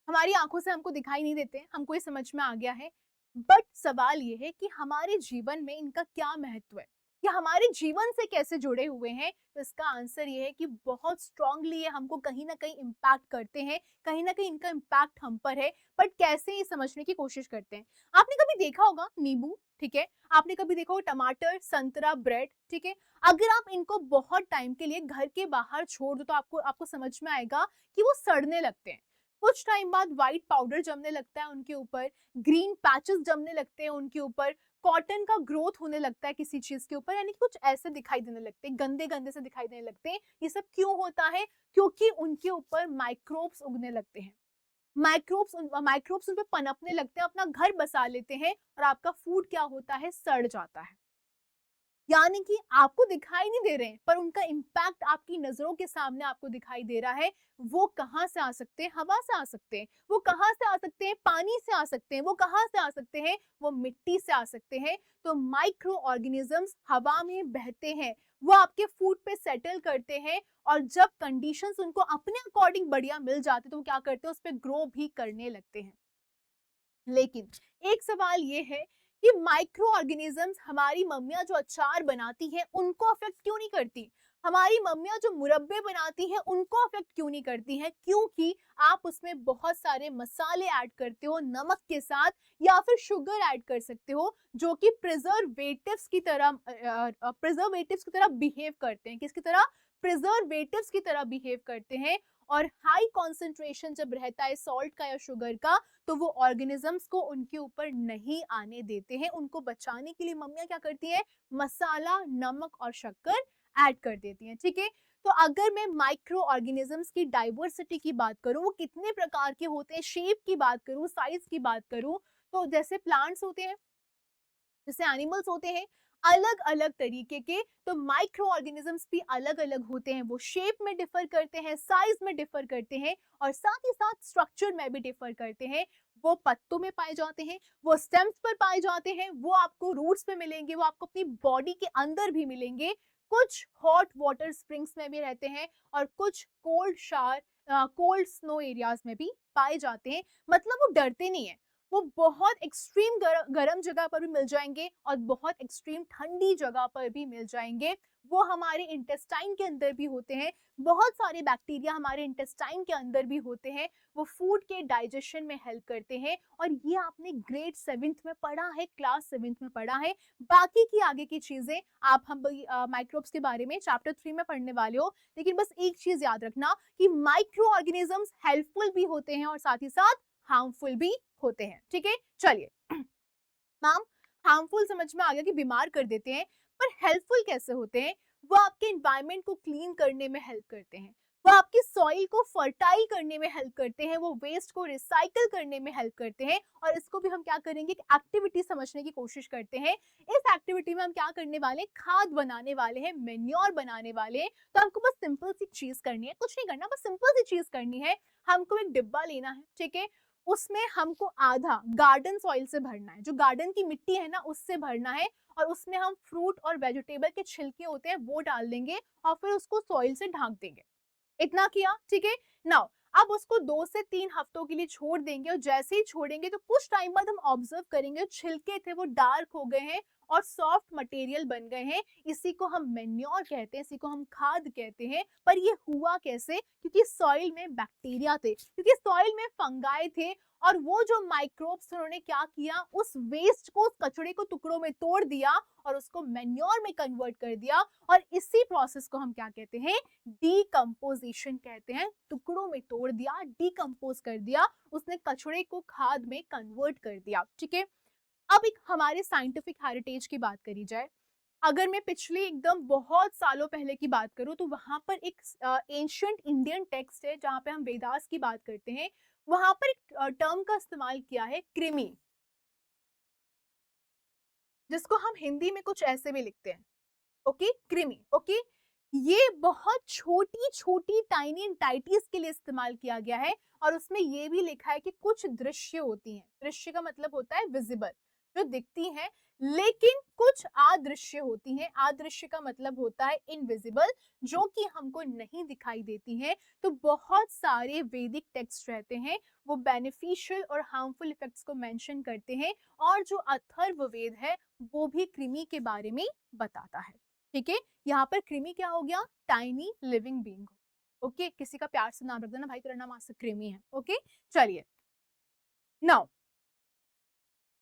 हमारी आंखों से हमको दिखाई नहीं देते, हमको ये समझ में आ गया है। बट सवाल ये है कि हमारे जीवन में इनका क्या महत्व है, या हमारे जीवन से कैसे जुड़े हुए हैं। तो इसका आंसर ये है कि बहुत स्ट्रांगली ये हमको कहीं ना कहीं इम्पैक्ट करते हैं, कहीं ना कहीं इनका इम्पैक्ट हम पर है। बट कैसे, ये समझने की कोशिश करते हैं। आपने कभी देखा होगा नींबू, ठीक है, आपने कभी देखा होगा टमाटर, संतरा, ब्रेड, ठीक है, अगर आप इनको बहुत टाइम के लिए घर के बाहर छोड़ दो, तो आपको समझ में आएगा कि वो सड़ने लगते हैं। कुछ टाइम बाद व्हाइट पाउडर जमने लगता है उनके ऊपर, ग्रीन पैचेस जमने लगते हैं उनके ऊपर, कॉटन का ग्रोथ होने लगता है किसी चीज के ऊपर, यानी कुछ ऐसे दिखाई देने लगते हैं, गंदे गंदे से दिखाई देने लगते हैं। ये सब क्यों होता है, क्योंकि उनके ऊपर माइक्रोब्स उगने लगते हैं। माइक्रोब्स उन पे पनपने लगते हैं, अपना घर बसा लेते हैं, और आपका फूड क्या होता है, सड़ जाता है। यानी कि आपको दिखाई नहीं दे रहे हैं, पर उनका इम्पैक्ट आपकी नजरों के सामने आपको दिखाई दे रहा है। वो कहाँ से आ सकते हैं, हवा से आ सकते हैं, वो कहाँ से आ सकते हैं, पानी से आ सकते हैं, वो कहाँ से आ सकते हैं, वो मिट्टी से आ सकते हैं। तो माइक्रो ऑर्गेनिजम्स हवा में बहते हैं, वो आपके फूड पे सेटल करते हैं, और जब कंडीशंस उनको अपने अकॉर्डिंग बढ़िया मिल जाते तो वो क्या करते हैं, उस पर ग्रो भी करने लगते हैं। लेकिन एक सवाल ये है कि माइक्रो ऑर्गेनिजम्स हमारी मम्मियां जो अचार बनाती हैं उनको अफेक्ट क्यों नहीं करती। हमारी मम्मियाँ जो मुरब्बे बनाती हैं उनको अफेक्ट क्यों नहीं करती हैं? क्योंकि आप उसमें बहुत सारे मसाले ऐड करते हो नमक के साथ, या फिर शुगर ऐड कर सकते हो, जो कि प्रिजर्वेटिव्स की तरह बिहेव करते हैं। किसकी तरह? प्रिजर्वेटिव्स की तरह बिहेव करते हैं। और हाई कॉन्सेंट्रेशन जब रहता है सॉल्ट का या शुगर का, तो वो ऑर्गेनिजम्स को उनके ऊपर नहीं आने देते हैं। उनको बचाने के लिए मम्मियाँ क्या करती हैं? मसाला, नमक और शक्कर ऐड कर देती हैं। ठीक है, तो अगर मैं माइक्रो ऑर्गेनिजम्स की डाइवर्सिटी की बात करूं, वो कितने प्रकार के होते हैं, शेप की बात करूं, साइज की बात करूं, तो जैसे प्लांट्स होते हैं, जैसे एनिमल्स होते हैं अलग अलग तरीके के, तो माइक्रो ऑर्गेनिजम्स भी अलग अलग होते हैं। वो शेप में डिफर करते हैं, साइज में डिफर करते हैं, और साथ ही साथ स्ट्रक्चर में भी डिफर करते हैं। वो पत्तों में पाए जाते हैं, वो स्टेम्स पर पाए जाते हैं, वो आपको रूट्स में मिलेंगे, वो आपको अपनी बॉडी के अंदर भी मिलेंगे। कुछ हॉट वाटर स्प्रिंग्स में भी रहते हैं, और कुछ कोल्ड स्नो एरियाज में भी पाए जाते हैं। मतलब वो डरते नहीं है। वो बहुत एक्सट्रीम गर्म जगह पर भी मिल जाएंगे, और बहुत एक्सट्रीम ठंडी जगह पर भी मिल जाएंगे। वो हमारे इंटेस्टाइन के अंदर भी होते हैं। बहुत सारे बैक्टीरिया हमारे इंटेस्टाइन के अंदर भी होते हैं। वो फूड के डाइजेशन में हेल्प करते हैं, और ये आपने ग्रेड 7th में पढ़ा है, क्लास 7th में पढ़ा है। बाकी की आगे की चीजें आप हम माइक्रोब्स के बारे में चैप्टर 3 में पढ़ने वाले हो। लेकिन बस एक चीज याद रखना कि माइक्रो ऑर्गेनिजम्स हेल्पफुल भी होते हैं और साथ ही साथ हार्मफुल भी होते हैं। ठीक है, चलिए मैम, हार्मफुल समझ में आ गया कि बीमार कर देते हैं, पर हेल्पफुल कैसे होते हैं? वो आपके एनवायरनमेंट को क्लीन करने में हेल्प करते हैं, वो आपकी सॉइल को फर्टाइल करने में हेल्प करते हैं, वो वेस्ट को रिसाइकल करने में हेल्प करते हैं। और इसको भी हम क्या करेंगे, एक एक्टिविटी समझने की कोशिश करते हैं। इस एक्टिविटी में हम क्या करने वाले हैं? खाद बनाने वाले हैं, मेन्योर बनाने वाले हैं। तो हमको बस सिंपल सी चीज करनी है, कुछ नहीं करना, बस सिंपल सी चीज करनी है। हमको एक डिब्बा लेना है, ठीक है, उसमें हमको आधा गार्डन सॉइल से भरना है, जो गार्डन की मिट्टी है ना उससे भरना है, और उसमें हम फ्रूट और वेजिटेबल के छिलके होते हैं वो डाल देंगे, और फिर उसको सॉइल से ढक देंगे। इतना किया, ठीक है। नाउ अब उसको 2 से 3 हफ्तों के लिए छोड़ देंगे, और जैसे ही छोड़ेंगे तो कुछ टाइम बाद हम ऑब्जर्व करेंगे छिलके थे वो डार्क हो गए हैं और सॉफ्ट मटेरियल बन गए हैं। इसी को हम मेन्योर कहते हैं, इसी को हम खाद कहते हैं। पर ये हुआ कैसे? क्योंकि सॉइल में बैक्टीरिया थे, क्योंकि सॉइल में फंगाई थे, और वो जो माइक्रोब्स उन्होंने क्या किया, उस वेस्ट को, उस कचड़े को टुकड़ों में तोड़ दिया और उसको मेन्योर में कन्वर्ट कर दिया। और इसी प्रोसेस को हम क्या कहते हैं? डीकम्पोजिशन कहते हैं। टुकड़ों में तोड़ दिया, डीकम्पोज कर दिया, उसने कचड़े को खाद में कन्वर्ट कर दिया। ठीक है, अब एक हमारे साइंटिफिक हेरिटेज की बात करी जाए, अगर मैं पिछले एकदम बहुत सालों पहले की बात करूं, तो वहां पर एक एंशियंट इंडियन टेक्स्ट है जहां पे हम वेदास की बात करते हैं। वहां पर एक टर्म का इस्तेमाल किया है, कृमि, जिसको हम हिंदी में कुछ ऐसे भी लिखते हैं, ओके, कृमि। ओके, ये बहुत छोटी छोटी टाइनी एंटाइटीज के लिए इस्तेमाल किया गया है, और उसमें ये भी लिखा है कि कुछ दृश्य होती हैं। दृश्य का मतलब होता है विजिबल, जो दिखती हैं, लेकिन कुछ अदृश्य होती हैं। अदृश्य का मतलब होता है इनविजिबल, जो कि हमको नहीं दिखाई देती हैं। तो बहुत सारे वैदिक टेक्स्ट रहते हैं, वो बेनिफिशियल और हार्मफुल इफेक्ट्स को मेंशन करते हैं, और जो अथर्ववेद है वो भी कृमि के बारे में बताता है। ठीक है, यहाँ पर कृमि क्या हो गया? Tiny living being. ओके, किसी का प्यार से नाम रख देना, भाई तेरा नाम आज से कृमि है। ओके, चलिए नाउ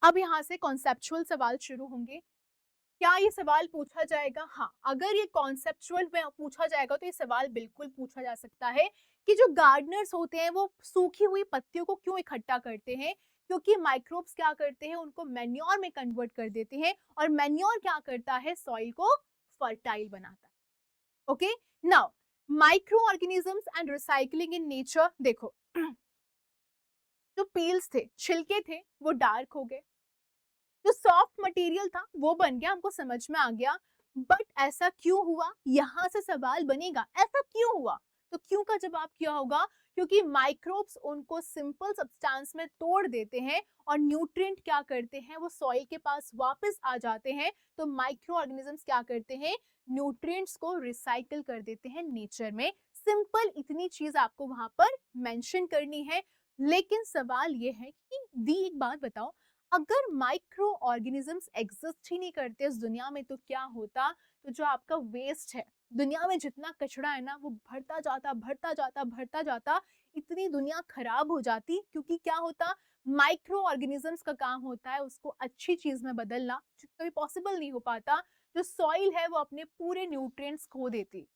अब यहाँ से कॉन्सेप्चुअल सवाल शुरू होंगे। क्या ये सवाल पूछा जाएगा? हाँ, अगर ये कॉन्सेप्चुअल में पूछा जाएगा तो ये सवाल बिल्कुल पूछा जा सकता है कि जो गार्डनर्स होते हैं वो सूखी हुई पत्तियों को क्यों इकट्ठा करते हैं? क्योंकि माइक्रोब्स क्या करते हैं, उनको मैन्योर में कन्वर्ट कर देते हैं, और मैन्योर क्या करता है? सॉइल को फर्टाइल बनाता है। Okay, now micro organisms and recycling in nature. देखो, जो पील्स थे, छिलके थे, वो डार्क हो गए, जो सॉफ्ट मटेरियल था वो बन गया, हमको समझ में आ गया। बट ऐसा क्यों हुआ? यहां से सवाल बनेगा, ऐसा क्यों हुआ? तो क्यों का जवाब क्या होगा? क्योंकि माइक्रोब्स उनको सिंपल सब्सटेंस में तोड़ देते हैं, और न्यूट्रिएंट क्या करते हैं? वो सॉइल के पास वापस आ जाते हैं। तो माइक्रो ऑर्गेनिजम्स क्या करते हैं? न्यूट्रिएंट्स को रिसाइकल कर देते हैं नेचर में। सिंपल इतनी चीज आपको वहां पर मेंशन करनी है। लेकिन सवाल ये है कि दी, एक बात बताओ, अगर माइक्रो ऑर्गेनिजम्स एग्जिस्ट ही नहीं करते इस दुनिया में, तो क्या होता? तो जो आपका वेस्ट है, दुनिया में जितना कचरा है ना वो बढ़ता जाता बढ़ता जाता बढ़ता जाता, इतनी दुनिया खराब हो जाती, क्योंकि क्या होता, माइक्रो ऑर्गेनिजम्स का काम होता है उसको अच्छी चीज में बदलना, जो कभी पॉसिबल नहीं हो पाता। जो सॉइल है वो अपने पूरे न्यूट्रिएंट्स खो देती,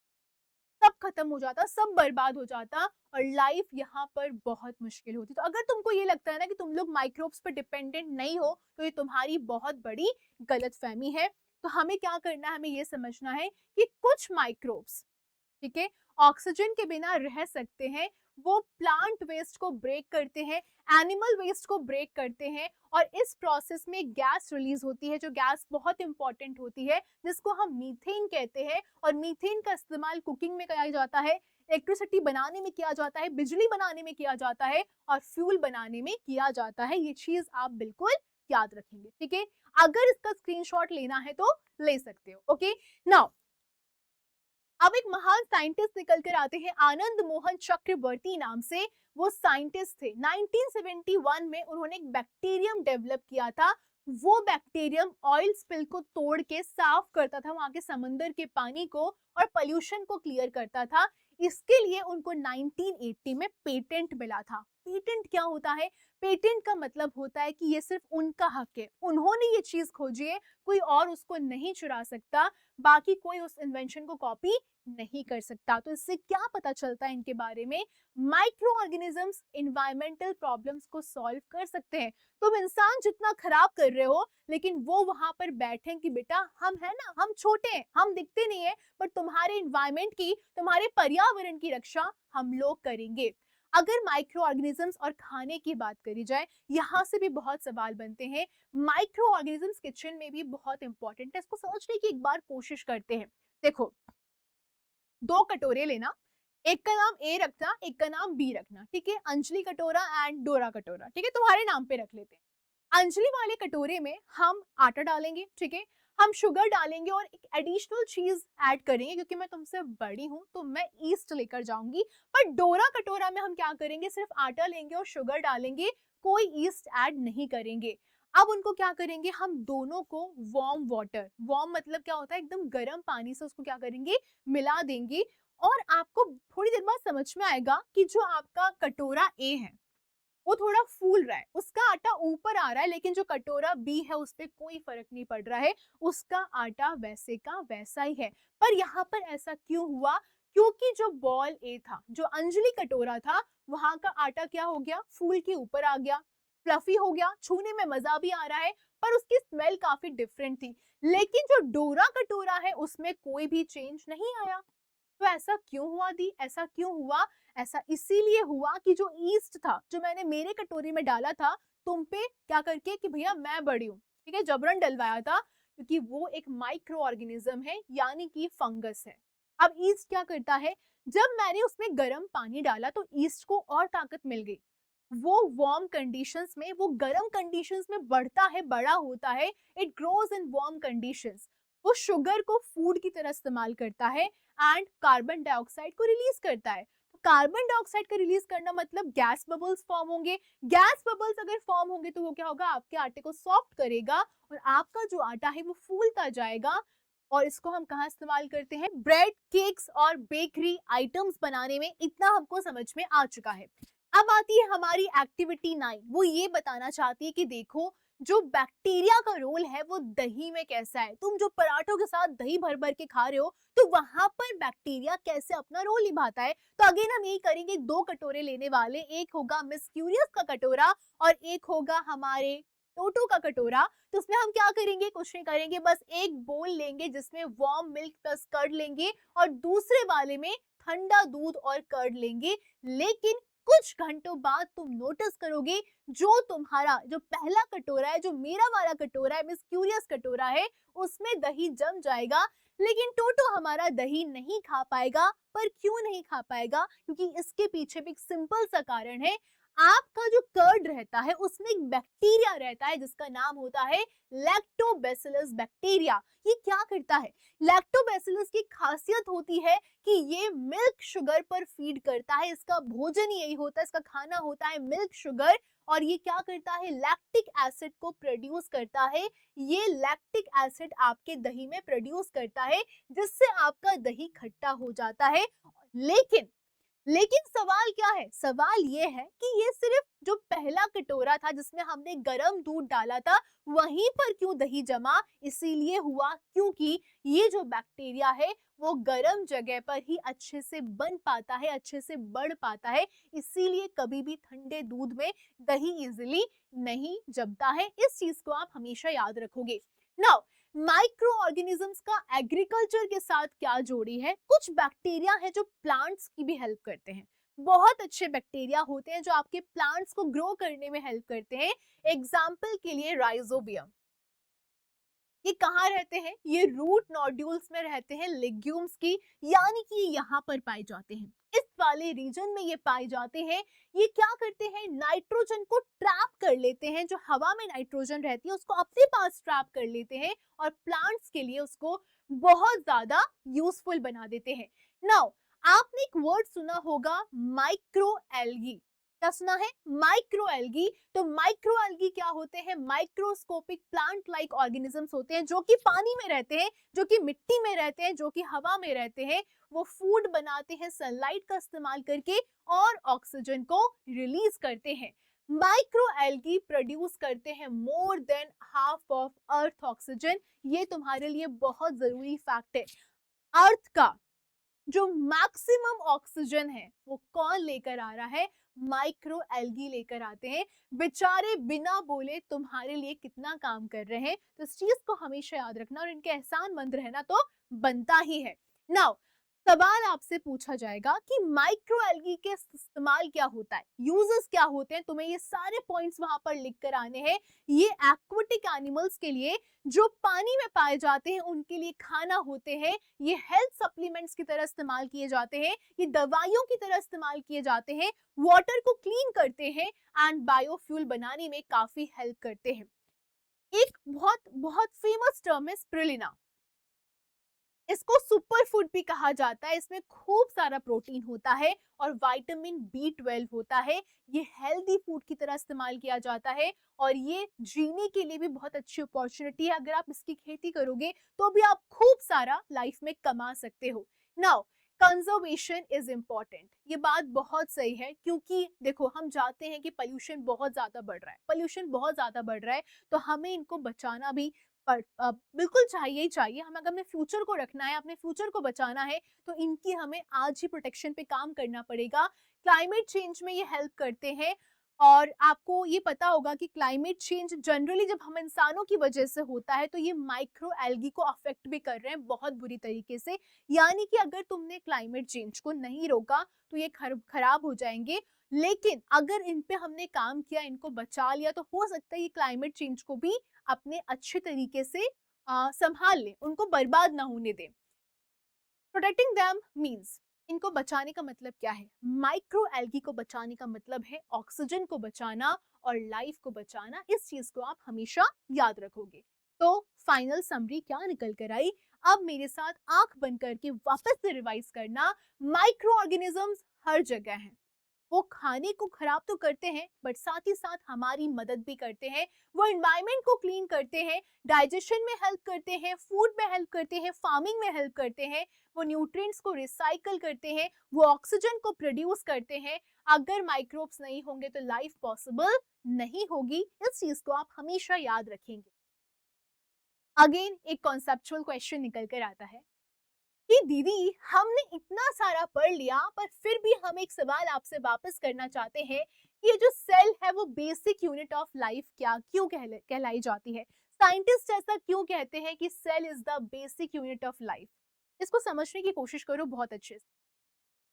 सब खत्म हो जाता, सब बर्बाद हो जाता, और लाइफ यहाँ पर बहुत मुश्किल होती। तो अगर तुमको ये लगता है ना कि तुम लोग माइक्रोब्स पर डिपेंडेंट नहीं हो, तो ये तुम्हारी बहुत बड़ी गलतफहमी है। तो हमें क्या करना है, हमें ये समझना है कि कुछ माइक्रोब्स, ठीक है, ऑक्सीजन के बिना रह सकते हैं, वो प्लांट वेस्ट को ब्रेक करते हैं, एनिमल वेस्ट को ब्रेक करते हैं, और इस प्रोसेस में गैस रिलीज होती है, जो गैस बहुत इंपॉर्टेंट होती है, जिसको हम मीथेन कहते हैं। और मीथेन का इस्तेमाल कुकिंग में किया जाता है, इलेक्ट्रिसिटी बनाने में किया जाता है, बिजली बनाने में किया जाता है, और फ्यूल बनाने में किया जाता है। ये चीज आप बिल्कुल याद रखेंगे, ठीक है। अगर इसका स्क्रीनशॉट लेना है तो ले सकते हो। ओके, नाउ अब एक महान साइंटिस्ट निकल कर आते हैं, आनंद मोहन चक्रवर्ती नाम से वो साइंटिस्ट थे। 1971 में उन्होंने एक बैक्टीरियम डेवलप किया था। वो बैक्टीरियम ऑयल स्पिल को तोड़ के साफ करता था वहां के समंदर के पानी को, और पोल्यूशन को क्लियर करता था। इसके लिए उनको 1980 में पेटेंट मिला था। पेटेंट क्या होता है? पेटेंट का मतलब होता है कि ये सिर्फ उनका हक है, उन्होंने ये चीज खोजी है, कोई और उसको नहीं चुरा सकता, बाकी कोई उस इन्वेंशन को कॉपी नहीं कर सकता। तो इससे क्या पता चलता है इनके बारे में? माइक्रो ऑर्गेनिजम्स एनवायरमेंटल प्रॉब्लम्स को सॉल्व कर सकते हैं। तुम इंसान जितना खराब कर रहे हो, लेकिन वो वहां पर बैठे कि बेटा हम है ना, हम छोटे हैं, हम दिखते नहीं है, पर तुम्हारे एनवायरमेंट की, तुम्हारे पर्यावरण की रक्षा हम लोग करेंगे। अगर माइक्रो ऑर्गेनिजम्स और खाने की बात करी जाए, यहाँ से भी बहुत सवाल बनते हैं। माइक्रो ऑर्गेनिजम्स किचन में भी बहुत इंपॉर्टेंट है, इसको समझने की एक बार कोशिश करते हैं। देखो, दो कटोरे लेना, एक का नाम ए रखना, एक का नाम बी रखना, ठीक है। अंजलि कटोरा एंड डोरा कटोरा, ठीक है, तुम्हारे नाम पे रख लेते हैं। अंजलि वाले कटोरे में हम आटा डालेंगे, ठीक है, हम शुगर डालेंगे और एक एडिशनल चीज ऐड करेंगे, क्योंकि मैं तुमसे बड़ी हूं तो मैं ईस्ट लेकर जाऊंगी। पर डोरा कटोरा में हम क्या करेंगे, सिर्फ आटा लेंगे और शुगर डालेंगे, कोई ईस्ट ऐड नहीं करेंगे। अब उनको क्या करेंगे, हम दोनों को वार्म वाटर, वार्म मतलब क्या होता है, एकदम गर्म पानी से उसको क्या करेंगे, मिला देंगे। और आपको थोड़ी देर बाद समझ में आएगा कि जो आपका कटोरा ए है वो थोड़ा फूल रहा है, उसका आटा ऊपर आ रहा है, लेकिन जो कटोरा बी है उस पर कोई फर्क नहीं पड़ रहा है, उसका आटा वैसे का वैसा ही है। पर यहाँ पर ऐसा क्यों हुआ? क्योंकि जो बॉल ए था, जो अंजलि कटोरा था, वहां का आटा क्या हो गया, फूल के ऊपर आ गया, फ्लफी हो गया, छूने में मजा भी आ रहा है, पर उसकी स्मेल काफी डिफरेंट थी। लेकिन जो डोरा कटोरा है उसमें कोई भी चेंज नहीं आया। तो ऐसा क्यों हुआ दी, ऐसा क्यों हुआ? ऐसा इसीलिए हुआ कि जो ईस्ट था, जो मैंने मेरे कटोरी में डाला था तुम पे क्या करके कि भैया मैं बड़ी हूँ, ठीक है, जबरन डलवाया था, क्योंकि वो एक माइक्रो ऑर्गेनिज्म है, यानी कि फंगस है। अब ईस्ट क्या करता है, जब मैंने उसमें गर्म पानी डाला तो ईस्ट को और ताकत मिल गई। वो वार्म कंडीशंस में, वो गर्म कंडीशंस में बढ़ता है, बड़ा होता है, it grows in warm conditions. वो शुगर को फूड की तरह इस्तेमाल करता है एंड कार्बन डाइऑक्साइड को रिलीज करता है। तो कार्बन डाइऑक्साइड का रिलीज करना मतलब गैस बबल्स फॉर्म होंगे। गैस बबल्स अगर फॉर्म होंगे तो वो क्या होगा, आपके आटे को सॉफ्ट करेगा, और आपका जो आटा है वो फूलता जाएगा। और इसको हम कहाँ इस्तेमाल करते हैं, ब्रेड, केक्स और बेकरी आइटम्स बनाने में। इतना हमको समझ में आ चुका है। अब आती है हमारी एक्टिविटी 9। वो ये बताना चाहती है कि देखो, जो बैक्टीरिया का रोल है वो दही में कैसा है। तुम जो पराठों के साथ दही भर भर के खा रहे हो, तो वहां पर बैक्टीरिया कैसे अपना रोल निभाता है। तो अगेन हम यही करेंगे, दो कटोरे लेने वाले, एक होगा मिस क्यूरियस का कटोरा और एक होगा हमारे टोटो का कटोरा। तो उसमें हम क्या करेंगे, कुछ नहीं करेंगे, बस एक बोल लेंगे जिसमें वार्म मिल्क प्लस कर्ड लेंगे, और दूसरे वाले में ठंडा दूध और कर्ड लेंगे। लेकिन कुछ घंटों बाद तुम नोटिस करोगे, जो तुम्हारा जो पहला कटोरा है, जो मेरा वाला कटोरा है, मिस क्यूरियस कटोरा है, उसमें दही जम जाएगा। लेकिन टोटो हमारा दही नहीं खा पाएगा। पर क्यों नहीं खा पाएगा? क्योंकि इसके पीछे भी एक सिंपल सा कारण है। आपका जो कर्ड रहता है उसमें एक बैक्टीरिया रहता है जिसका नाम होता है लैक्टोबैसिलस बैक्टीरिया। ये क्या करता है? लैक्टोबैसिलस की खासियत होती है कि ये मिल्क शुगर पर फीड करता है, इसका भोजन यही होता है, इसका खाना होता है मिल्क शुगर। और ये क्या करता है? लैक्टिक एसिड को प्रोड्यूस करता है। ये लैक्टिक एसिड आपके दही में प्रोड्यूस करता है जिससे आपका दही खट्टा हो जाता है। लेकिन लेकिन सवाल क्या है? सवाल ये है कि ये सिर्फ जो पहला कटोरा था जिसमें हमने गरम दूध डाला था वहीं पर क्यों दही जमा? इसीलिए हुआ क्योंकि ये जो बैक्टीरिया है वो गरम जगह पर ही अच्छे से बन पाता है, अच्छे से बढ़ पाता है। इसीलिए कभी भी ठंडे दूध में दही इजीली नहीं जमता है। इस चीज को आप हमेशा याद रखोगे। नाउ माइक्रो ऑर्गेनिजम्स का एग्रीकल्चर के साथ क्या जोड़ी है? कुछ बैक्टीरिया है जो प्लांट्स की भी हेल्प करते हैं। बहुत अच्छे बैक्टीरिया होते हैं जो आपके प्लांट्स को ग्रो करने में हेल्प करते हैं। एग्जाम्पल के लिए राइजोबियम। ये कहाँ रहते हैं? ये रूट नोड्यूल्स में रहते हैं लेग्यूम्स की, यानी कि ये यहाँ पर पाए जाते हैं, इस वाले रीजन में ये पाए जाते हैं। ये क्या करते हैं? नाइट्रोजन को ट्रैप कर लेते हैं, जो हवा में नाइट्रोजन रहती है उसको अपने पास ट्रैप कर लेते हैं और प्लांट्स के लिए उसको बहुत ज्यादा यूजफुल बना देते हैं। नाउ आपने एक वर्ड सुना होगा माइक्रो एल्गी। क्या सुना है? Micro algae. तो माइक्रो एल्गी क्या होते हैं? माइक्रोस्कोपिक प्लांट लाइक ऑर्गेनिजम्स होते हैं जो कि पानी में रहते हैं, जो कि मिट्टी में रहते हैं, जो कि हवा में रहते हैं। वो फूड बनाते हैं सनलाइट का इस्तेमाल करके और ऑक्सीजन को रिलीज करते हैं। माइक्रो एल्गी प्रोड्यूस करते हैं more than half of earth oxygen. ये तुम्हारे लिए बहुत जरूरी फैक्ट है। अर्थ का जो मैक्सिमम ऑक्सीजन है वो कौन लेकर आ रहा है? माइक्रो एल्गी लेकर आते हैं। बेचारे बिना बोले तुम्हारे लिए कितना काम कर रहे हैं, तो इस चीज को हमेशा याद रखना और इनके एहसानमंद रहना तो बनता ही है। नाउ सवाल आपसे पूछा जाएगा कि माइक्रो एल्गी के इस्तेमाल क्या होता है, यूजेस क्या होते हैं, तुम्हें ये सारे पॉइंट्स वहां पर लिख कर आने हैं। ये एक्वेटिक एनिमल्स के लिए जो पानी में पाए जाते हैं उनके लिए खाना होते हैं। ये हेल्थ सप्लीमेंट्स की तरह इस्तेमाल किए जाते हैं, ये दवाइयों की तरह इस्तेमाल किए जाते हैं, वाटर को क्लीन करते हैं एंड बायोफ्यूल बनाने में काफी हेल्प करते हैं। एक बहुत बहुत फेमस टर्म है स्पिरुलिना। इसको सुपर फूड भी कहा जाता है। इसमें खूब सारा प्रोटीन होता है और विटामिन B12 होता है। ये हेल्दी फूड की तरह इस्तेमाल किया जाता है और ये जीने के लिए भी बहुत अच्छी अपॉर्चुनिटी है। अगर आप इसकी खेती करोगे तो भी आप खूब सारा लाइफ में कमा सकते हो। Now conservation is important. ये बात बहुत सही है क्योंकि देखो हम जानते हैं कि पोल्यूशन बहुत ज्यादा बढ़ रहा है, पोल्यूशन बहुत ज्यादा बढ़ रहा है, तो हमें इनको बचाना भी बिल्कुल चाहिए ही चाहिए। हम अगर हमें फ्यूचर को रखना है, अपने फ्यूचर को बचाना है, तो इनकी हमें आज ही प्रोटेक्शन पे काम करना पड़ेगा। क्लाइमेट चेंज में ये हेल्प करते हैं और आपको ये पता होगा कि क्लाइमेट चेंज जनरली जब हम इंसानों की वजह से होता है तो ये माइक्रो एल्गी को अफेक्ट भी कर रहे हैं बहुत बुरी तरीके से। यानी कि अगर तुमने क्लाइमेट चेंज को नहीं रोका तो ये खराब हो जाएंगे, लेकिन अगर इन पे हमने काम किया, इनको बचा लिया, तो हो सकता है ये क्लाइमेट चेंज को भी अपने अच्छे तरीके से संभाल ले, उनको बर्बाद ना होने दे। प्रोटेक्टिंग देम मींस, इनको बचाने का मतलब क्या है? माइक्रो एल्गी को बचाने का मतलब है ऑक्सीजन को बचाना और लाइफ को बचाना। इस चीज को आप हमेशा याद रखोगे। तो फाइनल समरी क्या निकल कर आई? अब मेरे साथ आंख बंद करके वापस से रिवाइज करना। माइक्रो ऑर्गेनिजम्स हर जगह हैं। वो खाने को खराब तो करते हैं बट साथ ही साथ हमारी मदद भी करते हैं। वो एनवायरनमेंट को क्लीन करते हैं, डाइजेशन में हेल्प करते हैं, फूड में हेल्प करते हैं, फार्मिंग में हेल्प करते हैं, वो न्यूट्रिएंट्स को रिसाइकल करते हैं, वो ऑक्सीजन को प्रोड्यूस करते हैं। अगर माइक्रोब्स नहीं होंगे तो लाइफ पॉसिबल नहीं होगी। इस चीज को आप हमेशा याद रखेंगे। अगेन एक कॉन्सेप्चुअल क्वेश्चन निकल कर आता है कि दीदी हमने इतना सारा पढ़ लिया पर फिर भी हम एक सवाल आपसे वापस करना चाहते हैं कि ये जो सेल है वो बेसिक यूनिट ऑफ लाइफ क्या क्यों कहलाई जाती है? साइंटिस्ट ऐसा क्यों कहते हैं कि cell is the basic unit of life? इसको समझने की कोशिश करो बहुत अच्छे से।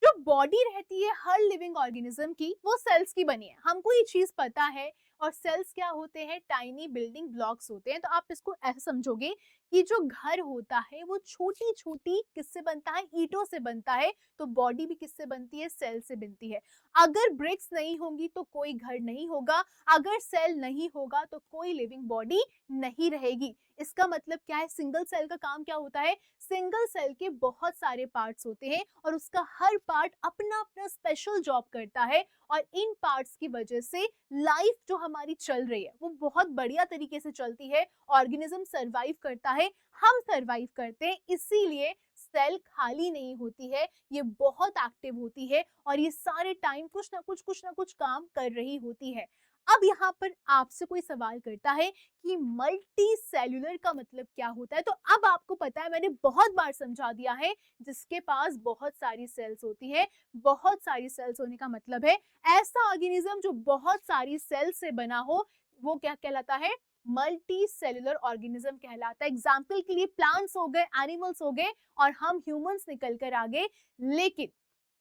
जो बॉडी रहती है हर लिविंग ऑर्गेनिज्म की, वो सेल्स की बनी है, हमको ये चीज पता है। और सेल्स क्या होते हैं? टाइनी बिल्डिंग ब्लॉक्स होते हैं। तो आप इसको ऐसा समझोगे कि जो घर होता है वो छोटी छोटी किससे बनता है, ईंटों से बनता है। तो बॉडी भी किससे बनती है, सेल से बनती है। अगर ब्रिक्स नहीं होंगी तो कोई घर नहीं होगा, अगर सेल नहीं होगा तो कोई लिविंग बॉडी नहीं रहेगी। इसका मतलब क्या है, सिंगल सेल का काम क्या होता है, सिंगल सेल के बहुत सारे पार्ट्स होते हैं और उसका हर पार्ट अपना अपना स्पेशल जॉब करता है और इन पार्ट्स की वजह से लाइफ जो हमारी चल रही है वो बहुत बढ़िया तरीके से चलती है। ऑर्गेनिज्म सरवाइव करता है, हम सरवाइव करते हैं, इसीलिए सेल खाली नहीं होती है, ये बहुत एक्टिव होती है और ये सारे टाइम कुछ ना कुछ काम कर रही होती है। अब यहाँ पर आपसे कोई सवाल करता है कि मल्टी सेल्यूलर का मतलब क्या होता है, तो अब आपको पता है, मैंने बहुत बार समझा दिया है। जिसके पास बहुत सारी सेल्स होती है, बहुत सारी सेल्स होने का मतलब है ऐसा ऑर्गेनिज्म जो बहुत सारी सेल्स से बना हो, वो क्या कहलाता है, मल्टी सेल्यूलर ऑर्गेनिज्म कहलाता है। एग्जाम्पल के लिए प्लांट्स हो गए, एनिमल्स हो गए और हम ह्यूमंस निकल कर आ गए। लेकिन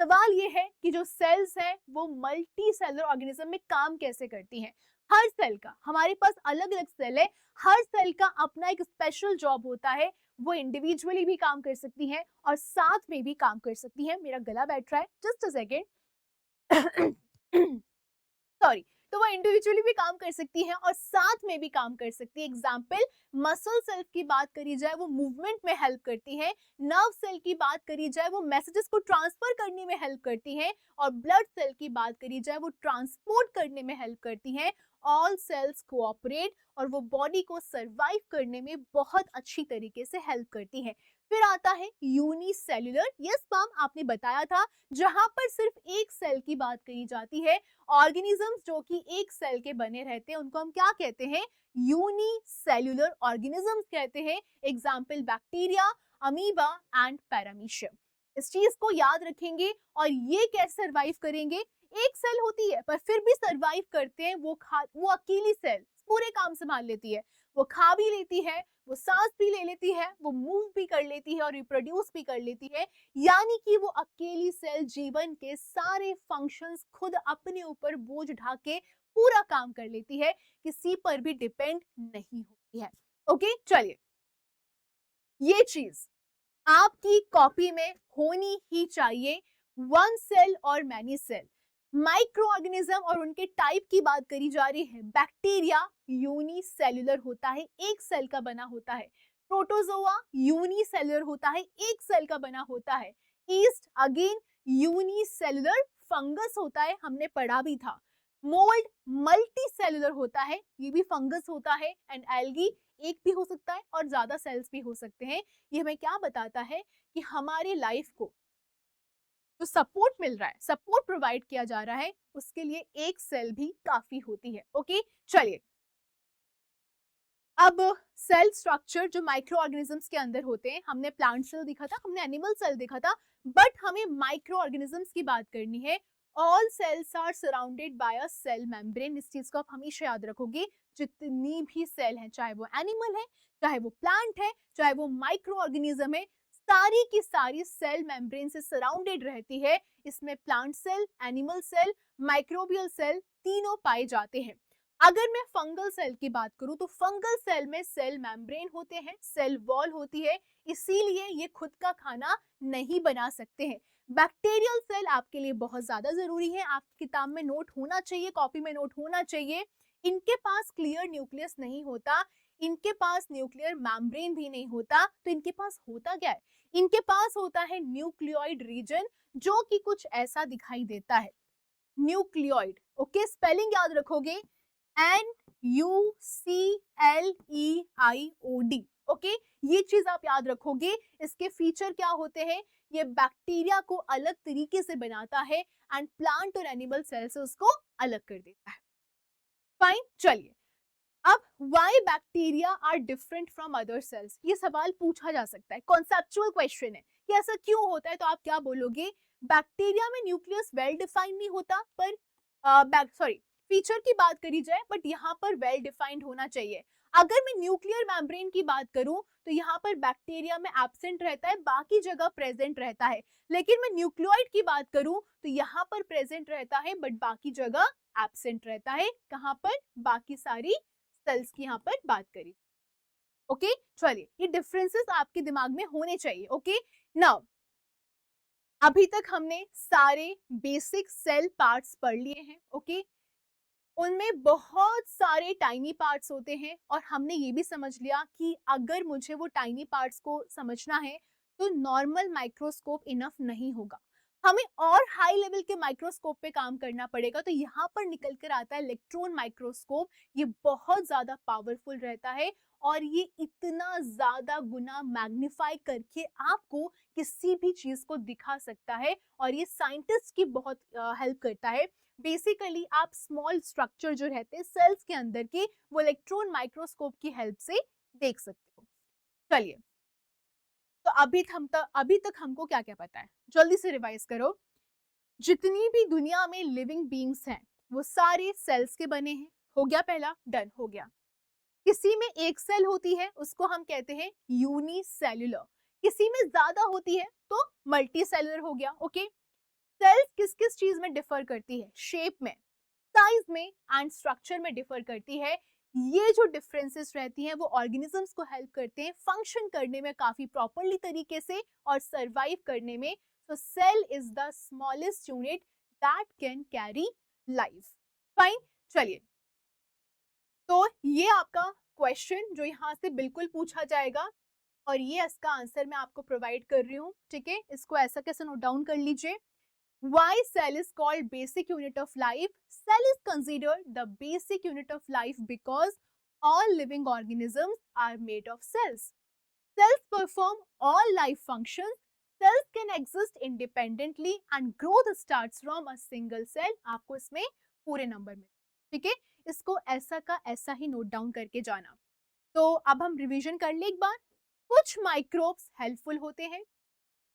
सवाल ये है कि जो सेल्स है वो मल्टी सेलुलर ऑर्गेनिज्म में काम कैसे करती हैं। हर सेल का, हमारे पास अलग अलग सेल है, हर सेल का अपना एक स्पेशल जॉब होता है। वो इंडिविजुअली भी काम कर सकती हैं और साथ में भी काम कर सकती हैं। मेरा गला बैठ रहा है, जस्ट अ सेकेंड। सॉरी। तो वो इंडिविजुअली भी काम कर सकती है और साथ में भी काम कर सकती है। एग्जाम्पल, मसल सेल की बात करी जाए वो मूवमेंट में हेल्प करती है, नर्व सेल की बात करी जाए वो मैसेजेस को ट्रांसफर करने में हेल्प करती है और ब्लड सेल की बात करी जाए वो ट्रांसपोर्ट करने में हेल्प करती है। ऑल सेल्स कोऑपरेट और वो बॉडी को सरवाइव करने में बहुत अच्छी तरीके से हेल्प करती है। फिर आता है यूनिसेल्युलर। यस मैम, आपने बताया था, जहां पर सिर्फ एक सेल की बात कही जाती है। ऑर्गेनिजम्स जो कि एक सेल के बने रहते हैं उनको हम क्या कहते हैं, यूनिसेल्युलर ऑर्गेनिजम्स कहते हैं। Example, bacteria, amoeba and paramecium. इस चीज को याद रखेंगे। और ये कैसे सरवाइव करेंगे, एक सेल होती है पर फिर भी सरवाइव करते हैं। वो अकेली सेल पूरे काम संभाल लेती है, वो खा भी लेती है, वो सांस भी ले लेती है, वो मूव भी कर लेती है और रिप्रोड्यूस भी कर लेती है। यानी कि वो अकेली सेल जीवन के सारे फंक्शंस खुद अपने ऊपर बोझ ढा के पूरा काम कर लेती है, किसी पर भी डिपेंड नहीं होती है। ओके, चलिए, ये चीज आपकी कॉपी में होनी ही चाहिए। वन सेल और मैनी सेल, माइक्रो ऑर्गेनिज्म और उनके टाइप की बात करी जा रही है। बैक्टीरिया यूनिसेल्युलर होता है, एक सेल का बना होता है। प्रोटोजोआ यूनिसेल्युलर होता है, एक सेल का बना होता है। ईस्ट अगेन यूनिसेल्युलर, फंगस होता है, हमने पढ़ा भी था। मोल्ड मल्टी सेल्युलर होता है, ये भी फंगस होता है। एंड एल्गी एक भी हो सकता है और ज्यादा सेल्स भी हो सकते हैं। ये हमें क्या बताता है कि हमारे लाइफ को जो सपोर्ट मिल रहा है, सपोर्ट प्रोवाइड किया जा रहा है, उसके लिए एक सेल भी काफी होती है। ओके, चलिए, अब सेल स्ट्रक्चर जो माइक्रो ऑर्गेनिजम्स के अंदर होते हैं, हमने प्लांट सेल देखा था, हमने एनिमल सेल देखा था, बट हमें माइक्रो ऑर्गेनिजम्स की बात करनी है। All cells are surrounded by a cell membrane. इस चीज को आप हमेशा याद रखोगे। जितनी भी सेल हैं, चाहे वो एनिमल है, चाहे वो प्लांट है, चाहे वो माइक्रो ऑर्गेनिज्म है, सारी की सारी सेल मेम्ब्रेन से सराउंडेड रहती है। इसमें plant cell, animal cell, microbial cell तीनों पाए जाते हैं। अगर मैं फंगल सेल की बात करूं तो फंगल सेल में सेल मेम्ब्रेन होते हैं, सेल वॉल होती है, इसीलिए ये खुद का खाना नहीं बना सकते हैं। बैक्टीरियल सेल आपके लिए बहुत ज्यादा जरूरी है, आपकी किताब में नोट होना चाहिए, कॉपी में नोट होना चाहिए। इनके पास क्लियर न्यूक्लियस नहीं होता, इनके पास न्यूक्लियर मेम्ब्रेन भी नहीं होता। तो इनके पास होता क्या है, इनके पास होता है न्यूक्लियोइड रीजन, जो कि कुछ ऐसा दिखाई देता है। न्यूक्लियोइड, ओके, स्पेलिंग याद रखोगे, NUCLEIOD। ओके, ये चीज आप याद रखोगे। इसके फीचर क्या होते हैं, ये बैक्टीरिया को अलग तरीके से बनाता है एंड प्लांट और एनिमल सेल से उसको अलग कर देता है। फाइन, चलिए, अब why bacteria are different from other cells, ये सवाल पूछा जा सकता है, कॉन्सेप्चुअल क्वेश्चन है कि ऐसा क्यों होता है। तो आप क्या बोलोगे, बैक्टीरिया में न्यूक्लियस वेल डिफाइंड नहीं होता, पर फीचर की बात करी जाए, बट यहाँ पर वेल डिफाइंड होना चाहिए। अगर मैं न्यूक्लियर मेम्ब्रेन की बात करूं तो यहाँ पर बैक्टीरिया में एब्सेंट रहता है, बाकी जगह प्रेजेंट रहता है। लेकिन मैं न्यूक्लियोइड की बात करूं तो यहाँ पर प्रेजेंट रहता है, बट बाकी जगह एब्सेंट रहता है। कहाँ पर, बाकी सारी सेल्स की यहाँ पर बात करी। ओके चलिए, ये डिफरेंसेस आपके दिमाग में होने चाहिए। ओके नाउ, अभी तक हमने सारे बेसिक सेल पार्ट्स पढ़ लिए हैं। ओके, उनमें बहुत सारे टाइनी पार्ट्स होते हैं और हमने ये भी समझ लिया कि अगर मुझे वो टाइनी पार्ट्स को समझना है तो नॉर्मल माइक्रोस्कोप इनफ नहीं होगा, हमें और हाई लेवल के माइक्रोस्कोप पे काम करना पड़ेगा। तो यहाँ पर निकल कर आता है इलेक्ट्रॉन माइक्रोस्कोप। ये बहुत ज्यादा पावरफुल रहता है और ये इतना ज्यादा गुना मैग्नीफाई करके आपको किसी भी चीज को दिखा सकता है और ये साइंटिस्ट की बहुत हेल्प करता है। बेसिकली आप स्मॉल स्ट्रक्चर जो रहते हैं सेल्स के अंदर के, वो इलेक्ट्रॉन माइक्रोस्कोप की हेल्प से देख सकते हो। चलिए, तो अभी तक हमको क्या क्या पता है, जल्दी से रिवाइज करो। जितनी भी दुनिया में लिविंग बीइंग्स हैं वो सारे सेल्स के बने हैं। हो गया पहला, डन हो गया। किसी में एक सेल होती है उसको हम कहते हैं यूनिसेल्युलर, किसी में ज्यादा होती है तो मल्टी सेलुलर हो गया। ओके, सेल्स किस किस चीज में डिफर करती है, शेप में, साइज में एंड स्ट्रक्चर में डिफर करती है। ये जो डिफरेंसेस रहती हैं वो ऑर्गेनिजम्स को हेल्प करते हैं फंक्शन करने में काफी प्रॉपरली तरीके से और सरवाइव करने में। So cell is the smallest unit that can carry life. Fine, चलिए, तो ये आपका क्वेश्चन जो यहाँ से बिल्कुल पूछा जाएगा और ये इसका आंसर मैं आपको प्रोवाइड कर रही हूँ। ठीक है, इसको ऐसा कैसे नोट डाउन कर लीजिए। Why cell is called basic unit of life? Cell is considered the basic unit of life because all living organisms are made of cells. Cells perform all life functions. Cells can exist independently and growth starts from a single cell. आपको इसमें पूरे number में, ठीक है, इसको ऐसा का ऐसा ही नोट डाउन करके जाना। तो अब हम रिवीजन कर ले एक बार। कुछ माइक्रोब्स हेल्पफुल होते हैं,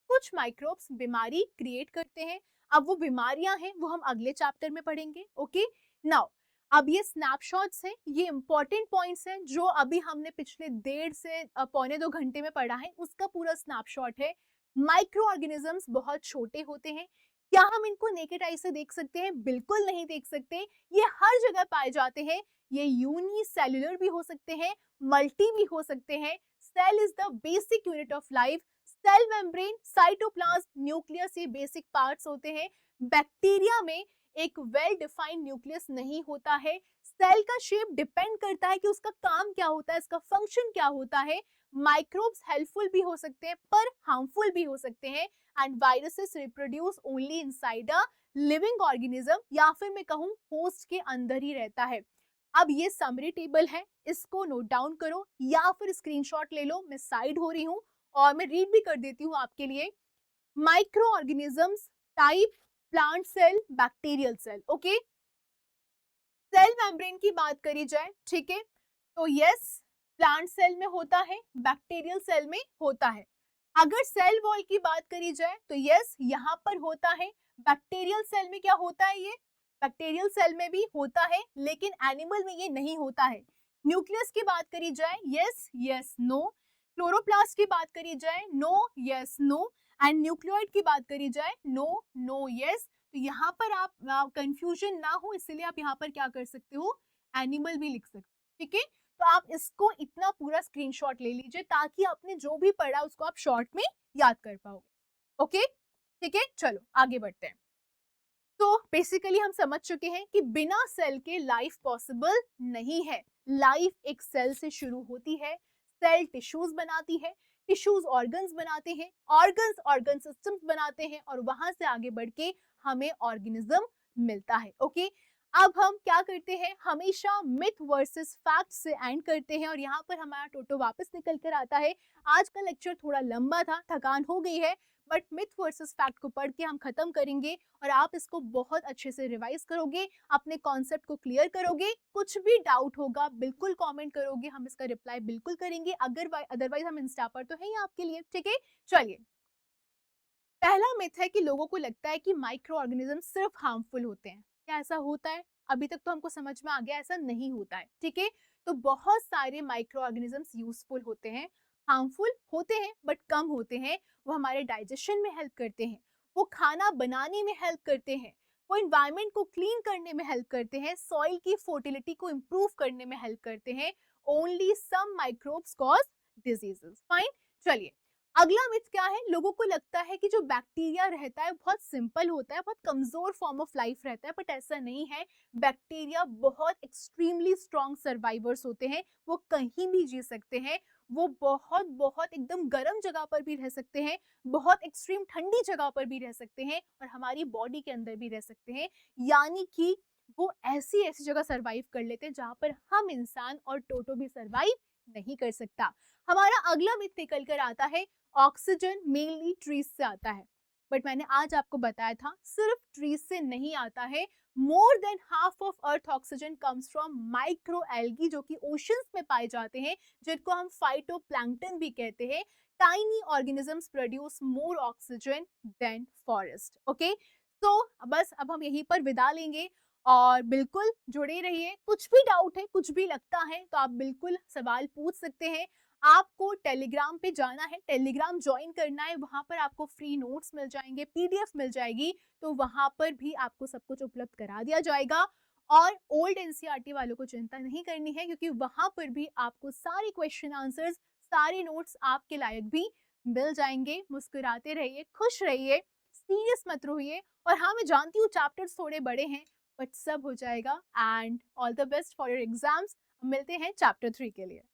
कुछ माइक्रोब्स बीमारी क्रिएट करते हैं। अब वो बीमारियां हैं वो हम अगले चैप्टर में पढ़ेंगे। ओके नाउ, अब ये स्नैपशॉट्स हैं, ये इंपॉर्टेंट पॉइंट्स हैं जो अभी हमने पिछले 1.5 से पौने 2 घंटे में पढ़ा है, उसका पूरा स्नैपशॉट है। माइक्रो ऑर्गेनिजम्स बहुत छोटे होते हैं। क्या हम इनको नेकेड आई से देख सकते हैं? बिल्कुल नहीं देख सकते। ये हर जगह पाए जाते हैं। ये यूनिसेल्युलर भी हो सकते हैं, मल्टी भी हो सकते हैं। Cell is the basic unit of life. Cell membrane, cytoplasm, nucleus, ये बेसिक पार्ट्स होते हैं। बैक्टीरिया में एक वेल डिफाइंड न्यूक्लियस नहीं होता है। सेल का शेप डिपेंड करता है कि उसका काम क्या होता है, इसका फंक्शन क्या होता है। माइक्रोब्स हेल्पफुल भी हो सकते हैं पर हार्मफुल भी हो सकते हैं। And viruses reproduce only inside a living organism, या फिर मैं कहूँ होस्ट के अंदर ही रहता है। अब ये समरी टेबल है, इसको नोट डाउन करो या फिर स्क्रीनशॉट ले लो। मैं साइड हो रही हूँ और मैं रीड भी कर देती हूँ आपके लिए। Micro organisms type, plant cell, bacterial cell. Okay, cell membrane की बात करी जाए, ठीक है, तो यस, प्लांट सेल में होता है, बैक्टीरियल सेल में होता है। अगर सेल वॉल की बात करी जाए तो यस, यहाँ पर होता है। बैक्टीरियल सेल में क्या होता है? ये बैक्टीरियल सेल में भी होता है लेकिन एनिमल में ये नहीं होता है। न्यूक्लियस की बात करी जाए, यस यस नो। क्लोरोप्लास्ट की बात करी जाए, no yes no. And nucleoid की बात करी जाए, नो नो यस। तो यहाँ पर आप कंफ्यूजन ना हो इसलिए आप यहाँ पर क्या कर सकते हो, एनिमल भी लिख सकते हो। ठीक है, तो आप इसको इतना पूरा स्क्रीनशॉट ले लीजिए ताकि आपने जो भी पढ़ा उसको आप शॉर्ट में याद कर पाओगे। ओके, ठीक है, चलो आगे बढ़ते हैं। तो बेसिकली हम समझ चुके हैं कि बिना सेल के लाइफ पॉसिबल नहीं है। लाइफ एक सेल से शुरू होती है। सेल टिश्यूज बनाती है, टिश्यूज ऑर्गन्स बनाते हैं, ऑर्गन्स ऑर्गन सिस्टम्स बनाते हैं और वहां से आगे बढ़ के हमें ऑर्गेनिज्म मिलता है। ओके, अब हम क्या करते हैं, हमेशा मिथ वर्सेस फैक्ट से एंड करते हैं और यहाँ पर हमारा टोटो वापस निकल कर आता है। आज का लेक्चर थोड़ा लंबा था, थकान हो गई है, बट मिथ वर्सेस फैक्ट को पढ़ के हम खत्म करेंगे और आप इसको बहुत अच्छे से रिवाइज करोगे, अपने कॉन्सेप्ट को क्लियर करोगे। कुछ भी डाउट होगा बिल्कुल कमेंट करोगे, हम इसका रिप्लाई बिल्कुल करेंगे। अगर अदरवाइज हम इंस्टा पर तो है ही आपके लिए। ठीक है, चलिए, पहला मिथ है कि लोगों को लगता है कि माइक्रो ऑर्गेनिज्म सिर्फ हार्मफुल होते हैं। क्या ऐसा होता है? अभी तक तो हमको समझ में आ गया ऐसा नहीं होता है। ठीक है, तो बहुत सारे माइक्रो ऑर्गेनिजम्स यूजफुल होते हैं, हार्मफुल होते हैं बट कम होते हैं। वो हमारे डाइजेशन में हेल्प करते हैं, वो खाना बनाने में हेल्प करते हैं, वो इन्वायरमेंट को क्लीन करने में हेल्प करते हैं, सॉइल की फर्टिलिटी को इम्प्रूव करने में हेल्प करते हैं only some microbes cause diseases. Fine. चलिए, अगला मिथ क्या है? लोगों को लगता है कि जो बैक्टीरिया रहता है बहुत सिंपल होता है, बहुत कमजोर फॉर्म ऑफ लाइफ रहता है, बट ऐसा नहीं है। बैक्टीरिया बहुत एक्सट्रीमली स्ट्रॉन्ग सर्वाइवर्स होते हैं, वो कहीं भी जी सकते हैं, वो बहुत बहुत एकदम गर्म जगह पर भी रह सकते हैं, बहुत एक्सट्रीम ठंडी जगह पर भी रह सकते हैं, और हमारी बॉडी के अंदर भी रह सकते हैं। यानी कि वो ऐसी ऐसी जगह सर्वाइव कर लेते हैं जहां पर हम इंसान और टोटो भी सर्वाइव नहीं कर सकता। हमारा अगला मिथ निकल कर आता है ऑक्सीजन मेनली ट्रीज से आता है, बट मैंने आज आपको बताया था सिर्फ ट्रीज से नहीं आता है। More than half of earth oxygen comes from micro algae, जो कि ओशंस में पाए जाते हैं, जिनको हम फाइटोप्लैंक्टन भी कहते हैं। Tiny organisms produce more oxygen than forest. Okay, तो बस अब हम यहीं पर विदा लेंगे, और बिल्कुल जुड़े रहिए। कुछ भी डाउट है, कुछ भी लगता है, तो आप बिल्कुल सवाल पूछ सकते हैं। आपको टेलीग्राम पे जाना है, टेलीग्राम ज्वाइन करना है, वहां पर आपको फ्री नोट्स मिल जाएंगे, पीडीएफ मिल जाएगी, तो वहां पर भी आपको सब कुछ उपलब्ध करा दिया जाएगा। और ओल्ड एनसीईआरटी वालों को चिंता नहीं करनी है, क्योंकि वहां पर भी आपको सारे क्वेश्चन आंसर्स, सारे नोट्स आपके लायक भी मिल जाएंगे। मुस्कुराते रहिए, खुश रहिए, सीरियस मत रहिए। और हाँ, मैं जानती हूँ चैप्टर्स थोड़े बड़े हैं, बट सब हो जाएगा। And all the best for your exams. मिलते हैं चैप्टर 3 के लिए।